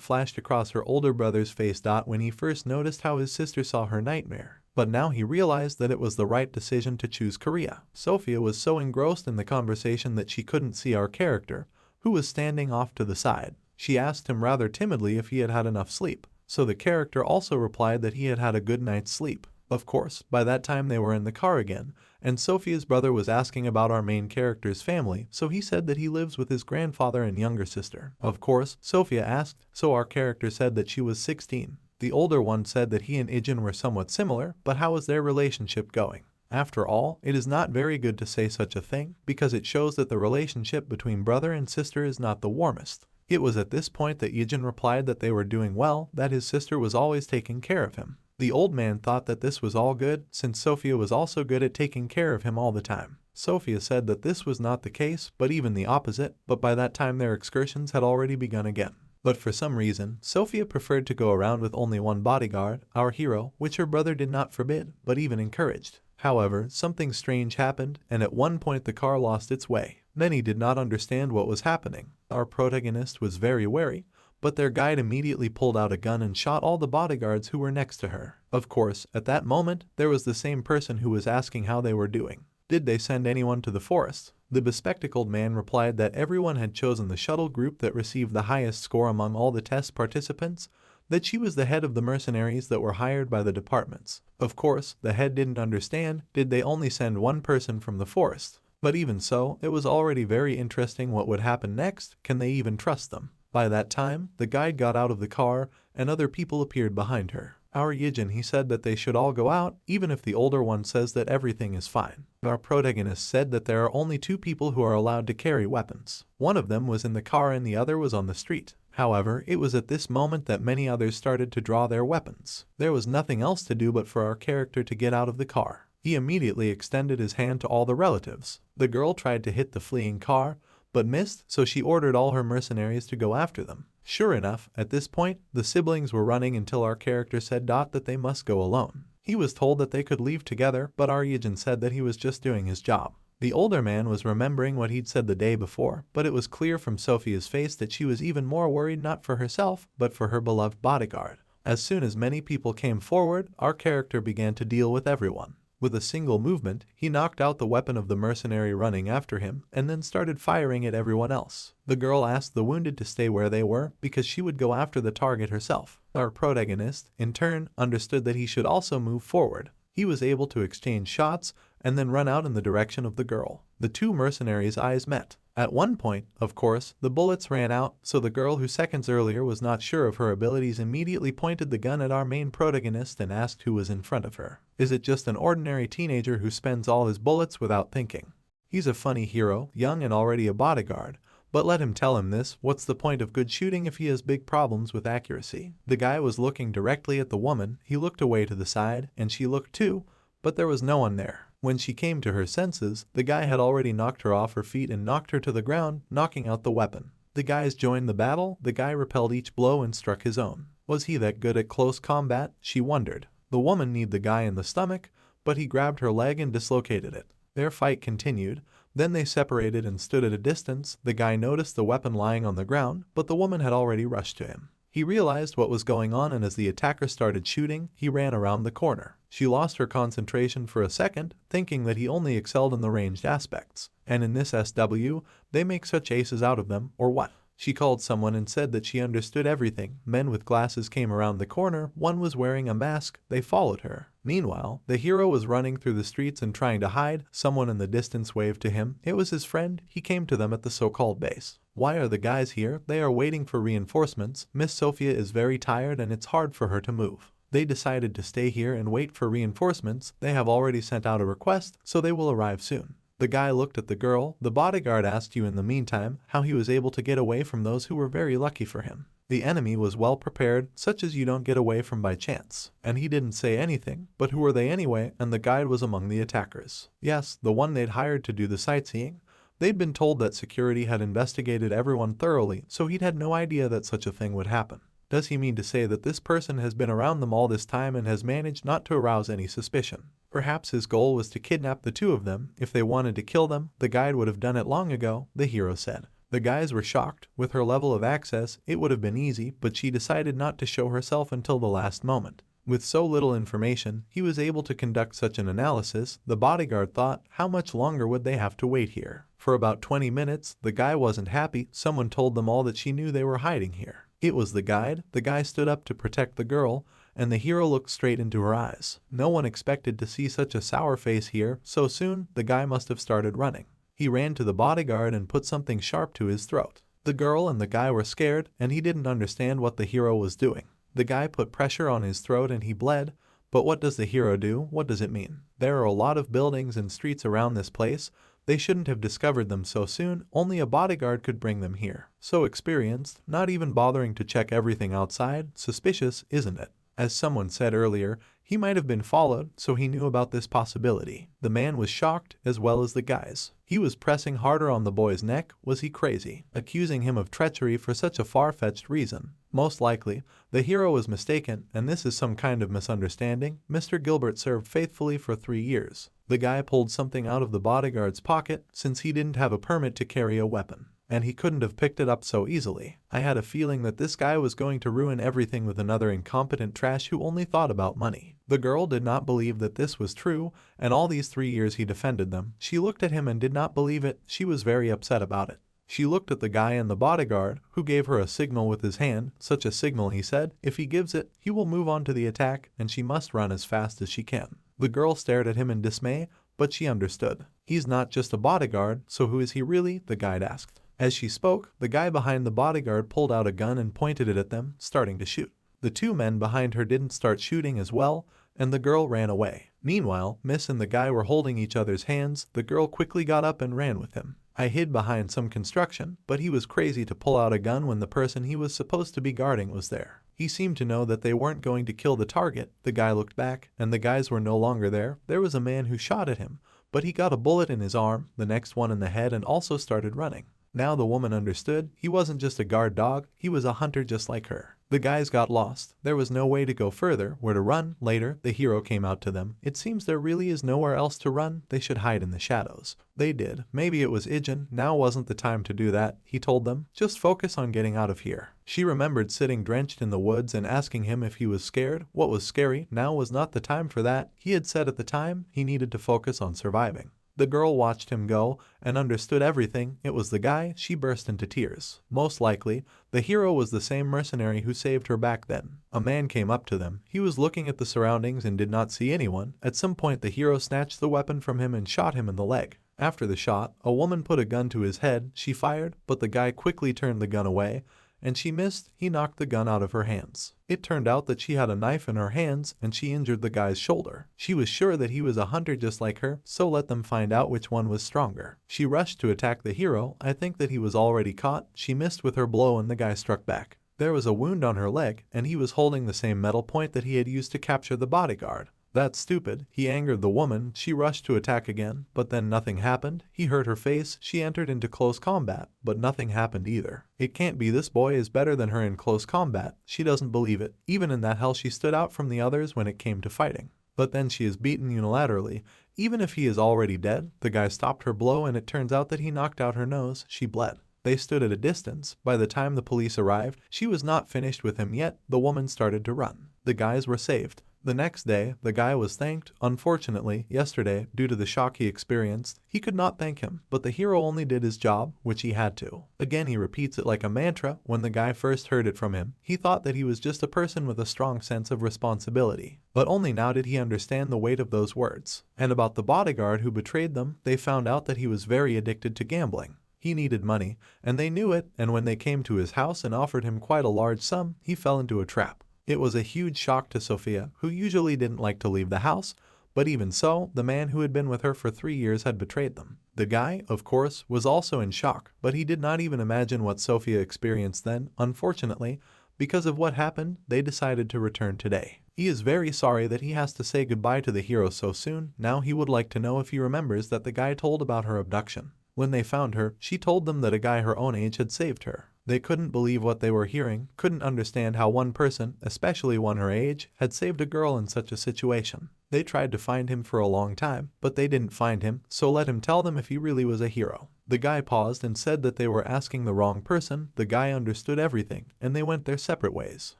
Speaker 1: flashed across her older brother's face. When he first noticed how his sister saw her nightmare. But now he realized that it was the right decision to choose Korea. Sophia was so engrossed in the conversation that she couldn't see our character, who was standing off to the side. She asked him rather timidly if he had had enough sleep. So the character also replied that he had had a good night's sleep. Of course, by that time they were in the car again, and Sophia's brother was asking about our main character's family, so he said that he lives with his grandfather and younger sister. Of course, Sophia asked, so our character said that she was 16. The older one said that he and Ijin were somewhat similar, but how is their relationship going? After all, it is not very good to say such a thing, because it shows that the relationship between brother and sister is not the warmest. It was at this point that Ijin replied that they were doing well, that his sister was always taking care of him. The old man thought that this was all good, since Sophia was also good at taking care of him all the time. Sophia said that this was not the case, but even the opposite, but by that time their excursions had already begun again. But for some reason, Sophia preferred to go around with only one bodyguard, our hero, which her brother did not forbid, but even encouraged. However, something strange happened, and at one point the car lost its way. Then he did not understand what was happening. Our protagonist was very wary, but their guide immediately pulled out a gun and shot all the bodyguards who were next to her. Of course, at that moment, there was the same person who was asking how they were doing. Did they send anyone to the forest? The bespectacled man replied that everyone had chosen the shuttle group that received the highest score among all the test participants, that she was the head of the mercenaries that were hired by the departments. Of course, the head didn't understand, did they only send one person from the forest? But even so, it was already very interesting what would happen next. Can they even trust them? By that time, the guide got out of the car, and other people appeared behind her. Our Ijin, he said that they should all go out, even if the older one says that everything is fine. Our protagonist said that there are only two people who are allowed to carry weapons. One of them was in the car and the other was on the street. However, it was at this moment that many others started to draw their weapons. There was nothing else to do but for our character to get out of the car. He immediately extended his hand to all the relatives. The girl tried to hit the fleeing car, but missed, so she ordered all her mercenaries to go after them. Sure enough, at this point, the siblings were running until our character said that they must go alone. He was told that they could leave together, but our Ijin said that he was just doing his job. The older man was remembering what he'd said the day before, but it was clear from Sophia's face that she was even more worried not for herself, but for her beloved bodyguard. As soon as many people came forward, our character began to deal with everyone. With a single movement, he knocked out the weapon of the mercenary running after him, and then started firing at everyone else. The girl asked the wounded to stay where they were, because she would go after the target herself. Our protagonist, in turn, understood that he should also move forward. He was able to exchange shots, and then run out in the direction of the girl. The two mercenaries' eyes met. At one point, of course, the bullets ran out, so the girl who seconds earlier was not sure of her abilities immediately pointed the gun at our main protagonist and asked who was in front of her. Is it just an ordinary teenager who spends all his bullets without thinking? He's a funny hero, young and already a bodyguard. But let him tell him this, what's the point of good shooting if he has big problems with accuracy? The guy was looking directly at the woman, he looked away to the side, and she looked too, but there was no one there. When she came to her senses, the guy had already knocked her off her feet and knocked her to the ground, knocking out the weapon. The guys joined the battle, the guy repelled each blow and struck his own. Was he that good at close combat? She wondered. The woman kneed the guy in the stomach, but he grabbed her leg and dislocated it. Their fight continued, then they separated and stood at a distance. The guy noticed the weapon lying on the ground, but the woman had already rushed to him. He realized what was going on, and as the attacker started shooting, he ran around the corner. She lost her concentration for a second, thinking that he only excelled in the ranged aspects. And in this SW, they make such aces out of them, or what? She called someone and said that she understood everything. Men with glasses came around the corner, one was wearing a mask, they followed her. Meanwhile, the hero was running through the streets and trying to hide. Someone in the distance waved to him. It was his friend. He came to them at the so-called base. Why are the guys here? They are waiting for reinforcements. Miss Sophia is very tired and it's hard for her to move. They decided to stay here and wait for reinforcements. They have already sent out a request, so they will arrive soon. The guy looked at the girl. The bodyguard asked you in the meantime how he was able to get away from those who were very lucky for him. The enemy was well prepared, such as you don't get away from by chance. And he didn't say anything, but who were they anyway? And the guide was among the attackers. Yes, the one they'd hired to do the sightseeing. They'd been told that security had investigated everyone thoroughly, so he'd had no idea that such a thing would happen. Does he mean to say that this person has been around them all this time and has managed not to arouse any suspicion? Perhaps his goal was to kidnap the two of them. If they wanted to kill them, the guide would have done it long ago, the hero said. The guys were shocked. With her level of access, it would have been easy, but she decided not to show herself until the last moment. With so little information, he was able to conduct such an analysis. The bodyguard thought, how much longer would they have to wait here? For about 20 minutes, the guy wasn't happy. Someone told them all that she knew they were hiding here. It was the guide. The guy stood up to protect the girl, and the hero looked straight into her eyes. No one expected to see such a sour face here so soon. The guy must have started running. He ran to the bodyguard and put something sharp to his throat. The girl and the guy were scared, and he didn't understand what the hero was doing. The guy put pressure on his throat and he bled. But what does the hero do? What does it mean? There are a lot of buildings and streets around this place. They shouldn't have discovered them so soon. Only a bodyguard could bring them here. So experienced, not even bothering to check everything outside. Suspicious, isn't it? As someone said earlier, he might have been followed, so he knew about this possibility. The man was shocked, as well as the guys. He was pressing harder on the boy's neck. Was he crazy? Accusing him of treachery for such a far-fetched reason. Most likely, the hero was mistaken, and this is some kind of misunderstanding. Mr. Gilbert served faithfully for 3 years. The guy pulled something out of the bodyguard's pocket, since he didn't have a permit to carry a weapon. And he couldn't have picked it up so easily. I had a feeling that this guy was going to ruin everything with another incompetent trash who only thought about money. The girl did not believe that this was true, and all these 3 years he defended them. She looked at him and did not believe it. She was very upset about it. She looked at the guy and the bodyguard, who gave her a signal with his hand. Such a signal, he said. If he gives it, he will move on to the attack, and she must run as fast as she can. The girl stared at him in dismay, but she understood. He's not just a bodyguard, so who is he really? The guide asked. As she spoke, the guy behind the bodyguard pulled out a gun and pointed it at them, starting to shoot. The two men behind her didn't start shooting as well, and the girl ran away. Meanwhile, Miss and the guy were holding each other's hands. The girl quickly got up and ran with him. I hid behind some construction, but he was crazy to pull out a gun when the person he was supposed to be guarding was there. He seemed to know that they weren't going to kill the target. The guy looked back, and the guys were no longer there. There was a man who shot at him, but he got a bullet in his arm, the next one in the head, and also started running. Now the woman understood. He wasn't just a guard dog, he was a hunter just like her. The guys got lost. There was no way to go further, where to run. Later, the hero came out to them. It seems there really is nowhere else to run. They should hide in the shadows. They did. Maybe it was Ijin. Now wasn't the time to do that, he told them. Just focus on getting out of here. She remembered sitting drenched in the woods and asking him if he was scared. What was scary? Now was not the time for that. He had said at the time he needed to focus on surviving. The girl watched him go and understood everything. It was the guy. She burst into tears. Most likely, the hero was the same mercenary who saved her back then. A man came up to them. He was looking at the surroundings and did not see anyone. At some point, the hero snatched the weapon from him and shot him in the leg. After the shot, a woman put a gun to his head. She fired, but the guy quickly turned the gun away, and she missed. He knocked the gun out of her hands. It turned out that she had a knife in her hands, and she injured the guy's shoulder. She was sure that he was a hunter just like her, so let them find out which one was stronger. She rushed to attack the hero. I think that he was already caught. She missed with her blow and the guy struck back. There was a wound on her leg, and he was holding the same metal point that he had used to capture the bodyguard. That's stupid. He angered the woman. She rushed to attack again, but then nothing happened. He hurt her face. She entered into close combat, but nothing happened either. It can't be. This boy is better than her in close combat. She doesn't believe it. Even in that hell, she stood out from the others when it came to fighting. But then she is beaten unilaterally. Even if he is already dead, the guy stopped her blow, and it turns out that he knocked out her nose. She bled. They stood at a distance. By the time the police arrived, she was not finished with him yet. The woman started to run. The guys were saved. The next day, the guy was thanked. Unfortunately, yesterday, due to the shock he experienced, he could not thank him, but the hero only did his job, which he had to. Again, he repeats it like a mantra. When the guy first heard it from him, he thought that he was just a person with a strong sense of responsibility. But only now did he understand the weight of those words. And about the bodyguard who betrayed them, they found out that he was very addicted to gambling. He needed money, and they knew it, and when they came to his house and offered him quite a large sum, he fell into a trap. It was a huge shock to Sophia, who usually didn't like to leave the house, but even so, the man who had been with her for 3 years had betrayed them. The guy, of course, was also in shock, but he did not even imagine what Sophia experienced then. Unfortunately, because of what happened, they decided to return today. He is very sorry that he has to say goodbye to the hero so soon. Now he would like to know if he remembers that the guy told about her abduction. When they found her, she told them that a guy her own age had saved her. They couldn't believe what they were hearing, couldn't understand how one person, especially one her age, had saved a girl in such a situation. They tried to find him for a long time, but they didn't find him, so let him tell them if he really was a hero. The guy paused and said that they were asking the wrong person. The guy understood everything, and they went their separate ways.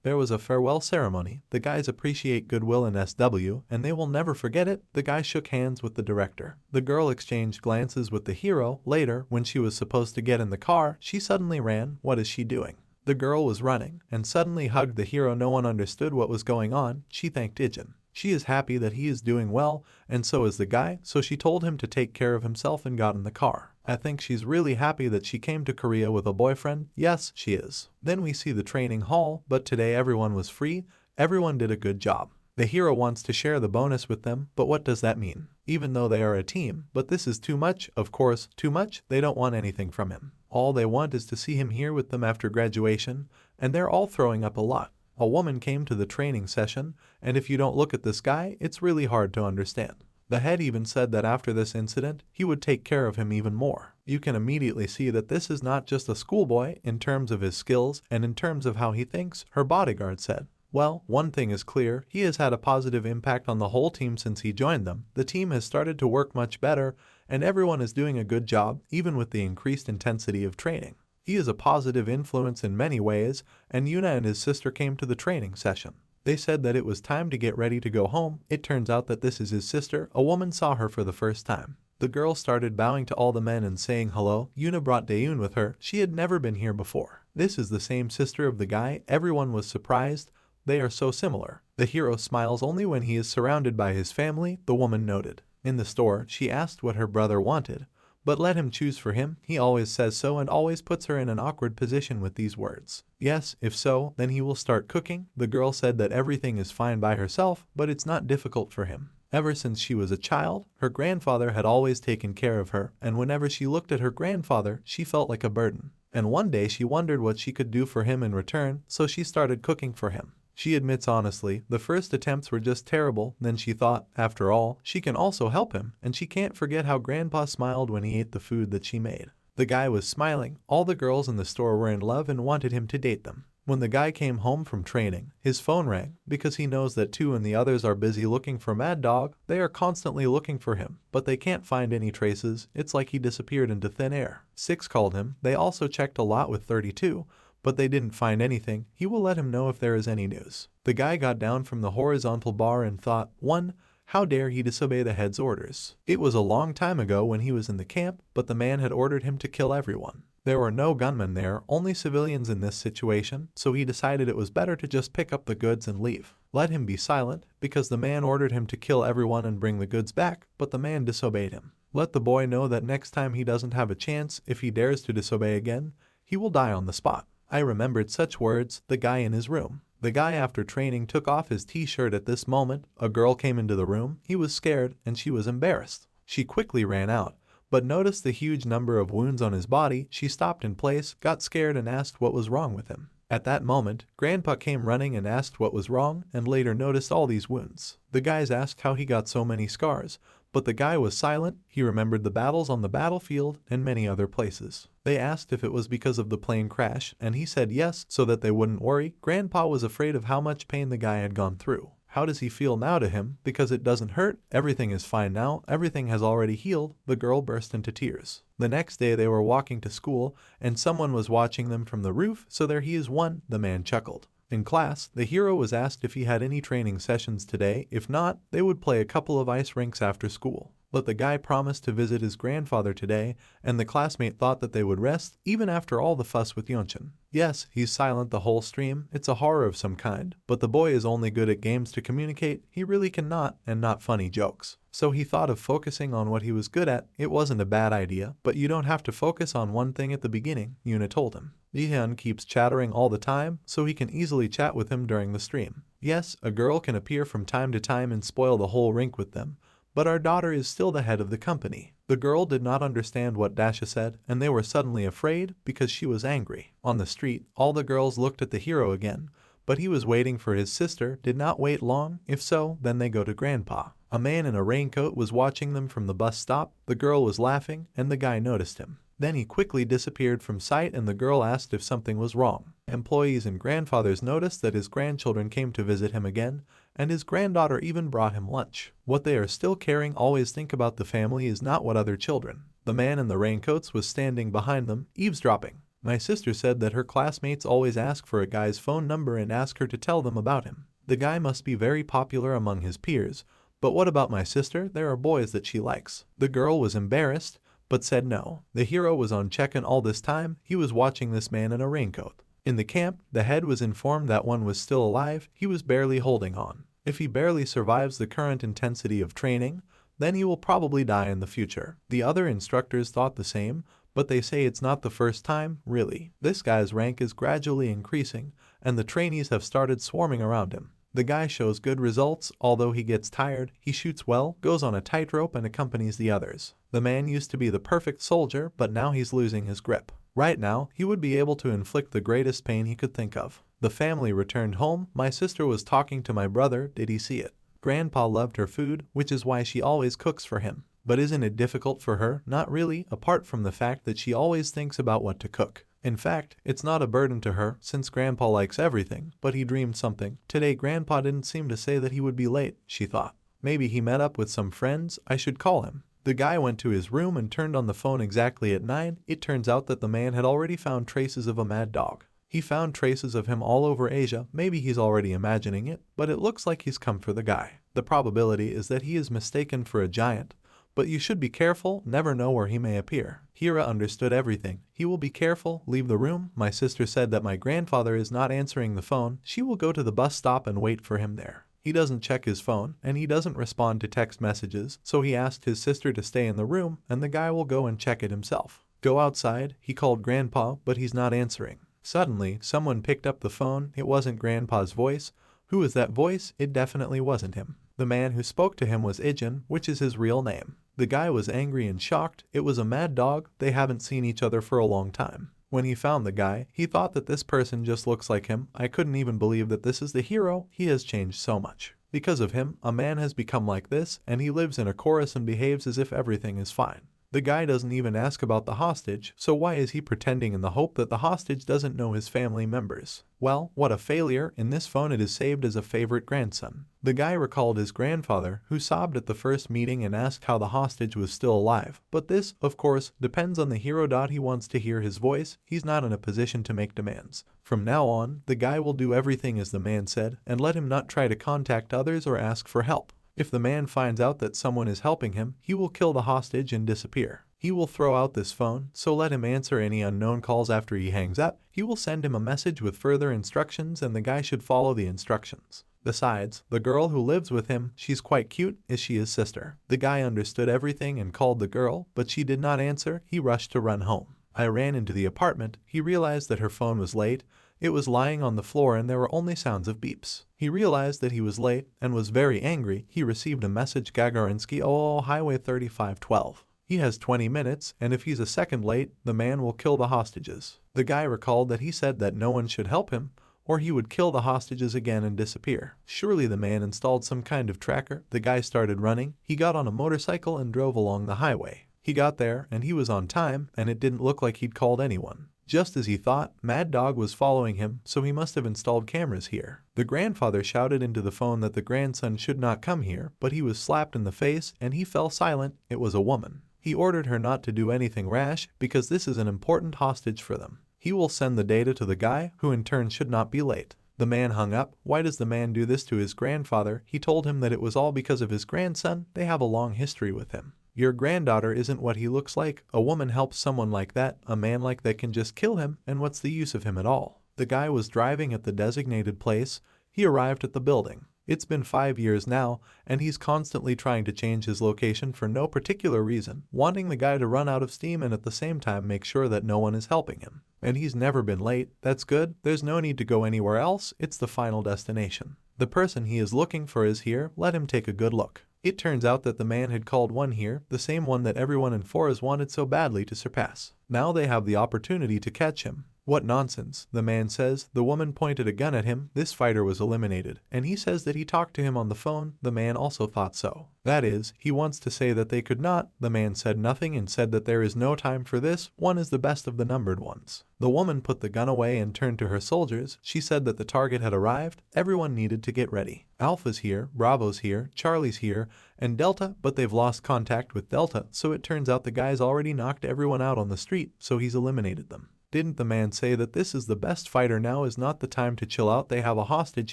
Speaker 1: There was a farewell ceremony. The guys appreciate goodwill in SW, and they will never forget it. The guy shook hands with the director. The girl exchanged glances with the hero. Later, when she was supposed to get in the car, she suddenly ran. What is she doing? The girl was running, and suddenly hugged the hero. No one understood what was going on. She thanked Ijin. She is happy that he is doing well, and so is the guy, so she told him to take care of himself and got in the car. I think she's really happy that she came to Korea with a boyfriend. Yes, she is. Then we see the training hall, but today everyone was free. Everyone did a good job. The hero wants to share the bonus with them, but what does that mean? Even though they are a team, but this is too much, of course, too much. They don't want anything from him. All they want is to see him here with them after graduation, and they're all throwing up a lot. A woman came to the training session, and if you don't look at this guy, it's really hard to understand. The head even said that after this incident, he would take care of him even more. You can immediately see that this is not just a schoolboy in terms of his skills and in terms of how he thinks, her bodyguard said. Well, one thing is clear, he has had a positive impact on the whole team since he joined them. The team has started to work much better, and everyone is doing a good job, even with the increased intensity of training. He is a positive influence in many ways, and Yuna and his sister came to the training session. They said that it was time to get ready to go home. It turns out that this is his sister. A woman saw her for the first time. The girl started bowing to all the men and saying hello. Yuna brought Daeun with her. She had never been here before. This is the same sister of the guy. Everyone was surprised. They are so similar. The hero smiles only when he is surrounded by his family, the woman noted. In the store, she asked what her brother wanted. But let him choose for him. He always says so and always puts her in an awkward position with these words. Yes, if so, then he will start cooking. The girl said that everything is fine by herself, but it's not difficult for him. Ever since she was a child, her grandfather had always taken care of her, and whenever she looked at her grandfather, she felt like a burden. And one day she wondered what she could do for him in return, so she started cooking for him. She admits honestly, the first attempts were just terrible. Then she thought, after all, she can also help him, and she can't forget how Grandpa smiled when he ate the food that she made. The guy was smiling. All the girls in the store were in love and wanted him to date them. When the guy came home from training, his phone rang, because he knows that Tu and the others are busy looking for Mad Dog. They are constantly looking for him, but they can't find any traces. It's like he disappeared into thin air. 6 called him. They also checked a lot with 32. But they didn't find anything. He will let him know if there is any news. The guy got down from the horizontal bar and thought, 1. How dare he disobey the head's orders? It was a long time ago when he was in the camp, but the man had ordered him to kill everyone. There were no gunmen there, only civilians in this situation, so he decided it was better to just pick up the goods and leave. Let him be silent, because the man ordered him to kill everyone and bring the goods back, but the man disobeyed him. Let the boy know that next time he doesn't have a chance. If he dares to disobey again, he will die on the spot. I remembered such words. The guy in his room. The guy after training took off his t-shirt at this moment. A girl came into the room. He was scared and she was embarrassed. She quickly ran out, but noticed the huge number of wounds on his body. She stopped in place, got scared and asked what was wrong with him. At that moment, Grandpa came running and asked what was wrong, and later noticed all these wounds. The guys asked how he got so many scars, but the guy was silent. He remembered the battles on the battlefield and many other places. They asked if it was because of the plane crash, and he said yes, so that they wouldn't worry. Grandpa was afraid of how much pain the guy had gone through. How does he feel now to him? Because it doesn't hurt. Everything is fine now. Everything has already healed. The girl burst into tears. The next day they were walking to school, and someone was watching them from the roof. So there he is, one, the man chuckled. In class, the hero was asked if he had any training sessions today. If not, they would play a couple of ice rinks after school. But the guy promised to visit his grandfather today, and the classmate thought that they would rest, even after all the fuss with Yeonchan. Yes, he's silent the whole stream. It's a horror of some kind. But the boy is only good at games to communicate. He really cannot, and not funny jokes. So he thought of focusing on what he was good at. It wasn't a bad idea, but you don't have to focus on one thing at the beginning, Yuna told him. Jihyun keeps chattering all the time, so he can easily chat with him during the stream. Yes, a girl can appear from time to time and spoil the whole rink with them. But our daughter is still the head of the company. The girl did not understand what Dasha said, and they were suddenly afraid because she was angry. On the street, all the girls looked at the hero again, but he was waiting for his sister. Did not wait long. If so, then they go to Grandpa. A man in a raincoat was watching them from the bus stop. The girl was laughing, and the guy noticed him. Then he quickly disappeared from sight, and the girl asked if something was wrong. Employees and grandfathers noticed that his grandchildren came to visit him again, and his granddaughter even brought him lunch. What they are still caring, always think about the family, is not what other children. The man in the raincoats was standing behind them, eavesdropping. My sister said that her classmates always ask for a guy's phone number and ask her to tell them about him. The guy must be very popular among his peers. But what about my sister? There are boys that she likes. The girl was embarrassed, but said no. The hero was on check-in all this time. He was watching this man in a raincoat. In the camp, the head was informed that one was still alive. He was barely holding on. If he barely survives the current intensity of training, then he will probably die in the future. The other instructors thought the same, but they say it's not the first time, really. This guy's rank is gradually increasing, and the trainees have started swarming around him. The guy shows good results, although he gets tired. He shoots well, goes on a tightrope, and accompanies the others. The man used to be the perfect soldier, but now he's losing his grip. Right now, he would be able to inflict the greatest pain he could think of. The family returned home. My sister was talking to my brother. Did he see it? Grandpa loved her food, which is why she always cooks for him. But isn't it difficult for her? Not really, apart from the fact that she always thinks about what to cook. In fact, it's not a burden to her, since Grandpa likes everything, but he dreamed something. Today Grandpa didn't seem to say that he would be late, she thought. Maybe he met up with some friends. I should call him. The guy went to his room and turned on the phone exactly at 9. It turns out that the man had already found traces of a mad dog. He found traces of him all over Asia. Maybe he's already imagining it, but it looks like he's come for the guy. The probability is that he is mistaken for a giant. But you should be careful, never know where he may appear. Hira understood everything. He will be careful, leave the room. My sister said that my grandfather is not answering the phone. She will go to the bus stop and wait for him there. He doesn't check his phone, and he doesn't respond to text messages, so he asked his sister to stay in the room, and the guy will go and check it himself. Go outside. He called Grandpa, but he's not answering. Suddenly, someone picked up the phone. It wasn't Grandpa's voice. Who is that voice? It definitely wasn't him. The man who spoke to him was Ijin, which is his real name. The guy was angry and shocked. It was a mad dog. They haven't seen each other for a long time. When he found the guy, he thought that this person just looks like him. I couldn't even believe that this is the hero. He has changed so much. Because of him, a man has become like this, and he lives in a chorus and behaves as if everything is fine. The guy doesn't even ask about the hostage, so why is he pretending in the hope that the hostage doesn't know his family members? Well, what a failure. In this phone it is saved as a favorite grandson. The guy recalled his grandfather, who sobbed at the first meeting and asked how the hostage was still alive. But this, of course, depends on the hero. He wants to hear his voice. He's not in a position to make demands. From now on, the guy will do everything as the man said, and let him not try to contact others or ask for help. If the man finds out that someone is helping him, he will kill the hostage and disappear. He will throw out this phone, so let him answer any unknown calls after he hangs up. He will send him a message with further instructions, and the guy should follow the instructions. Besides, the girl who lives with him, she's quite cute, is she his sister? The guy understood everything and called the girl, but she did not answer. He rushed to run home. I ran into the apartment. He realized that her phone was late. It was lying on the floor and there were only sounds of beeps. He realized that he was late and was very angry. He received a message: Gagarinsky, Highway 3512. He has 20 minutes, and if he's a second late, the man will kill the hostages. The guy recalled that he said that no one should help him, or he would kill the hostages again and disappear. Surely the man installed some kind of tracker. The guy started running. He got on a motorcycle and drove along the highway. He got there, and he was on time, and it didn't look like he'd called anyone. Just as he thought, Mad Dog was following him, so he must have installed cameras here. The grandfather shouted into the phone that the grandson should not come here, but he was slapped in the face, and he fell silent. It was a woman. He ordered her not to do anything rash, because this is an important hostage for them. He will send the data to the guy, who in turn should not be late. The man hung up. Why does the man do this to his grandfather? He told him that it was all because of his grandson. They have a long history with him. Your granddaughter isn't what he looks like. A woman helps someone like that. A man like that can just kill him, and what's the use of him at all? The guy was driving at the designated place. He arrived at the building. It's been 5 years now, and he's constantly trying to change his location for no particular reason, wanting the guy to run out of steam and at the same time make sure that no one is helping him. And he's never been late. That's good. There's no need to go anywhere else. It's the final destination. The person he is looking for is here. Let him take a good look. It turns out that the man had called one here, the same one that everyone in Forest wanted so badly to surpass. Now they have the opportunity to catch him. What nonsense, the man says. The woman pointed a gun at him. This fighter was eliminated, and he says that he talked to him on the phone. The man also thought so. That is, he wants to say that they could not. The man said nothing and said that there is no time for this. One is the best of the numbered ones. The woman put the gun away and turned to her soldiers. She said that the target had arrived. Everyone needed to get ready. Alpha's here, Bravo's here, Charlie's here, and Delta, but they've lost contact with Delta, so it turns out the guy's already knocked everyone out on the street, so he's eliminated them. Didn't the man say that this is the best fighter? Now is not the time to chill out. They have a hostage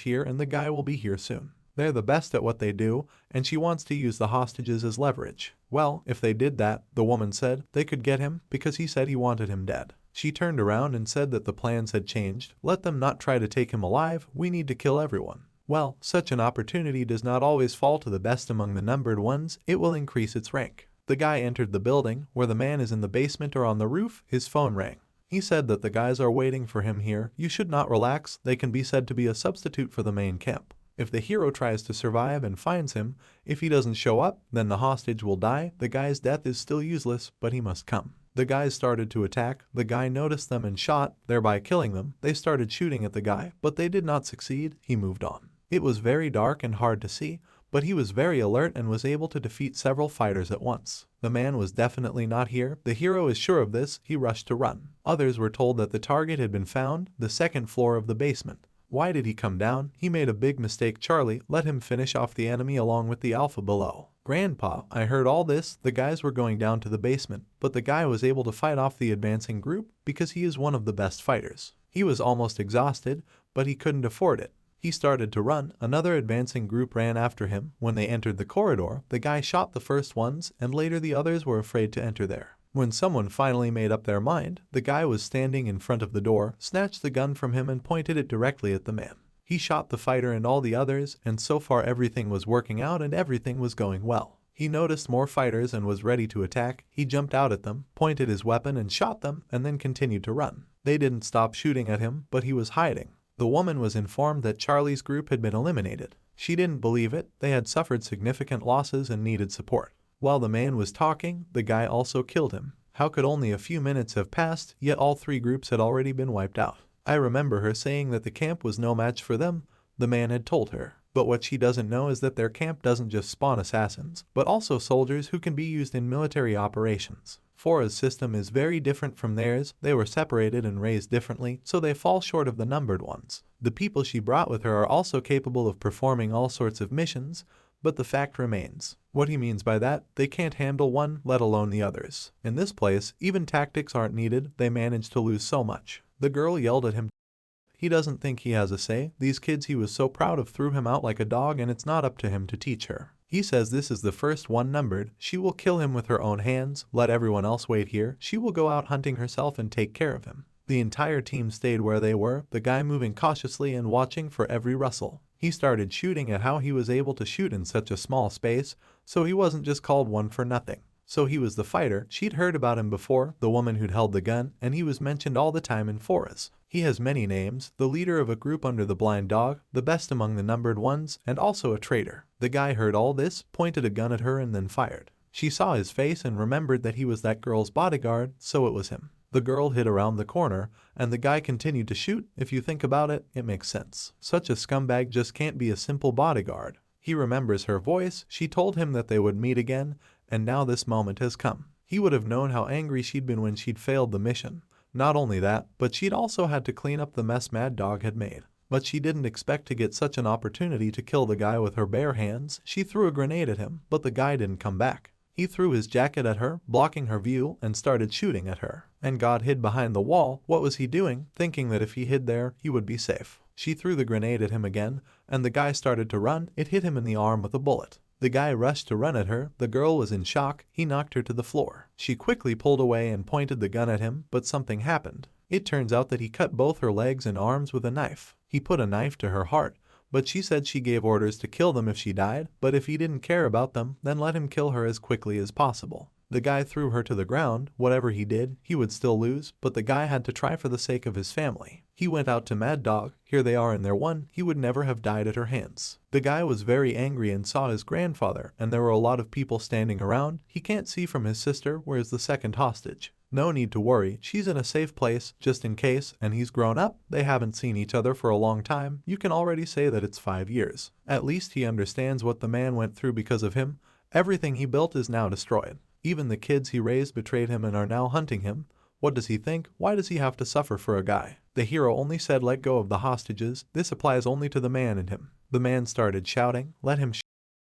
Speaker 1: here and the guy will be here soon. They're the best at what they do, and she wants to use the hostages as leverage. Well, if they did that, the woman said, they could get him because he said he wanted him dead. She turned around and said that the plans had changed. Let them not try to take him alive. We need to kill everyone. Well, such an opportunity does not always fall to the best among the numbered ones. It will increase its rank. The guy entered the building, where the man is in the basement or on the roof. His phone rang. He said that the guys are waiting for him here. You should not relax. They can be said to be a substitute for the main camp. If the hero tries to survive and finds him, if he doesn't show up, then the hostage will die. The guy's death is still useless, but he must come. The guys started to attack. The guy noticed them and shot, thereby killing them. They started shooting at the guy, but they did not succeed. He moved on. It was very dark and hard to see, but he was very alert and was able to defeat several fighters at once. The man was definitely not here. The hero is sure of this. He rushed to run. Others were told that the target had been found, the second floor of the basement. Why did he come down? He made a big mistake. Charlie, let him finish off the enemy along with the alpha below. Grandpa, I heard all this. The guys were going down to the basement, but the guy was able to fight off the advancing group because he is one of the best fighters. He was almost exhausted, but he couldn't afford it. He started to run. Another advancing group ran after him. When they entered the corridor, the guy shot the first ones, and later the others were afraid to enter there. When someone finally made up their mind, the guy was standing in front of the door, snatched the gun from him and pointed it directly at the man. He shot the fighter and all the others, and so far everything was working out and everything was going well. He noticed more fighters and was ready to attack. He jumped out at them, pointed his weapon and shot them, and then continued to run. They didn't stop shooting at him, but he was hiding. The woman was informed that Charlie's group had been eliminated. She didn't believe it. They had suffered significant losses and needed support. While the man was talking, the guy also killed him. How could only a few minutes have passed, yet all three groups had already been wiped out? I remember her saying that the camp was no match for them, the man had told her. But what she doesn't know is that their camp doesn't just spawn assassins, but also soldiers who can be used in military operations. Fora's system is very different from theirs. They were separated and raised differently, so they fall short of the numbered ones. The people she brought with her are also capable of performing all sorts of missions, but the fact remains. What he means by that, they can't handle one, let alone the others. In this place, even tactics aren't needed. They manage to lose so much. The girl yelled at him. He doesn't think he has a say. These kids he was so proud of threw him out like a dog, and it's not up to him to teach her. He says this is the first one numbered. She will kill him with her own hands. Let everyone else wait here. She will go out hunting herself and take care of him. The entire team stayed where they were, the guy moving cautiously and watching for every rustle. He started shooting at how he was able to shoot in such a small space, so he wasn't just called one for nothing. So he was the fighter. She'd heard about him before, the woman who'd held the gun, and he was mentioned all the time in Fora's. He has many names, the leader of a group under the blind dog, the best among the numbered ones, and also a traitor. The guy heard all this, pointed a gun at her and then fired. She saw his face and remembered that he was that girl's bodyguard, so it was him. The girl hid around the corner, and the guy continued to shoot. If you think about it, it makes sense. Such a scumbag just can't be a simple bodyguard. He remembers her voice. She told him that they would meet again, and now this moment has come. He would have known how angry she'd been when she'd failed the mission. Not only that, but she'd also had to clean up the mess Mad Dog had made. But she didn't expect to get such an opportunity to kill the guy with her bare hands. She threw a grenade at him, but the guy didn't come back. He threw his jacket at her, blocking her view, and started shooting at her. And God hid behind the wall. What was he doing? Thinking that if he hid there, he would be safe. She threw the grenade at him again, and the guy started to run. It hit him in the arm with a bullet. The guy rushed to run at her. The girl was in shock. He knocked her to the floor. She quickly pulled away and pointed the gun at him, but something happened. It turns out that he cut both her legs and arms with a knife. He put a knife to her heart, but she said she gave orders to kill them if she died, but if he didn't care about them, then let him kill her as quickly as possible. The guy threw her to the ground. Whatever he did, he would still lose, but the guy had to try for the sake of his family. He went out to Mad Dog. Here they are in their one. He would never have died at her hands. The guy was very angry and saw his grandfather, and there were a lot of people standing around. He can't see from his sister, where's the second hostage. No need to worry, she's in a safe place, just in case, and he's grown up, they haven't seen each other for a long time, you can already say that it's 5 years. At least he understands what the man went through because of him. Everything he built is now destroyed. Even the kids he raised betrayed him and are now hunting him. What does he think? Why does he have to suffer for a guy? The hero only said let go of the hostages, this applies only to the man in him. The man started shouting, let him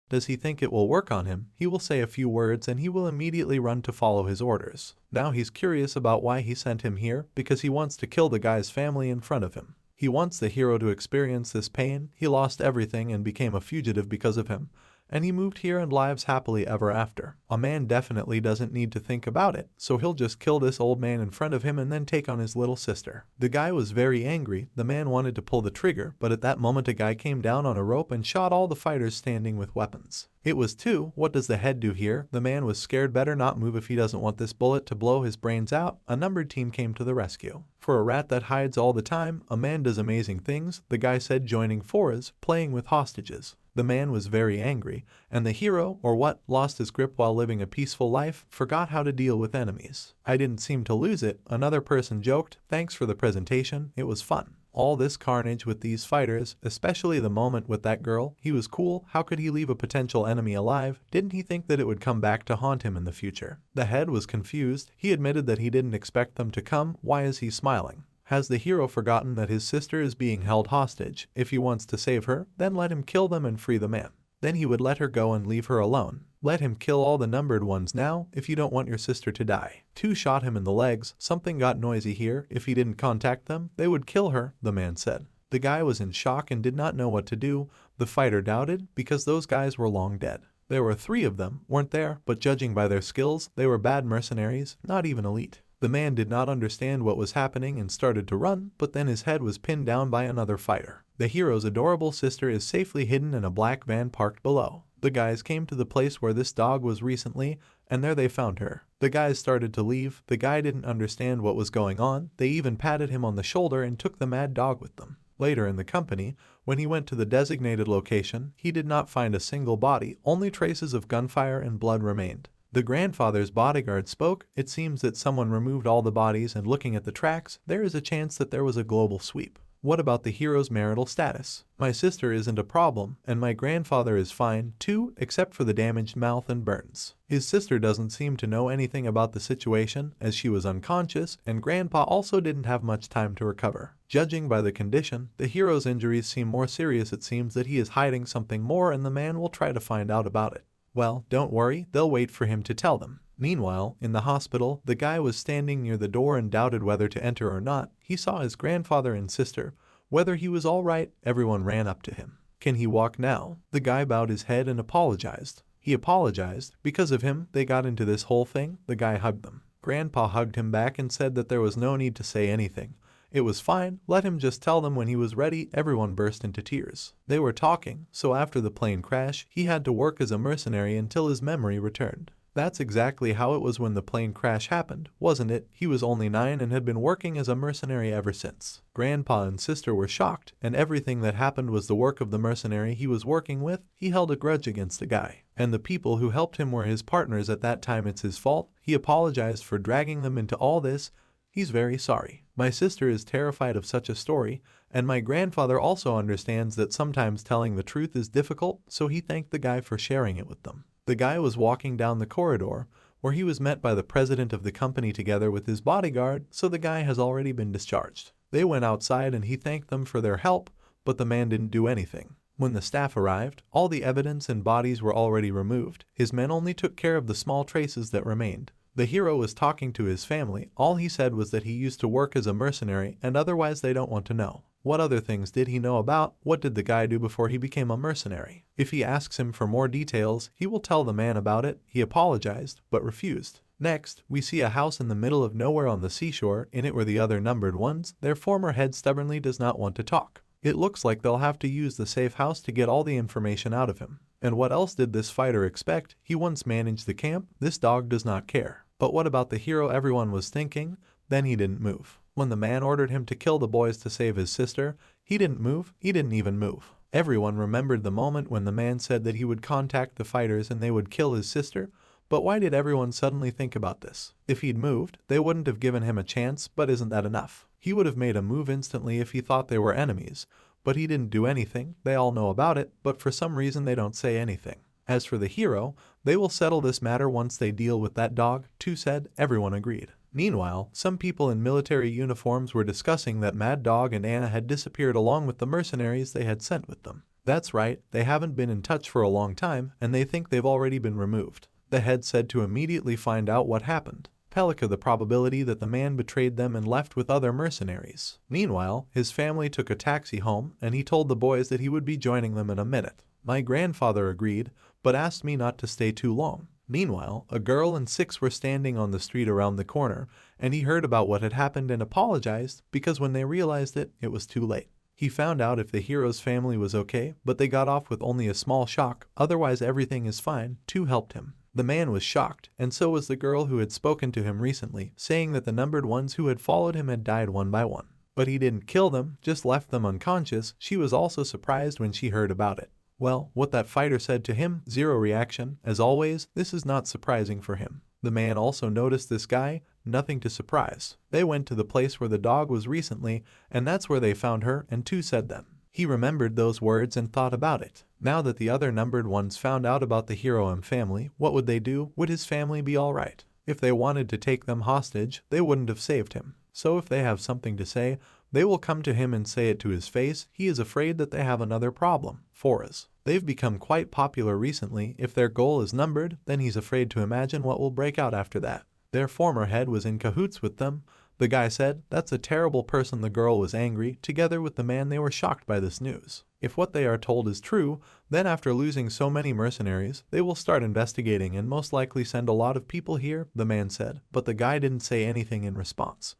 Speaker 1: Does he think it will work on him? He will say a few words and he will immediately run to follow his orders. Now he's curious about why he sent him here, because he wants to kill the guy's family in front of him. He wants the hero to experience this pain. He lost everything and became a fugitive because of him. And he moved here and lives happily ever after. A man definitely doesn't need to think about it, so he'll just kill this old man in front of him and then take on his little sister. The guy was very angry. The man wanted to pull the trigger, but at that moment a guy came down on a rope and shot all the fighters standing with weapons. It was 2. What does the head do here? The man was scared, better not move if he doesn't want this bullet to blow his brains out. A numbered team came to the rescue. For a rat that hides all the time, a man does amazing things, the guy said, joining forces, playing with hostages. The man was very angry, and the hero, or what, lost his grip while living a peaceful life, forgot how to deal with enemies. I didn't seem to lose it, another person joked, thanks for the presentation, it was fun. All this carnage with these fighters, especially the moment with that girl, he was cool. How could he leave a potential enemy alive? Didn't he think that it would come back to haunt him in the future? The head was confused. He admitted that he didn't expect them to come. Why is he smiling? Has the hero forgotten that his sister is being held hostage? If he wants to save her, then let him kill them and free the man. Then he would let her go and leave her alone. Let him kill all the numbered ones now, if you don't want your sister to die. 2 shot him in the legs. Something got noisy here. If he didn't contact them, they would kill her, the man said. The guy was in shock and did not know what to do. The fighter doubted, because those guys were long dead. There were 3 of them, weren't there? But judging by their skills, they were bad mercenaries, not even elite. The man did not understand what was happening and started to run, but then his head was pinned down by another fighter. The hero's adorable sister is safely hidden in a black van parked below. The guys came to the place where this dog was recently, and there they found her. The guys started to leave. The guy didn't understand what was going on. They even patted him on the shoulder and took the mad dog with them. Later in the company, when he went to the designated location, he did not find a single body, only traces of gunfire and blood remained. The grandfather's bodyguard spoke. It seems that someone removed all the bodies, and looking at the tracks, there is a chance that there was a global sweep. What about the hero's marital status? My sister isn't a problem, and my grandfather is fine too, except for the damaged mouth and burns. His sister doesn't seem to know anything about the situation, as she was unconscious, and grandpa also didn't have much time to recover. Judging by the condition, the hero's injuries seem more serious. It seems that he is hiding something more, and the man will try to find out about it. Well, don't worry, they'll wait for him to tell them. Meanwhile, in the hospital, the guy was standing near the door and doubted whether to enter or not. He saw his grandfather and sister. Whether he was all right, everyone ran up to him. Can he walk now? The guy bowed his head and apologized. He apologized. Because of him, they got into this whole thing. The guy hugged them. Grandpa hugged him back and said that there was no need to say anything. It was fine, let him just tell them when he was ready. Everyone burst into tears. They were talking, so after the plane crash, he had to work as a mercenary until his memory returned. That's exactly how it was when the plane crash happened, wasn't it? He was only 9 and had been working as a mercenary ever since. Grandpa and sister were shocked, and everything that happened was the work of the mercenary he was working with. He held a grudge against the guy. And the people who helped him were his partners at that time. It's his fault. He apologized for dragging them into all this. He's very sorry. My sister is terrified of such a story, and my grandfather also understands that sometimes telling the truth is difficult, so he thanked the guy for sharing it with them. The guy was walking down the corridor, where he was met by the president of the company together with his bodyguard, so the guy has already been discharged. They went outside and he thanked them for their help, but the man didn't do anything. When the staff arrived, all the evidence and bodies were already removed. His men only took care of the small traces that remained. The hero was talking to his family. All he said was that he used to work as a mercenary, and otherwise they don't want to know. What other things did he know about? What did the guy do before he became a mercenary? If he asks him for more details, he will tell the man about it. He apologized, but refused. Next, we see a house in the middle of nowhere on the seashore. In it were the other numbered ones. Their former head stubbornly does not want to talk. It looks like they'll have to use the safe house to get all the information out of him. And what else did this fighter expect? He once managed the camp. This dog does not care. But what about the hero? Everyone was thinking. Then he didn't move. When the man ordered him to kill the boys to save his sister, he didn't move. He didn't even move. Everyone remembered the moment when the man said that he would contact the fighters and they would kill his sister. But why did everyone suddenly think about this? If he'd moved, they wouldn't have given him a chance, but isn't that enough? He would have made a move instantly if he thought they were enemies, but he didn't do anything. They all know about it, but for some reason they don't say anything. As for the hero, they will settle this matter once they deal with that dog, too said. Everyone agreed. Meanwhile, some people in military uniforms were discussing that Mad Dog and Anna had disappeared along with the mercenaries they had sent with them. That's right, they haven't been in touch for a long time, and they think they've already been removed. The head said to immediately find out what happened. Pelika the probability that the man betrayed them and left with other mercenaries. Meanwhile, his family took a taxi home, and he told the boys that he would be joining them in a minute. My grandfather agreed, but asked me not to stay too long. Meanwhile, a girl and 6 were standing on the street around the corner, and he heard about what had happened and apologized because when they realized it, it was too late. He found out if the hero's family was okay, but they got off with only a small shock, otherwise everything is fine. 2 helped him. The man was shocked, and so was the girl who had spoken to him recently, saying that the numbered ones who had followed him had died one by one. But he didn't kill them, just left them unconscious. She was also surprised when she heard about it. Well, what that fighter said to him, 0 reaction. As always, this is not surprising for him. The man also noticed this guy, nothing to surprise. They went to the place where the dog was recently, and that's where they found her, and 2 said them. He remembered those words and thought about it. Now that the other numbered ones found out about the hero and family, what would they do? Would his family be alright? If they wanted to take them hostage, they wouldn't have saved him. So if they have something to say, they will come to him and say it to his face. He is afraid that they have another problem. 4s. They've become quite popular recently. If their goal is numbered, then he's afraid to imagine what will break out after that. Their former head was in cahoots with them. The guy said, that's a terrible person. The girl was angry. Together with the man, they were shocked by this news. If what they are told is true, then after losing so many mercenaries, they will start investigating and most likely send a lot of people here, the man said, but the guy didn't say anything in response.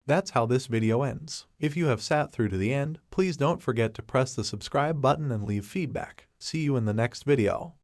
Speaker 1: That's how this video ends. If you have sat through to the end, please don't forget to press the subscribe button and leave feedback. See you in the next video.